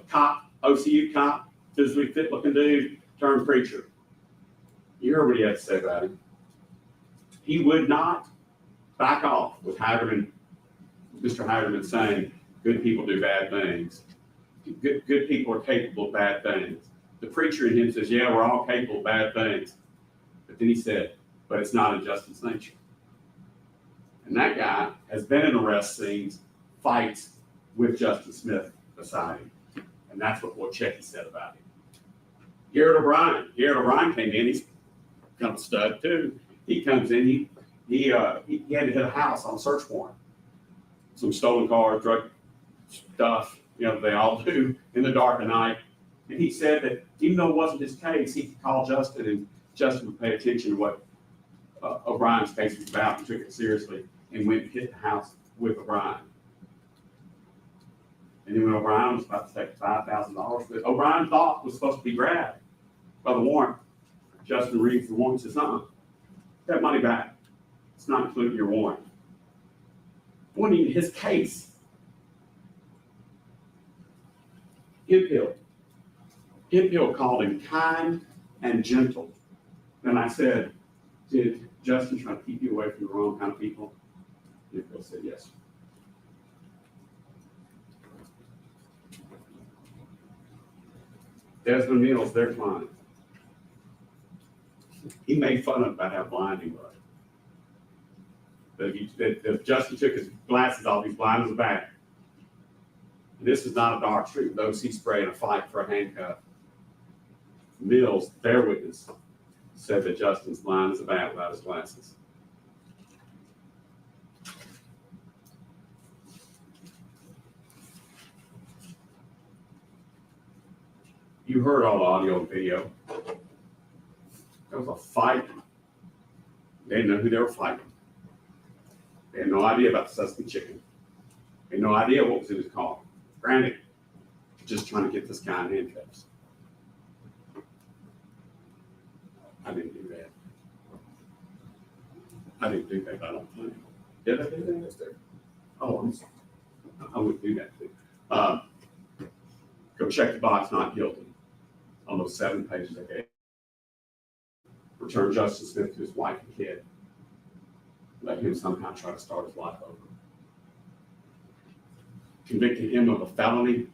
cop, OCU cop, physically fit looking dude, turned preacher. You heard what he had to say about him. He would not back off with Mr. Hagerman saying, good people do bad things. Good people are capable of bad things. The preacher in him says, yeah, we're all capable of bad things. But then he said, but it's not in Justin's nature. And that guy has been in arrest scenes, fights with Justin Smith beside him. And that's what Wojcicki said about him. Garrett O'Brien came in. He's kind of a stud too. He comes in. He had to hit a house on a search warrant. Some stolen cars, drug stuff, they all do in the dark of night. And he said that even though it wasn't his case, he could call Justin and Justin would pay attention to what O'Brien's case was about and took it seriously and went and hit the house with O'Brien. And then when O'Brien was about to take $5,000 that O'Brien thought was supposed to be grabbed by the warrant, Justin reads the warrant and says, that money back. It's not included in your warrant. It wasn't even his case. Hemphill called him kind and gentle. And I said, did Justin try to keep you away from the wrong kind of people? Hemphill said, yes. Desmond Mills, their client. He made fun of about how blind he was. But if Justin took his glasses off, he's blind as a bat. This is not a dark street. Those he sprayed in a fight for a handcuff. Mills, their witness, said that Justin's blind as a bat without his glasses. You heard all the audio and video. There was a fight. They didn't know who they were fighting. They had no idea about the suspect chicken. They had no idea what was in his car. Granted, just trying to get this guy in handcuffs. I didn't do that. I didn't do that, I don't think. Did I do that? Oh, I'm sorry. I wouldn't do that too. Go check the box, not guilty. On those 7 pages I gave. Return Justin Smith to his wife and kid. Let him somehow try to start his life over. Convicted him of a felony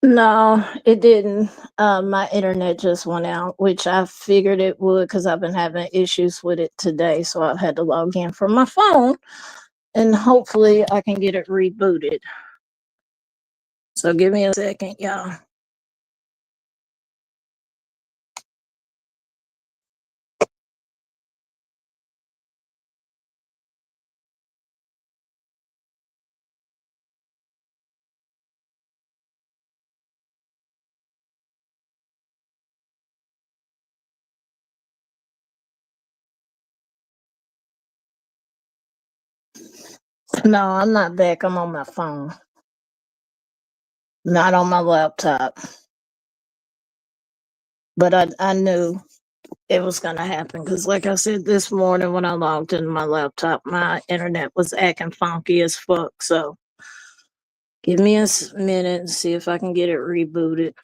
No, it didn't. My internet just went out, which I figured it would because I've been having issues with it today. So I've had to log in from my phone and hopefully I can get it rebooted. So give me a second, y'all. No, I'm not back. I'm on my phone, not on my laptop. But I knew it was going to happen because, like I said, this morning when I logged into my laptop, my internet was acting funky as fuck. So give me a minute and see if I can get it rebooted.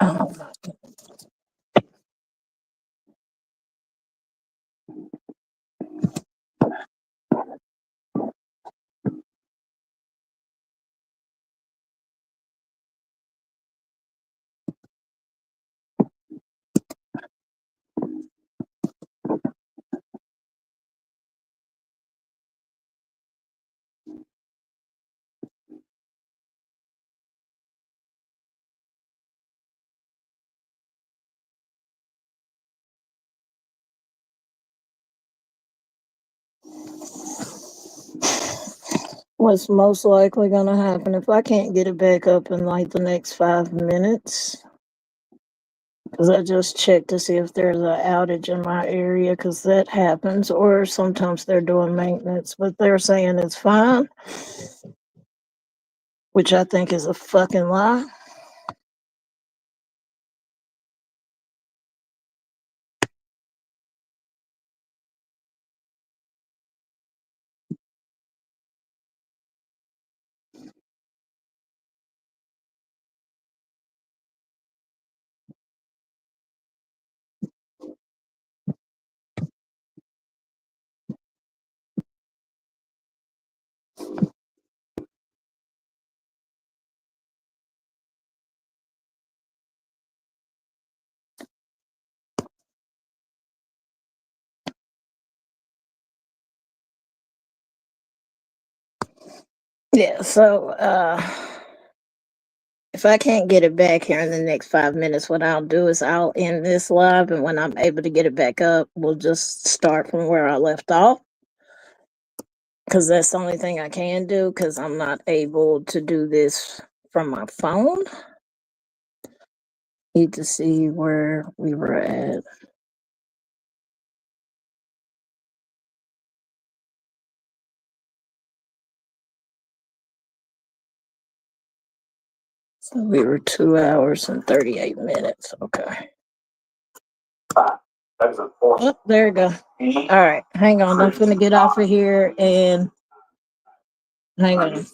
Oh, What's most likely gonna happen if I can't get it back up in like the next 5 minutes? Because I just checked to see if there's an outage in my area, because that happens, or sometimes they're doing maintenance, but they're saying it's fine, which I think is a fucking lie. Yeah, so if I can't get it back here in the next 5 minutes, what I'll do is I'll end this live, and when I'm able to get it back up, we'll just start from where I left off. Because that's the only thing I can do, because I'm not able to do this from my phone. Need to see where we were at. So we were 2 hours and 38 minutes. Okay. Oh, there you go. All right, hang on. I'm gonna get off of here and hang on.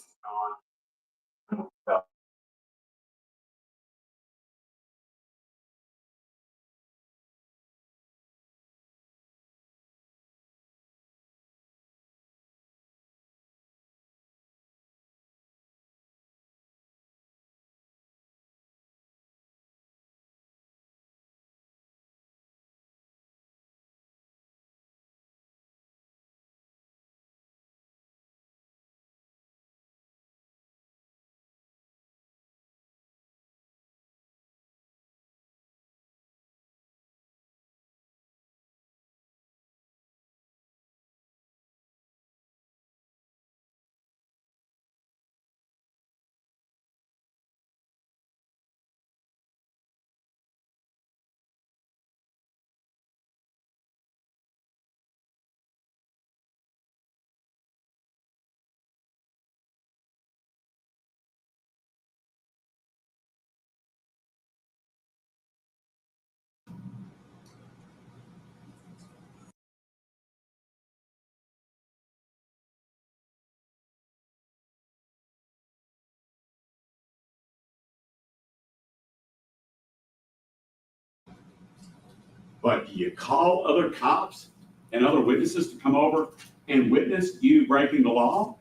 But do you call other cops and other witnesses to come over and witness you breaking the law?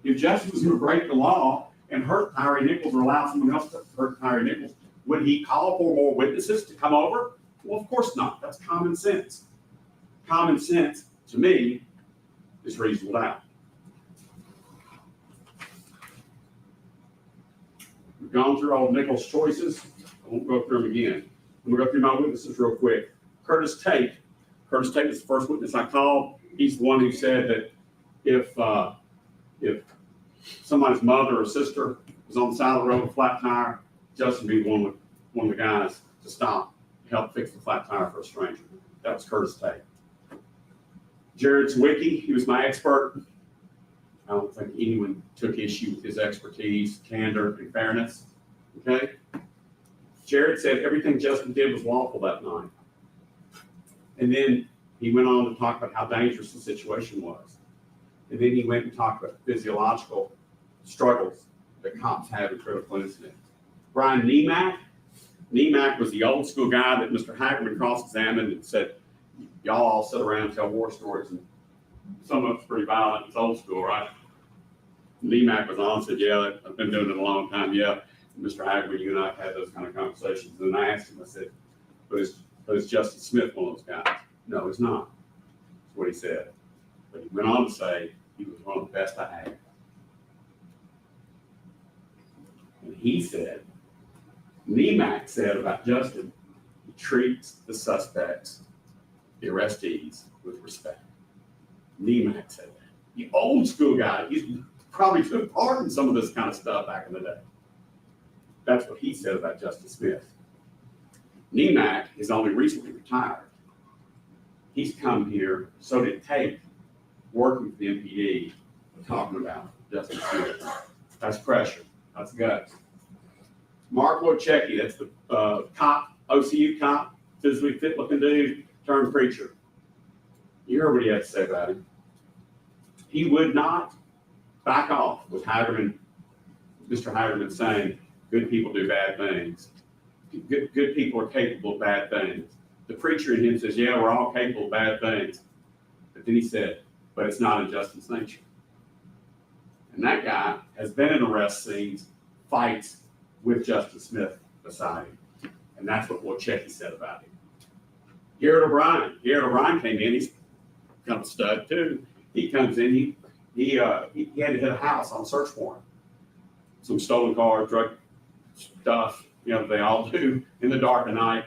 If Justin was going to break the law and hurt Tyre Nichols or allow someone else to hurt Tyre Nichols, would he call for more witnesses to come over? Well, of course not. That's common sense. Common sense, to me, is reasonable doubt. We've gone through all Nichols' choices. I won't go through them again. I'm going to go through my witnesses real quick. Curtis Tate. Curtis Tate was the first witness I called. He's the one who said that if somebody's mother or sister was on the side of the road with a flat tire, Justin would be one of the guys to stop, help fix the flat tire for a stranger. That was Curtis Tate. Jared Zwicky, he was my expert. I don't think anyone took issue with his expertise, candor, and fairness. Okay? Jared said everything Justin did was lawful that night. And then he went on to talk about how dangerous the situation was. And then he went and talked about the physiological struggles that cops have in critical incidents. Brian Nemack was the old school guy that Mr. Hagerman cross-examined and said, y'all all sit around and tell war stories, and some of it's pretty violent. It's old school, right? Nemack was on and said, yeah, I've been doing it a long time, yeah. And Mr. Hagerman, you and I have had those kind of conversations. And I asked him, I said, but is Justin Smith one of those guys? No, he's not. That's what he said. But he went on to say he was one of the best I had. And he said, Nemack said about Justin, he treats the suspects, the arrestees, with respect. Nemack said that. The old school guy, he's probably took part in some of this kind of stuff back in the day. That's what he said about Justice Smith. NEMAC is only recently retired. He's come here, so did Tate, working with the MPD, talking about Justice Smith. That's pressure. That's guts. Mark Wojcicki, that's the cop, OCU cop, physically fit looking dude, turned preacher. You heard what he had to say about him. He would not back off with Mr. Hagerman saying, good people do bad things. Good people are capable of bad things. The preacher in him says, yeah, we're all capable of bad things. But then he said, but it's not in Justin's nature. And that guy has been in arrest scenes, fights with Justice Smith beside him. And that's what Wojcicki said about him. Garrett O'Brien came in, he's kind of a stud too. He comes in, he had to hit a house on a search warrant. Some stolen cars, drug stuff, they all do in the dark of night.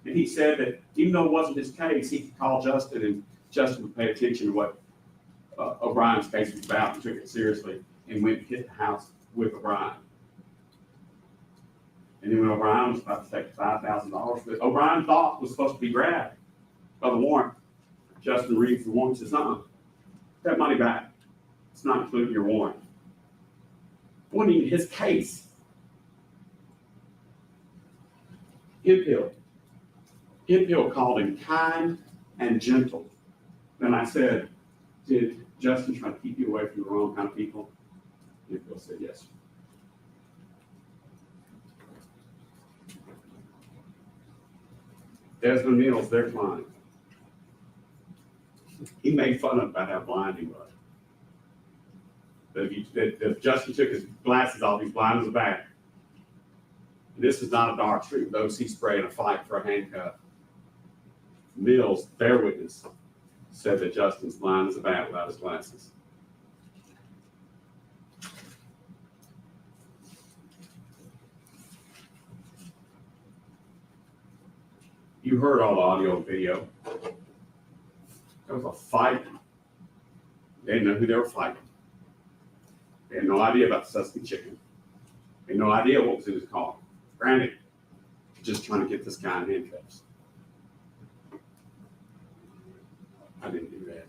And he said that even though it wasn't his case, he could call Justin and Justin would pay attention to what O'Brien's case was about and took it seriously and went and hit the house with O'Brien. And then when O'Brien was about to take $5,000, that O'Brien thought was supposed to be grabbed by the warrant, Justin reads the warrant and says, that money back. It's not included in your warrant. It wasn't even his case. Hemphill called him kind and gentle. Then I said, did Justin try to keep you away from the wrong kind of people? Hemphill said yes. Desmond Mills, their client. He made fun of about how blind he was. That if Justin took his glasses off, he's blind as a bat. This is not a dark street. Those he sprayed in a fight for a handcuff. Mills, their witness, said that Justin's blind as a bat without his glasses. You heard all the audio and video. There was a fight. They didn't know who they were fighting. They had no idea about the Sussex chicken. They had no idea what was in his car. Granted, just trying to get this guy in handcuffs. I didn't do that.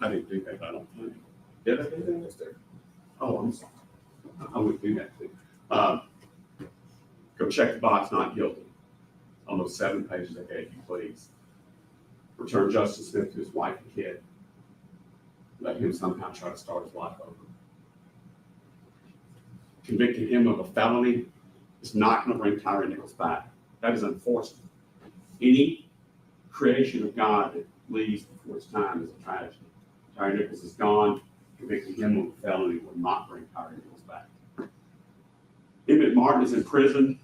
I don't think. Did I do that? Oh, I'm sorry. I would do that too. Go check the box, not guilty. On those 7 pages I gave you, please. Return Justice Smith to his wife and kid. Let him somehow try to start his life over. Convicting him of a felony is not going to bring Tyre Nichols back. That is unfortunate. Any creation of God that leaves before its time is a tragedy. Tyre Nichols is gone. Convicting him of a felony will not bring Tyre Nichols back. Emmitt Martin is in prison.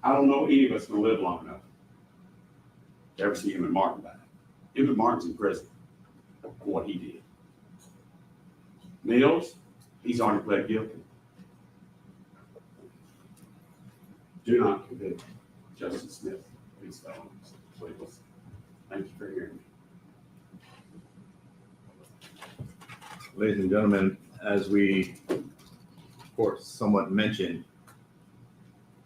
I don't know any of us will live long enough to ever see Emmitt Martin back. Emmitt Martin's in prison for what he did. Mills, he's already pled guilty. Do not convict Justice Smith of these felonies, please. Thank you for hearing me. Ladies and gentlemen, as we, of course, somewhat mentioned,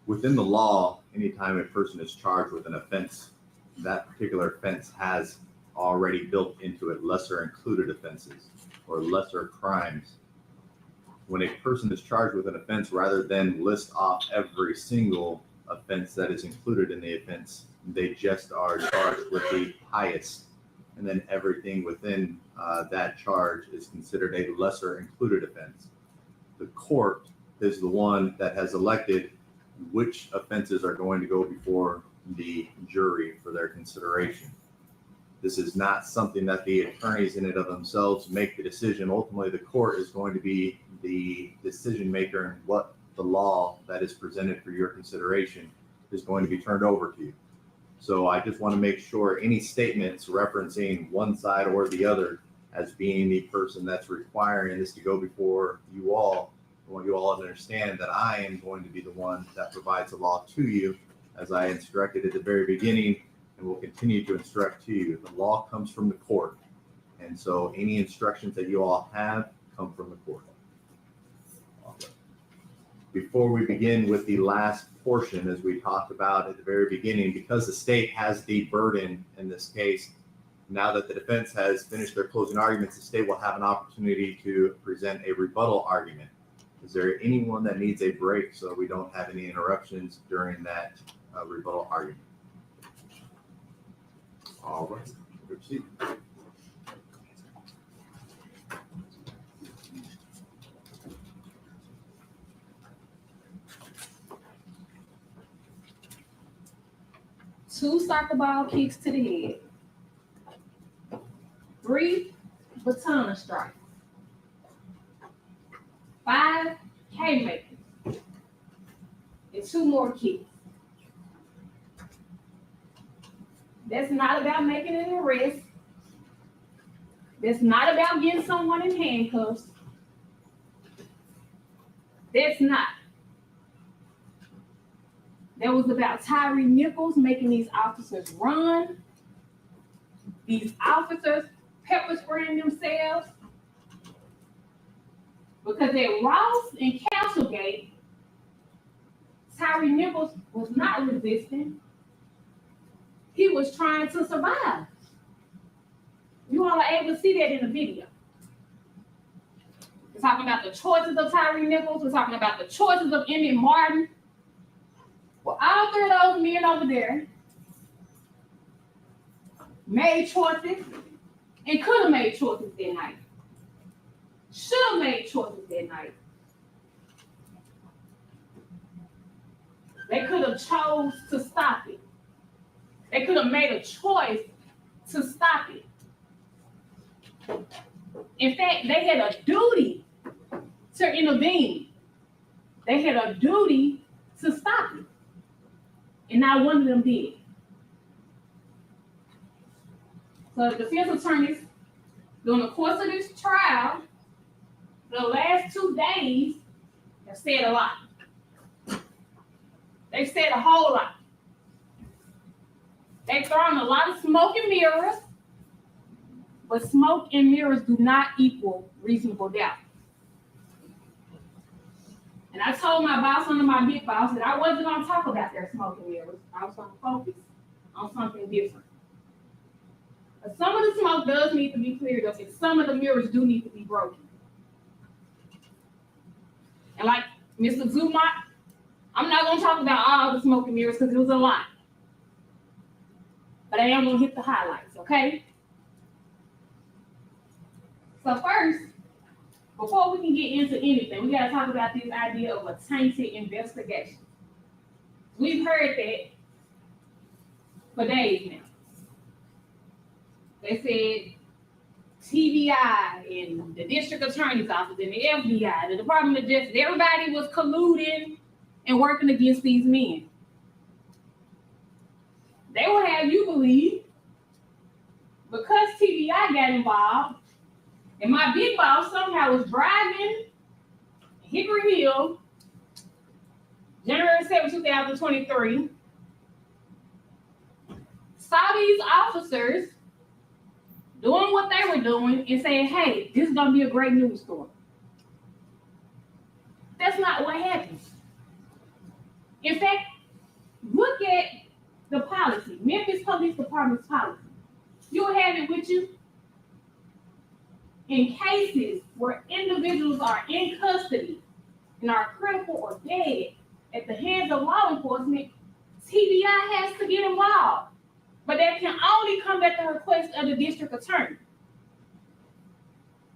within the law, anytime a person is charged with an offense, that particular offense has already built into it lesser included offenses or lesser crimes. When a person is charged with an offense, rather than list off every single offense that is included in the offense, they just are charged with the highest, and then everything within that charge is considered a lesser included offense. The court is the one that has elected which offenses are going to go before the jury for their consideration. This is not something that the attorneys in and of themselves make the decision. Ultimately, the court is going to be the decision maker, and what the law that is presented for your consideration is going to be turned over to you. So I just want to make sure any statements referencing one side or the other as being the person that's requiring this to go before you all, I want you all to understand that I am going to be the one that provides the law to you, as I instructed at the very beginning and will continue to instruct to you. The law comes from the court, And so any instructions that you all have come from the court. Before we begin with the last portion, as we talked about at the very beginning, because the state has the burden in this case, now that the defense has finished their closing arguments, the state will have an opportunity to present a rebuttal argument. Is there anyone that needs a break so we don't have any interruptions during that rebuttal argument? All right, proceed. Two soccer ball kicks to the head, 3 baton strikes, 5 haymakers, and 2 more kicks. That's not about making an arrest. That's not about getting someone in handcuffs. That's not. That was about Tyre Nichols making these officers run. These officers pepper spraying themselves. Because at Ross and Castlegate, Tyre Nichols was not resisting. He was trying to survive. You all are able to see that in the video. We're talking about the choices of Tyre Nichols. We're talking about the choices of Emmitt Martin. Well, all 3 of those men over there made choices and could have made choices that night. Should have made choices that night. They could have chose to stop it. They could have made a choice to stop it. In fact, they had a duty to intervene. They had a duty to stop it. And not one of them did. So the defense attorneys, during the course of this trial, the last 2 days, have said a lot. They've said a whole lot. They've thrown a lot of smoke and mirrors, but smoke and mirrors do not equal reasonable doubt. And I told my boss, under my big boss, that I wasn't going to talk about their smoke and mirrors. I was going to focus on something different. But some of the smoke does need to be cleared up, and some of the mirrors do need to be broken. And like Mr. Zumot, I'm not going to talk about all the smoke and mirrors because it was a lot. But I am going to hit the highlights, okay? So first, before we can get into anything, we got to talk about this idea of a tainted investigation. We've heard that for days now. They said TBI and the district attorney's office and the FBI, the Department of Justice, everybody was colluding and working against these men. They will have you believe because TBI got involved and my big boss somehow was driving Hickory Hill, January 7, 2023, saw these officers doing what they were doing and saying, hey, this is going to be a great news story. That's not what happens. In fact, look at the policy, Memphis Police Department's policy. You'll have it with you. In cases where individuals are in custody and are critical or dead at the hands of law enforcement, TBI has to get involved. But that can only come at the request of the district attorney.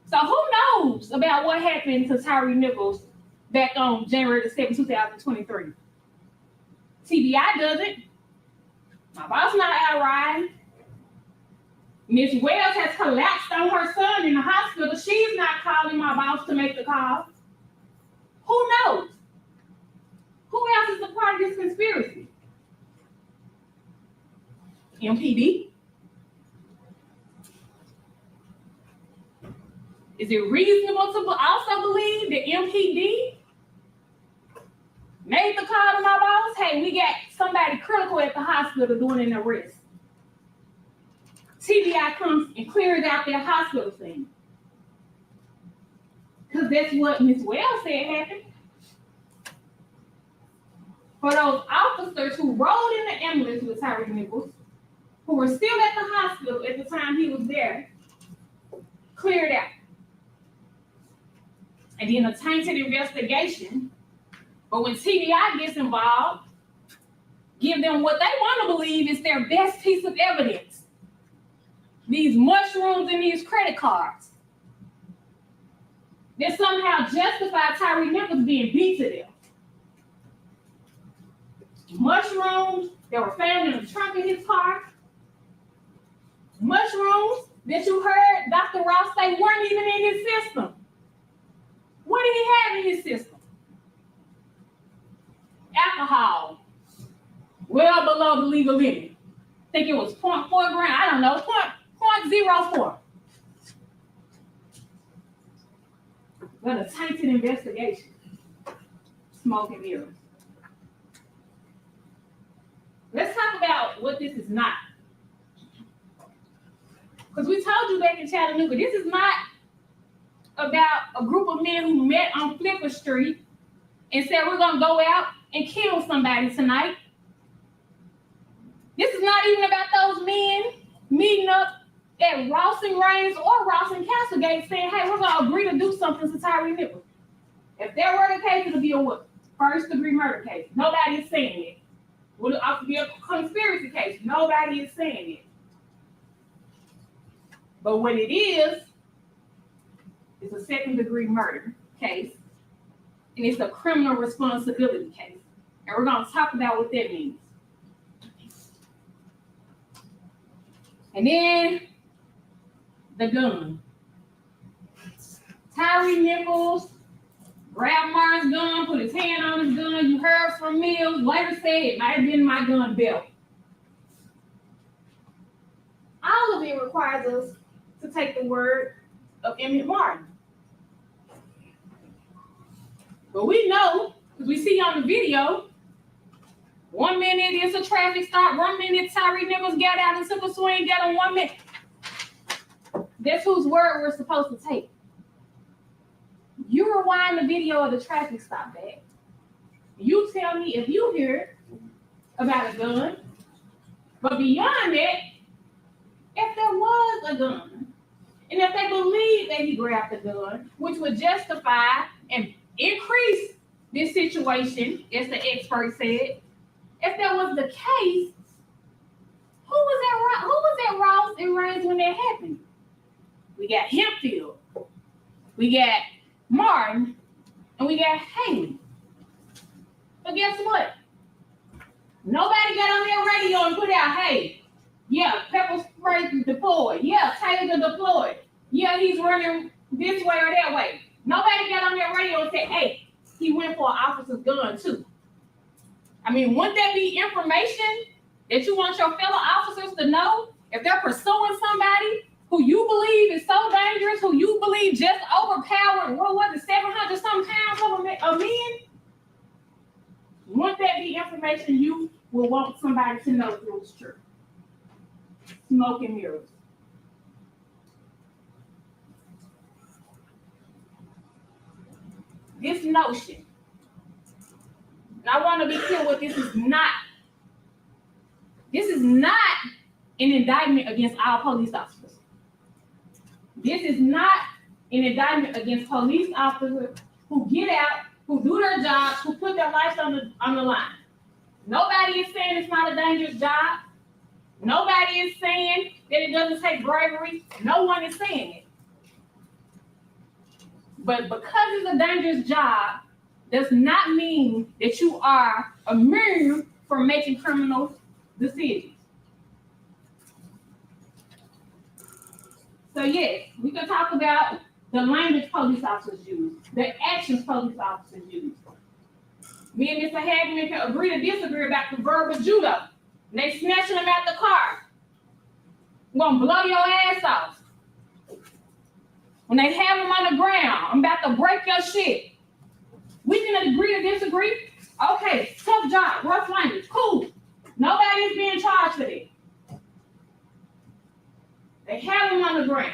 So who knows about what happened to Tyre Nichols back on January 7, 2023? TBI doesn't. My boss not out riding. Miss Wells has collapsed on her son in the hospital. She's not calling my boss to make the call. Who knows? Who else is a part of this conspiracy? MPD? Is it reasonable to also believe that MPD made the call to my boss? Hey, we got somebody critical at the hospital doing an arrest. TBI comes and clears out their hospital scene. Because that's what Ms. Wells said happened. For those officers who rode in the ambulance with Tyre Nichols, who were still at the hospital at the time he was there, cleared out. And then a tainted investigation. But when TBI gets involved, give them what they want to believe is their best piece of evidence. These mushrooms and these credit cards. That somehow justify Tyre Nichols being beat to death. Mushrooms that were found in the trunk of his car. Mushrooms that you heard Dr. Ross say weren't even in his system. What did he have in his system? Alcohol. Well below the legal limit. I think it was 0.4 grams. I don't know, 0.04. But a tainted investigation. Smoke and mirrors. Let's talk about what this is not. Because we told you back in Chattanooga, this is not about a group of men who met on Flicker Street and said, we're going to go out and kill somebody tonight. This is not even about those men meeting up at Ross and Raines or Ross and Castlegate saying, hey, we're going to agree to do something to Tyre Nichols. If there were the case, it'll be a what? First degree murder case. Nobody is saying it. Would it also be a conspiracy case? Nobody is saying it. But what it is a second degree murder case, and it's a criminal responsibility case. And we're going to talk about what that means. And then the gun. Tyre Nichols grabbed Martin's gun, put his hand on his gun. You heard from Mills, later said it might have been my gun belt. All of it requires us to take the word of Emmitt Martin. But we know, because we see on the video, 1 minute it's a traffic stop, 1 minute Tyre Nichols got out and took a swing, got on 1 minute. That's whose word we're supposed to take. You rewind the video of the traffic stop back. You tell me if you hear about a gun, but beyond that, if there was a gun, and if they believe that he grabbed the gun, which would justify and increase this situation, as the expert said, if that was the case, who was at Ross and Raines when that happened? We got Hempfield, we got Martin, and we got Haley. But guess what? Nobody got on their radio and put out, hey, yeah, pepper spray deployed. Yeah, Taylor deployed. Yeah, he's running this way or that way. Nobody got on their radio and said, hey, he went for an officer's gun too. I mean, wouldn't that be information that you want your fellow officers to know? If they're pursuing somebody who you believe is so dangerous, who you believe just overpowered, what was it, 700 some pounds of men? Wouldn't that be information you will want somebody to know through the truth? Smoke and mirrors. This notion, and I want to be clear what this is not. This is not an indictment against our police officers. This is not an indictment against police officers who get out, who do their jobs, who put their lives on the line. Nobody is saying it's not a dangerous job. Nobody is saying that it doesn't take bravery. No one is saying it. But because it's a dangerous job, does not mean that you are immune from making criminal decisions. So yes, we can talk about the language police officers use, the actions police officers use. Me and Mr. Hagman can agree to disagree about the verbal judo. And they snatching them out the car. I'm gonna blow your ass off. When they have them on the ground, I'm about to break your shit. We can agree to disagree. Okay, tough job, rough language, cool. Nobody is being charged for that. They have him on the ground.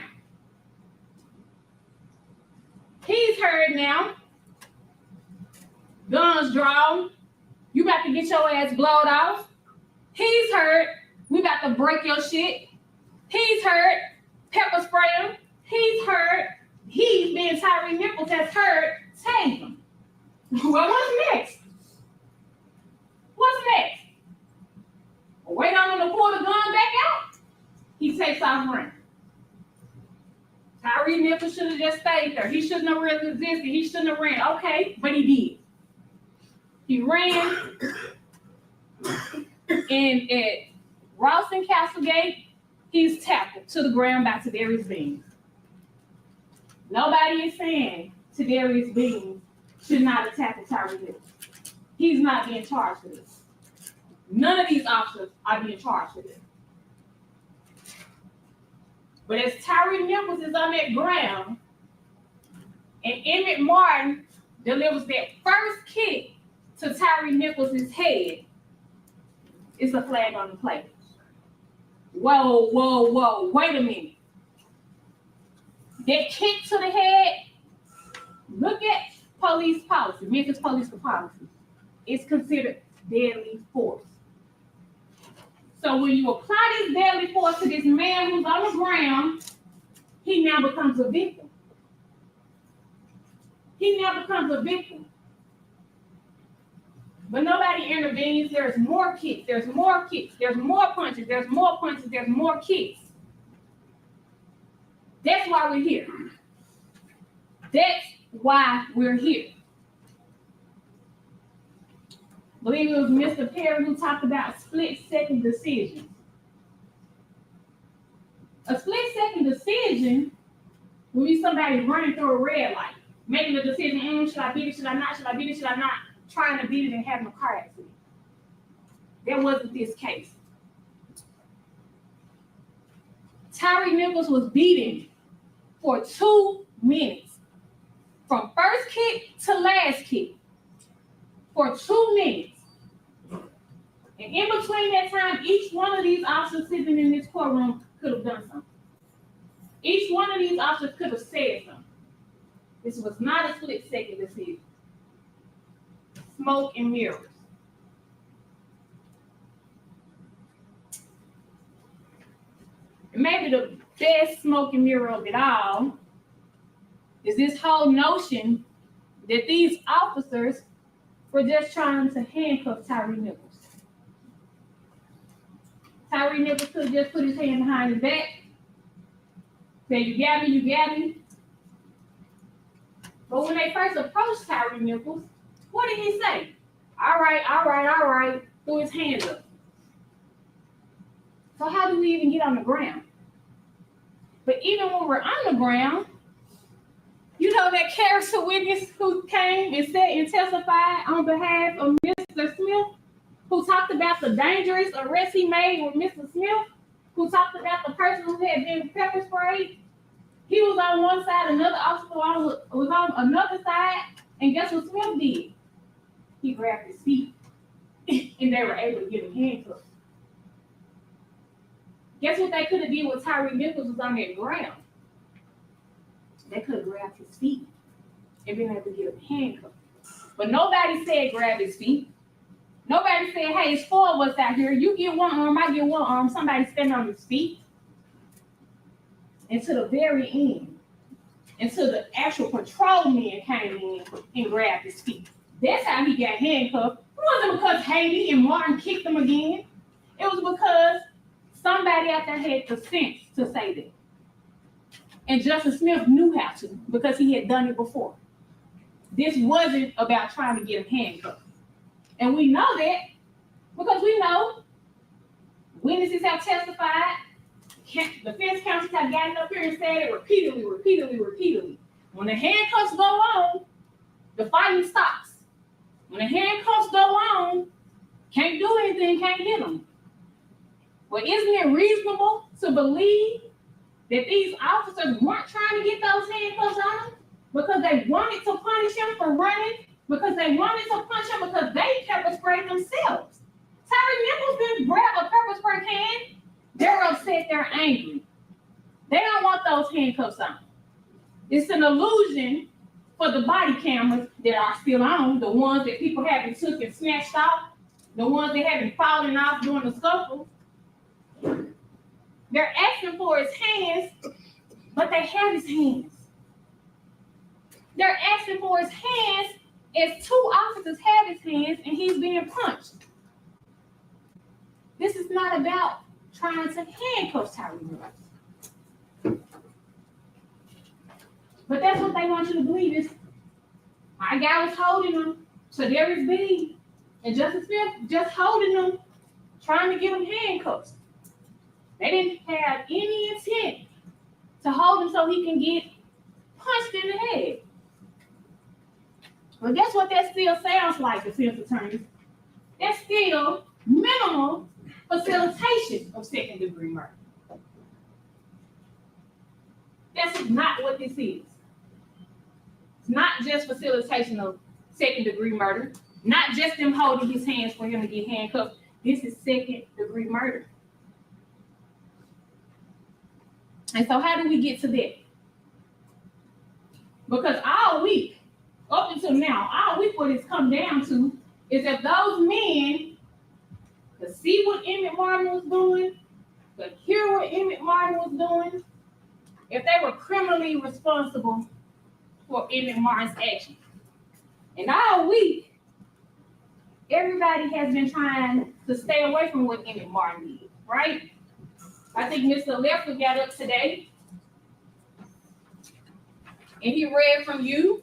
He's hurt now. Guns drawn. You about to get your ass blowed off. He's hurt. We about to break your shit. He's hurt. Pepper spray him. He's hurt. He, being Tyre Nichols, has hurt. Take him. Well, what's next? What's next? Wait on him to pull the gun back out. He takes off running. Tyre Nichols should have just stayed there. He shouldn't have really resisted. He shouldn't have ran. Okay, but he did. He ran. And at Ralston Castlegate, he's tackled to the ground by Tadarrius Bean. Nobody is saying Tadarrius Bean should not have tackled Tyre Nichols. He's not being charged for this. None of these officers are being charged for this. But as Tyre Nichols is on that ground, and Emmitt Martin delivers that first kick to Tyre Nichols' head, it's a flag on the play. Whoa, whoa, whoa, wait a minute. That kick to the head, look at police policy, Memphis police policy. It's considered deadly force. So when you apply this deadly force to this man who's on the ground, he now becomes a victim. He now becomes a victim. But nobody intervenes. There's more kicks. There's more kicks. There's more punches. There's more punches. There's more kicks. That's why we're here. That's why we're here. I believe it was Mr. Perry who talked about split-second decisions. A split-second decision will be somebody running through a red light, making a decision, should I beat it, should I not, should I beat it, should I not, trying to beat it and having a car accident. That wasn't this case. Tyre Nichols was beaten for 2 minutes, from first kick to last kick, for 2 minutes. And in between that time, each one of these officers sitting in this courtroom could have done something. Each one of these officers could have said something. This was not a split-second decision. Smoke and mirrors. And maybe the best smoke and mirror of it all is this whole notion that these officers were just trying to handcuff Tyre Nichols. Tyre Nichols could have just put his hand behind his back, say, you got me, you got me. But when they first approached Tyre Nichols, what did he say? All right, all right, all right, threw his hands up. So how do we even get on the ground? But even when we're on the ground, you know that character witness who came and said and testified on behalf of Mr. Smith, who talked about the dangerous arrest he made with Mr. Smith, who talked about the person who had been pepper sprayed. He was on one side, another officer was on another side, and guess what Smith did? He grabbed his feet, and they were able to get him handcuffed. Guess what they could have did when Tyre Nichols was on that ground? They could have grabbed his feet and been able to get him handcuffed. But nobody said grab his feet. Nobody said, hey, it's 4 of us out here. You get one arm, I get one arm. Somebody stand on his feet. And to the very end, until the actual patrolman came in and grabbed his feet. That's how he got handcuffed. It wasn't because Haley and Martin kicked him again. It was because somebody out there had the sense to say that. And Justice Smith knew how to because he had done it before. This wasn't about trying to get him handcuffed. And we know that because we know witnesses have testified, defense counsels have gotten up here and said it repeatedly. When the handcuffs go on, the fighting stops. When the handcuffs go on, can't do anything, can't hit them. Well, isn't it reasonable to believe that these officers weren't trying to get those handcuffs on him because they wanted to punish him for running, because they wanted to punch him because they pepper sprayed themselves? Tyre Nichols didn't grab a pepper spray can. They're upset, they're angry. They don't want those handcuffs on. It's an illusion for the body cameras that are still on, the ones that people haven't took and snatched off, the ones that haven't fallen off during the scuffle. They're asking for his hands, but they have his hands. They're asking for his hands as 2 officers have his hands and he's being punched. This is not about trying to handcuff Tyre Nichols. But that's what they want you to believe is my guy was holding him, Tadarrius Bean and Justice Smith just holding him, trying to give him handcuffs. They didn't have any intent to hold him so he can get punched in the head. But guess what that still sounds like, defense attorneys? That's still minimal facilitation of second-degree murder. That's not what this is. It's not just facilitation of second-degree murder, not just them holding his hands for him to get handcuffed. This is second-degree murder. And so how do we get to that? Because all week, up until now, all week what it's come down to is that those men could see what Emmitt Martin was doing, could hear what Emmitt Martin was doing, if they were criminally responsible for Emmitt Martin's actions. And all week, everybody has been trying to stay away from what Emmitt Martin did, right? I think Mr. Leffler got up today and he read from you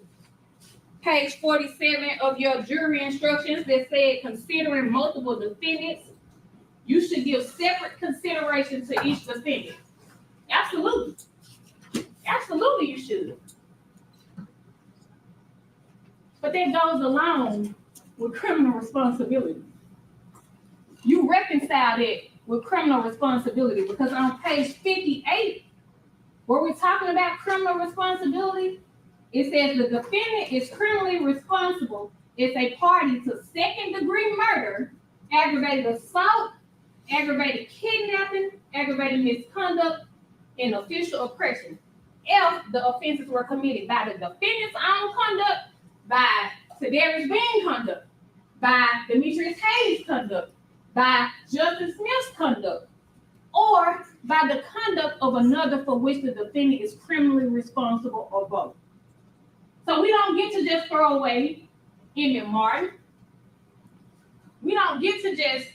page 47 of your jury instructions that said, considering multiple defendants, you should give separate consideration to each defendant. Absolutely. Absolutely you should. But that goes along with criminal responsibility. You reconcile that with criminal responsibility because on page 58, where we're talking about criminal responsibility, it says the defendant is criminally responsible as a party to second-degree murder, aggravated assault, aggravated kidnapping, aggravated misconduct, and official oppression if the offenses were committed by the defendant's own conduct, by Tadarrius Bean conduct, by Demetrius Haley's conduct, by Justice Smith's conduct, or by the conduct of another for which the defendant is criminally responsible or both. So we don't get to just throw away Emmitt Martin. We don't get to just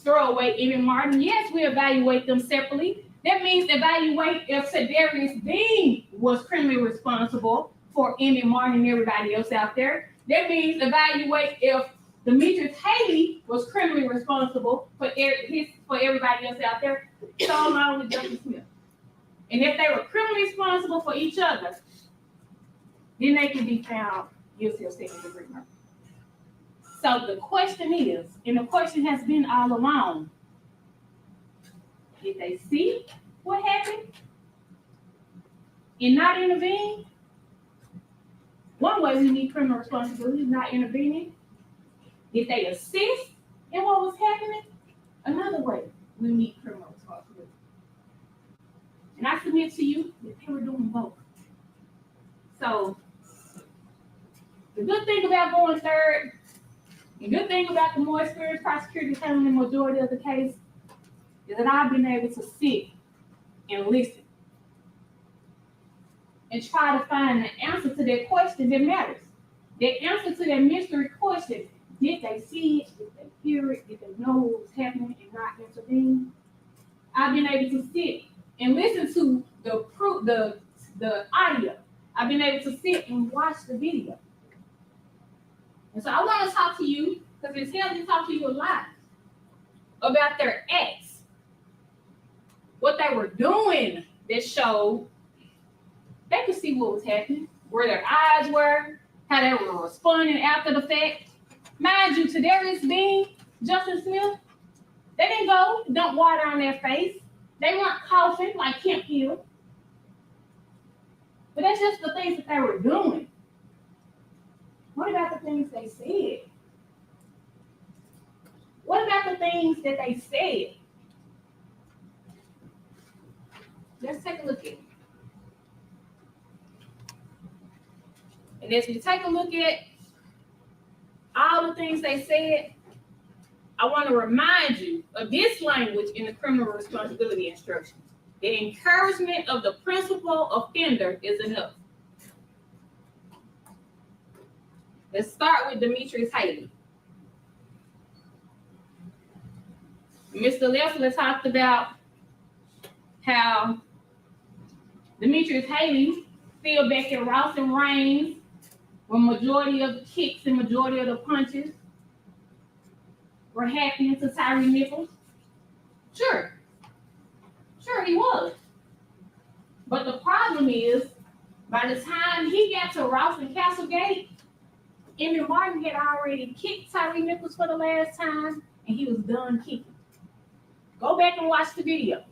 throw away Emmitt Martin. Yes, we evaluate them separately. That means evaluate if Tadarrius Bean was criminally responsible for Emmitt Martin and everybody else out there. That means evaluate if Demetrius Haley was criminally responsible for everybody else out there, so along with Justice Smith. And if they were criminally responsible for each other, then they can be found guilty of second-degree murder. So the question is, and the question has been all along, did they see what happened and not intervene? One way we need criminal responsibility is not intervening. Did they assist in what was happening? Another way we need criminal responsibility. And I submit to you that they were doing both. So the good thing about going third, the good thing about the more experienced prosecutors handling the majority of the case is that I've been able to sit and listen and try to find the answer to that question that matters. The answer to that mystery question, did they see it, did they hear it, did they know what was happening and not intervene? I've been able to sit and listen to the audio. I've been able to sit and watch the video. And so I want to talk to you, because it's helped me talk to you a lot, about their acts. What they were doing that showed they could see what was happening, where their eyes were, how they were responding after the fact. Mind you, Tadarrius Bean, Justice Smith, they didn't go dump water on their face. They weren't coughing like Kemp Hill. But that's just the things that they were doing. What about the things they said? What about the things that they said? Let's take a look at it. And as we take a look at all the things they said, I want to remind you of this language in the criminal responsibility instructions. The encouragement of the principal offender is enough. Let's start with Demetrius Haley. Mr. Leffler talked about how Demetrius Haley still back at Ross and Raines when majority of the kicks and majority of the punches were happening to Tyre Nichols. Sure, he was. But the problem is, by the time he got to Ross and Castlegate, Emmitt Martin had already kicked Tyre Nichols for the last time, and he was done kicking. Go back and watch the video.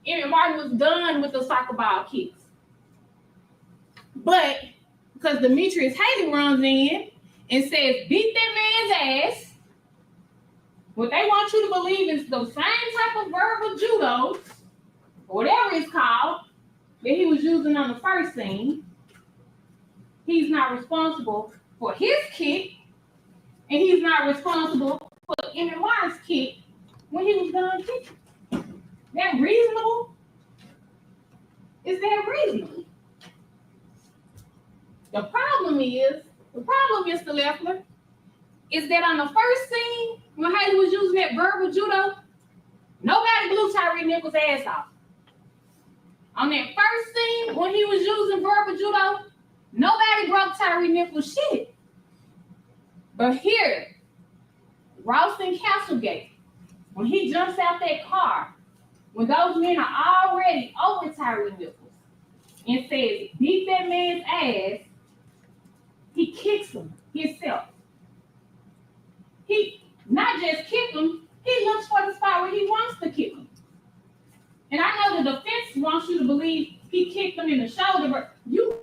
Emmitt Martin was done with the soccer ball kicks. But because Demetrius Haley runs in and says, beat that man's ass, what they want you to believe is the same type of verbal judo, or whatever it's called, that he was using on the first scene. He's not responsible for his kick, and he's not responsible for Emmitt Martin's kick when he was done kicking. That reasonable? Is that reasonable? The problem, Mr. Leffler, is that on the first scene, when Haley was using that verbal judo, nobody blew Tyre Nichols' ass off. On that first scene, when he was using verbal judo, nobody broke Tyre Nichols' shit. But here, Ross and Castlegate, when he jumps out that car, when those men are already over Tyre Nichols and says, beat that man's ass, he kicks him himself. He not just kick him, he looks for the spot where he wants to kick him. And I know the defense wants you to believe he kicked him in the shoulder, but you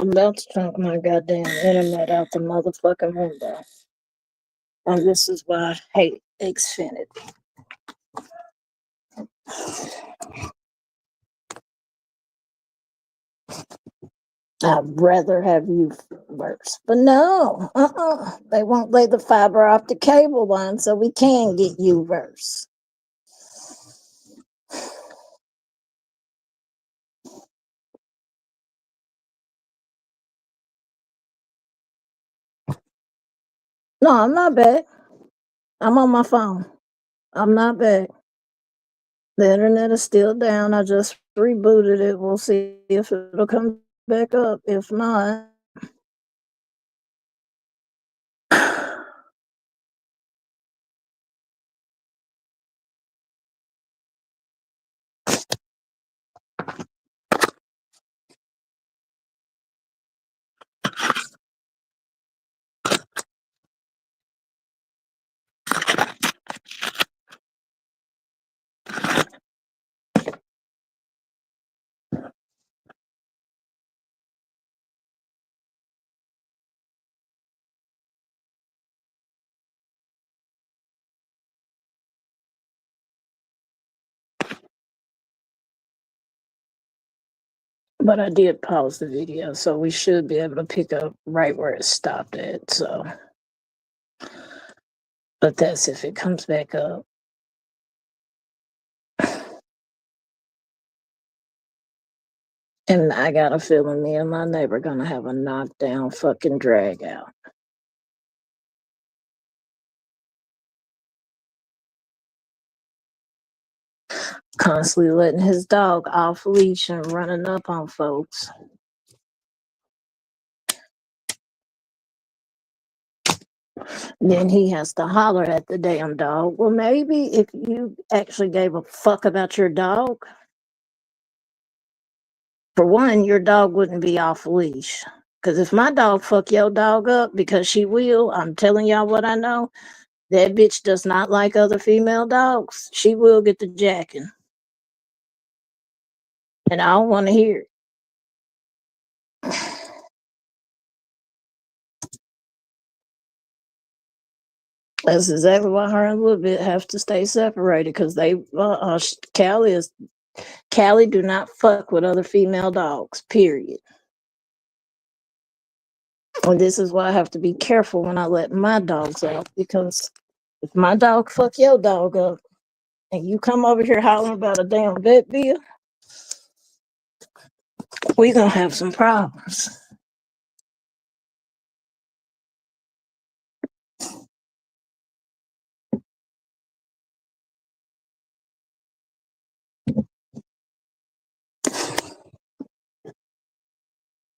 I'm about to chunk my goddamn internet out the motherfucking window. And this is why I hate Xfinity. I'd rather have you first. But no, they won't lay the fiber optic cable line so we can get you verse. No, I'm not back. I'm on my phone. I'm not back. The internet is still down. I just rebooted it. We'll see if it'll come back up. If not, but I did pause the video, so we should be able to pick up right where it stopped at. So, but that's if it comes back up. And I got a feeling me and my neighbor gonna have a knockdown fucking drag out. Constantly letting his dog off leash and running up on folks. Then he has to holler at the damn dog. Well, maybe if you actually gave a fuck about your dog, for one, your dog wouldn't be off leash. Because if my dog fuck your dog up, because she will, I'm telling y'all what I know, that bitch does not like other female dogs. She will get the jacking. And I don't want to hear it. That's exactly why her and Little Bit have to stay separated, because Callie do not fuck with other female dogs, period. And this is why I have to be careful when I let my dogs out, because if my dog fuck your dog up and you come over here hollering about a damn vet bill, we gonna have some problems.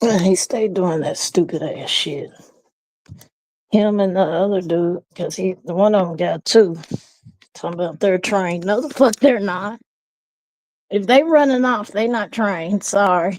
And he stayed doing that stupid ass shit. Him and the other dude, because the one of them got two. Talking about they're trained. No, the fuck they're not. If they running off, they not trained. Sorry.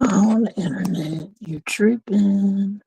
On the internet, you tripping.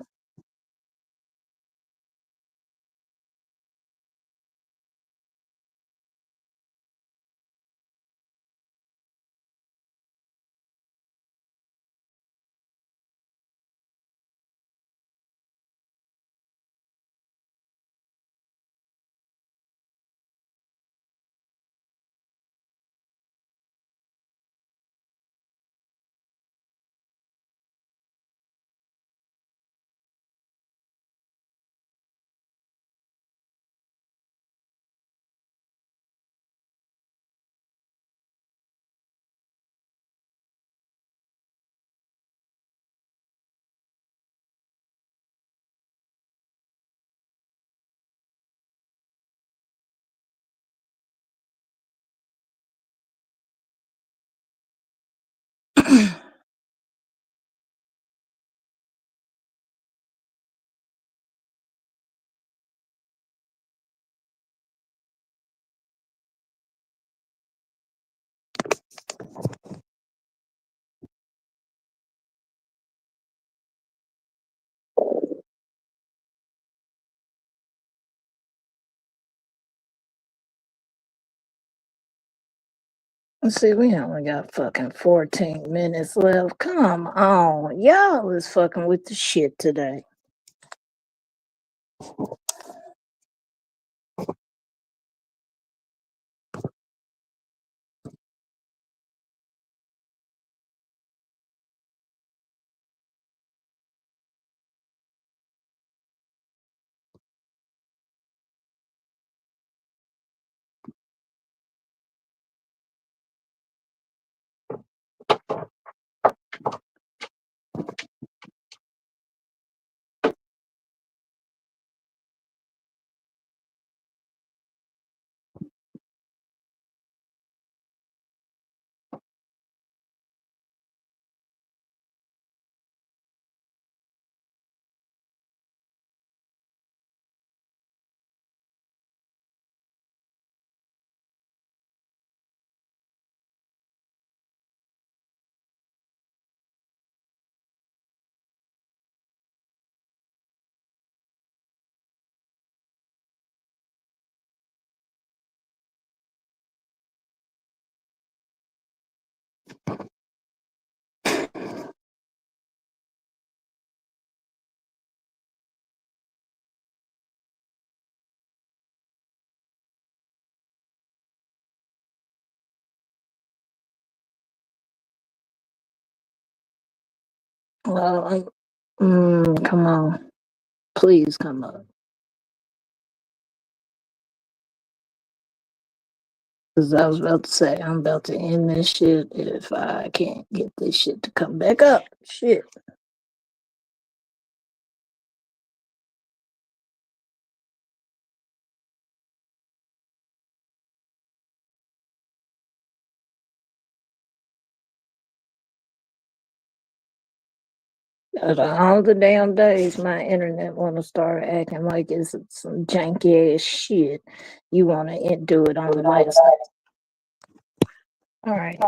Let's see, we only got fucking 14 minutes left. Come on. Y'all is fucking with the shit today. Well, come on. Please come up. Because I was about to say, I'm about to end this shit if I can't get this shit to come back up. Shit. Out of all the damn days my internet want to start acting like it's some janky ass shit, you want to do it on the night. All right.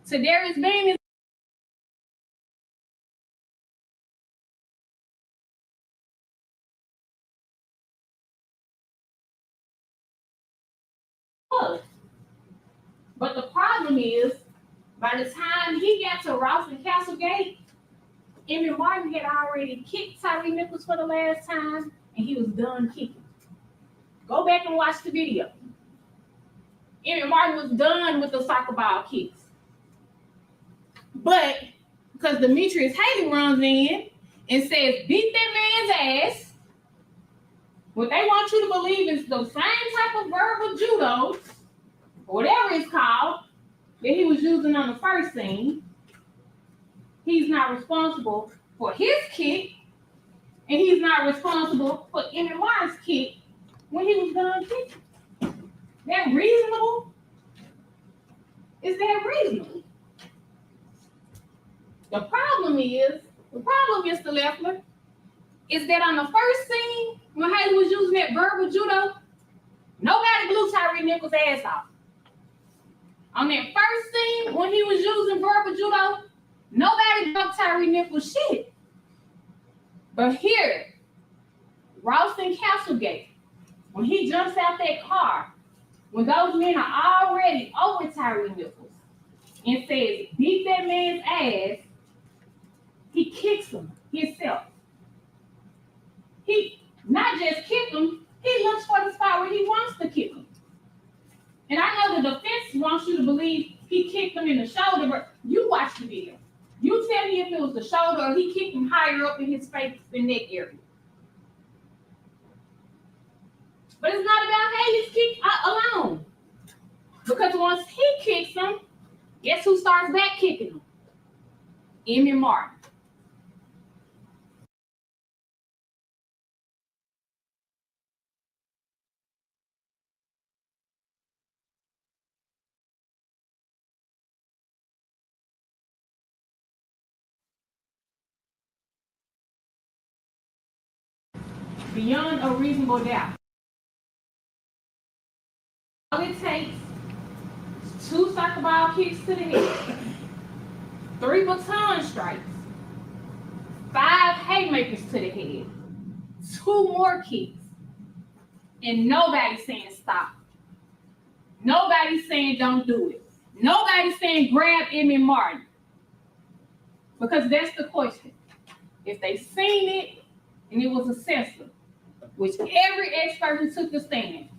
Tadarrius Bean is but the problem is, by the time he got to Ross and Castlegate, Emmitt Martin had already kicked Tyre Nichols for the last time, and he was done kicking. Go back and watch the video. Emmitt Martin was done with the soccer ball kicks. But because Demetrius Haley runs in and says, beat that man's ass, what they want you to believe is the same type of verbal judo, or whatever it's called, that he was using on the first scene. He's not responsible for his kick, and he's not responsible for Emmitt Martin's kick when he was done kicking. That reasonable? Is that reasonable? The problem, Mr. Leffler, is that on the first scene, when Haley was using that verbal judo, nobody blew Tyre Nichols' ass off. On that first scene, when he was using verbal judo, nobody broke Tyre Nichols' shit. But here, Ralston Castlegate, when he jumps out that car, when those men are already over Tyre Nichols and says, beat that man's ass, he kicks him himself. He not just kicked him, he looks for the spot where he wants to kick him. And I know the defense wants you to believe he kicked him in the shoulder, but you watch the video. You tell me if it was the shoulder or he kicked him higher up in his face and neck area. But it's not about Haley's kick alone. Because once he kicks him, guess who starts back kicking him? Emmitt Martin. beyond a reasonable doubt. All it takes is 2 soccer ball kicks to the head, 3 baton strikes, 5 haymakers to the head, 2 more kicks, and nobody's saying stop. Nobody's saying don't do it. Nobody's saying grab Emmitt Martin. Because that's the question. If they seen it and it was excessive, which every expert who took the stand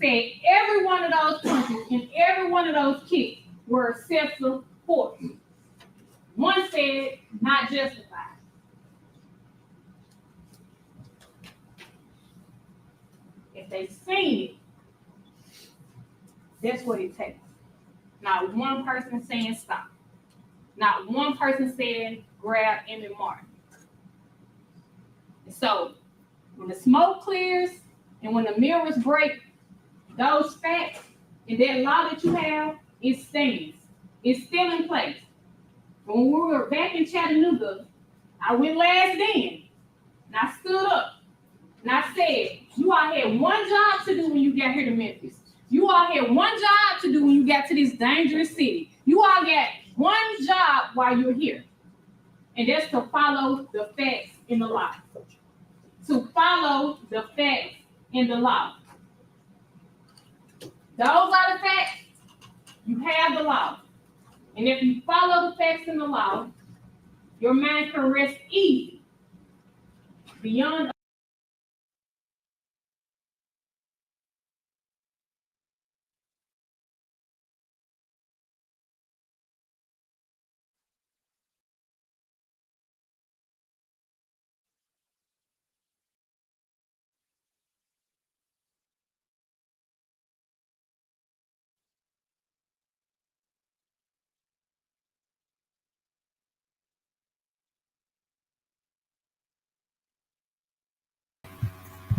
said every one of those punches and every one of those kicks were excessive force. One said not justified. If they seen it, that's what it takes. Not one person saying stop. Not one person saying grab Emmitt Martin. So when the smoke clears and when the mirrors break, those facts and that law that you have, it stands. It's still in place. When we were back in Chattanooga, I went last then, and I stood up, and I said, you all had one job to do when you got here to Memphis. You all had one job to do when you got to this dangerous city. You all got one job while you're here, and that's to follow the facts in the law. To follow the facts in the law. Those are the facts. You have the law. And if you follow the facts in the law, your mind can rest easy. Beyond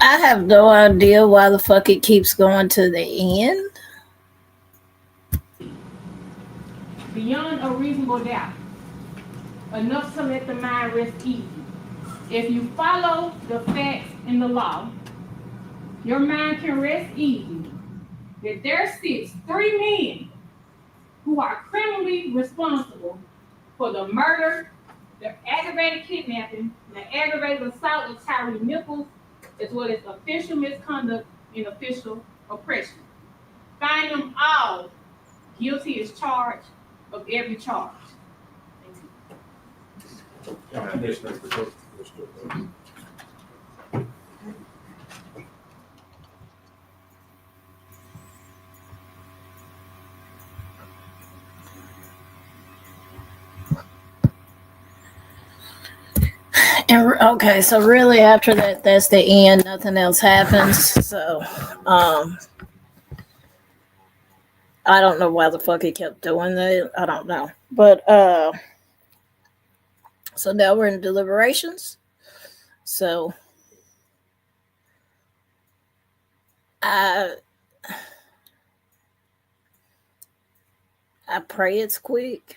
I have no idea why the fuck it keeps going to the end. beyond a reasonable doubt. Enough to let the mind rest easy. If you follow the facts in the law, your mind can rest easy that there sits 3 men who are criminally responsible for the murder, the aggravated kidnapping, and the aggravated assault of Tyre Nichols, as well as official misconduct and official oppression. Find them all guilty as charged of every charge. And okay, so really after that, that's the end. Nothing else happens. So, I don't know why the fuck he kept doing that. I don't know. But so now we're in deliberations. So I pray it's quick.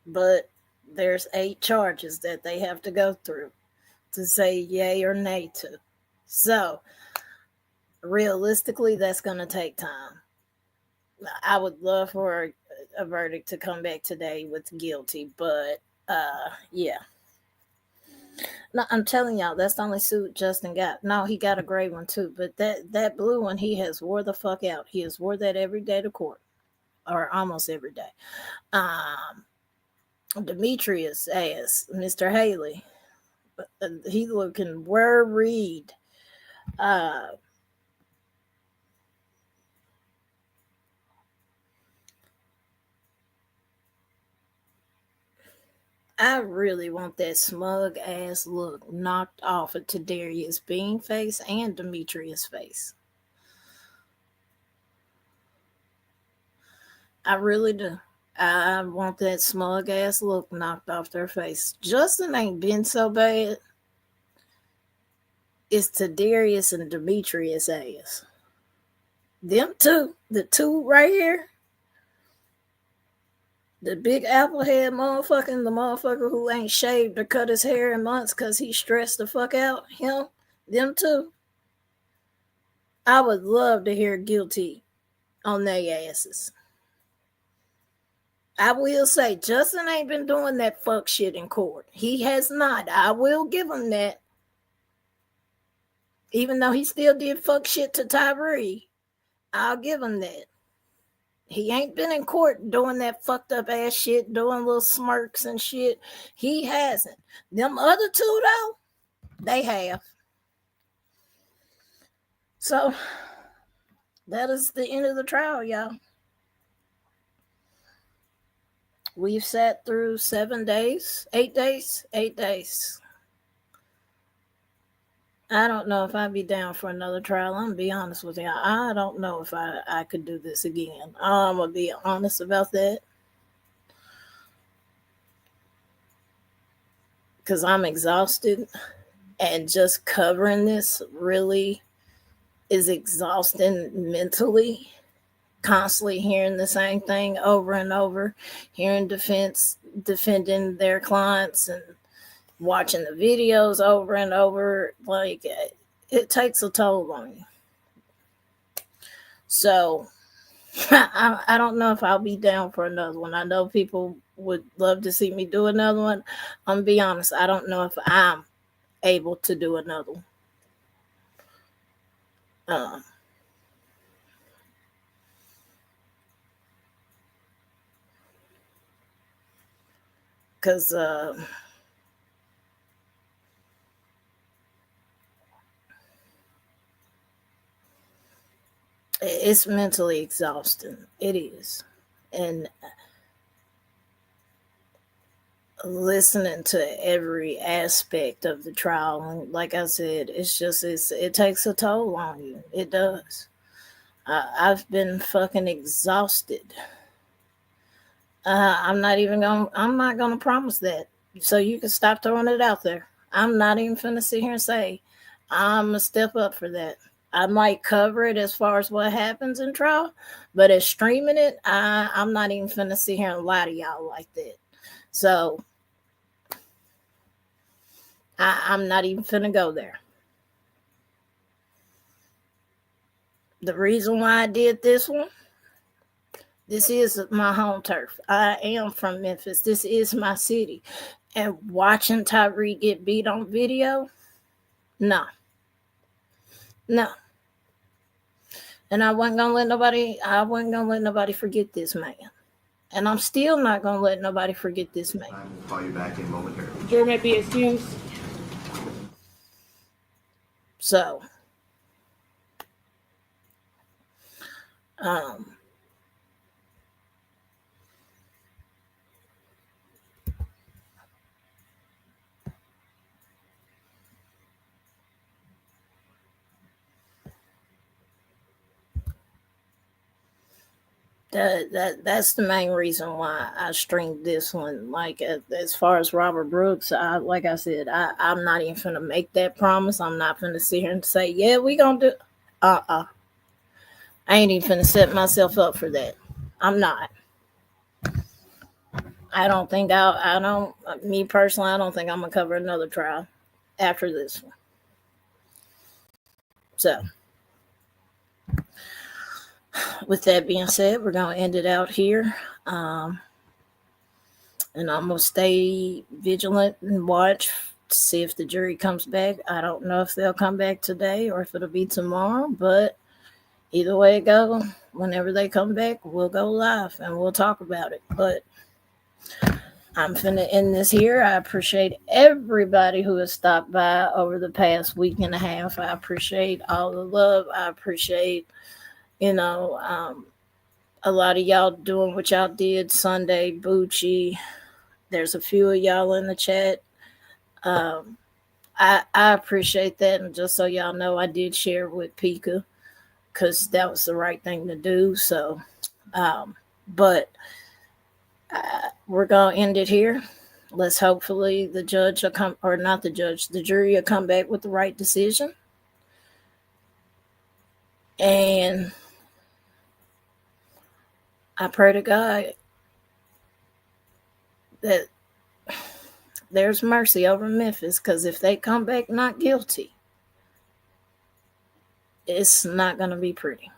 But there's 8 charges that they have to go through to say yay or nay to. So realistically, that's going to take time. I would love for a verdict to come back today with guilty, but yeah. No, I'm telling y'all, that's the only suit Justin got. No, he got a gray one too, but that blue one he has wore the fuck out. He has wore that every day to court, or almost every day. Demetrius ass, Mr. Haley, he looking worried. I really want that smug ass look knocked off of Tadarrius Bean face and Demetrius face. I really do. I want that smug ass look knocked off their face. Justin ain't been so bad. It's Tadarrius and Demetrius ass. Them two, the 2 right here. The big applehead motherfucker, the motherfucker who ain't shaved or cut his hair in months because he stressed the fuck out. Him Them two, I would love to hear guilty on their asses. I will say, Justin ain't been doing that fuck shit in court. He has not. I will give him that. Even though he still did fuck shit to Tyre, I'll give him that. He ain't been in court doing that fucked up ass shit, doing little smirks and shit. He hasn't. Them other two, though, they have. So, that is the end of the trial, y'all. We've sat through 7 days, 8 days, 8 days. I don't know if I'd be down for another trial. I'm gonna be honest with you. I don't know if I could do this again. I'm gonna be honest about that. Because I'm exhausted, and just covering this really is exhausting mentally. Constantly hearing the same thing over and over, hearing defending their clients and watching the videos over and over. Like, it takes a toll on you. So I don't know if I'll be down for another one. I know people would love to see me do another one. I'm gonna be honest, I don't know if I'm able to do another one. Because it's mentally exhausting. It is. And listening to every aspect of the trial, and like I said, it takes a toll on you. It does. I've been fucking exhausted. I'm not gonna promise that. So you can stop throwing it out there. I'm not even finna sit here and say I'm gonna step up for that. I might cover it as far as what happens in trial, but as streaming it, I'm not even finna sit here and lie to y'all like that. So I'm not even finna go there. The reason why I did this one, this is my home turf. I am from Memphis. This is my city. And watching Tyre get beat on video, no. And I wasn't gonna let nobody forget this man. And I'm still not gonna let nobody forget this man. I will call you back in momentarily. Jury may be excused. So, that's the main reason why I streamed this one. Like, as far as Robert Brooks, like I said, I'm not even finna make that promise. I'm not finna sit here and say, yeah, we gonna do. I ain't even finna set myself up for that. I'm not. I don't think me personally, I don't think I'm gonna cover another trial after this one. So, with that being said, we're going to end it out here. And I'm going to stay vigilant and watch to see if the jury comes back. I don't know if they'll come back today or if it'll be tomorrow, but either way it goes, whenever they come back, we'll go live and we'll talk about it. But I'm finna end this here. I appreciate everybody who has stopped by over the past week and a half. I appreciate all the love. I appreciate, a lot of y'all doing what y'all did Sunday, Bucci. There's a few of y'all in the chat. I appreciate that. And just so y'all know, I did share with Pika because that was the right thing to do. So, but we're going to end it here. Let's hopefully the judge will come, or not the judge, the jury will come back with the right decision. And I pray to God that there's mercy over Memphis, because if they come back not guilty, it's not going to be pretty.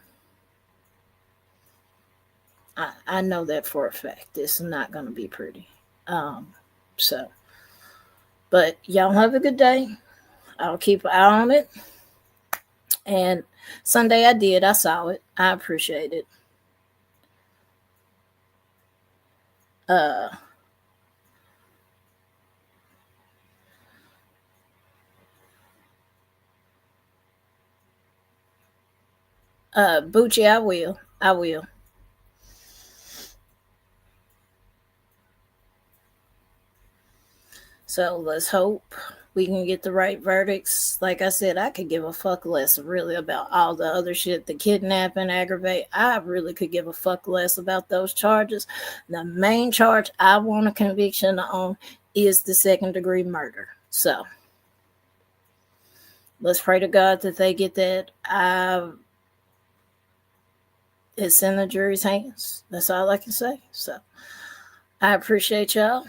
I know that for a fact. It's not going to be pretty. So, but y'all have a good day. I'll keep an eye on it. And Sunday I saw it. I appreciate it. Bucci, I will. So let's hope we can get the right verdicts. Like I said, I could give a fuck less really about all the other shit, the kidnapping, aggravate. I really could give a fuck less about those charges. The main charge I want a conviction on is the second-degree murder. So let's pray to God that they get that. It's in the jury's hands. That's all I can say. So I appreciate y'all,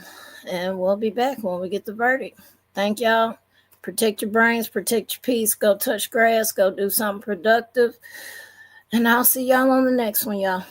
and we'll be back when we get the verdict. Thank y'all. Protect your brains, protect your peace. Go touch grass, go do something productive. And I'll see y'all on the next one, y'all.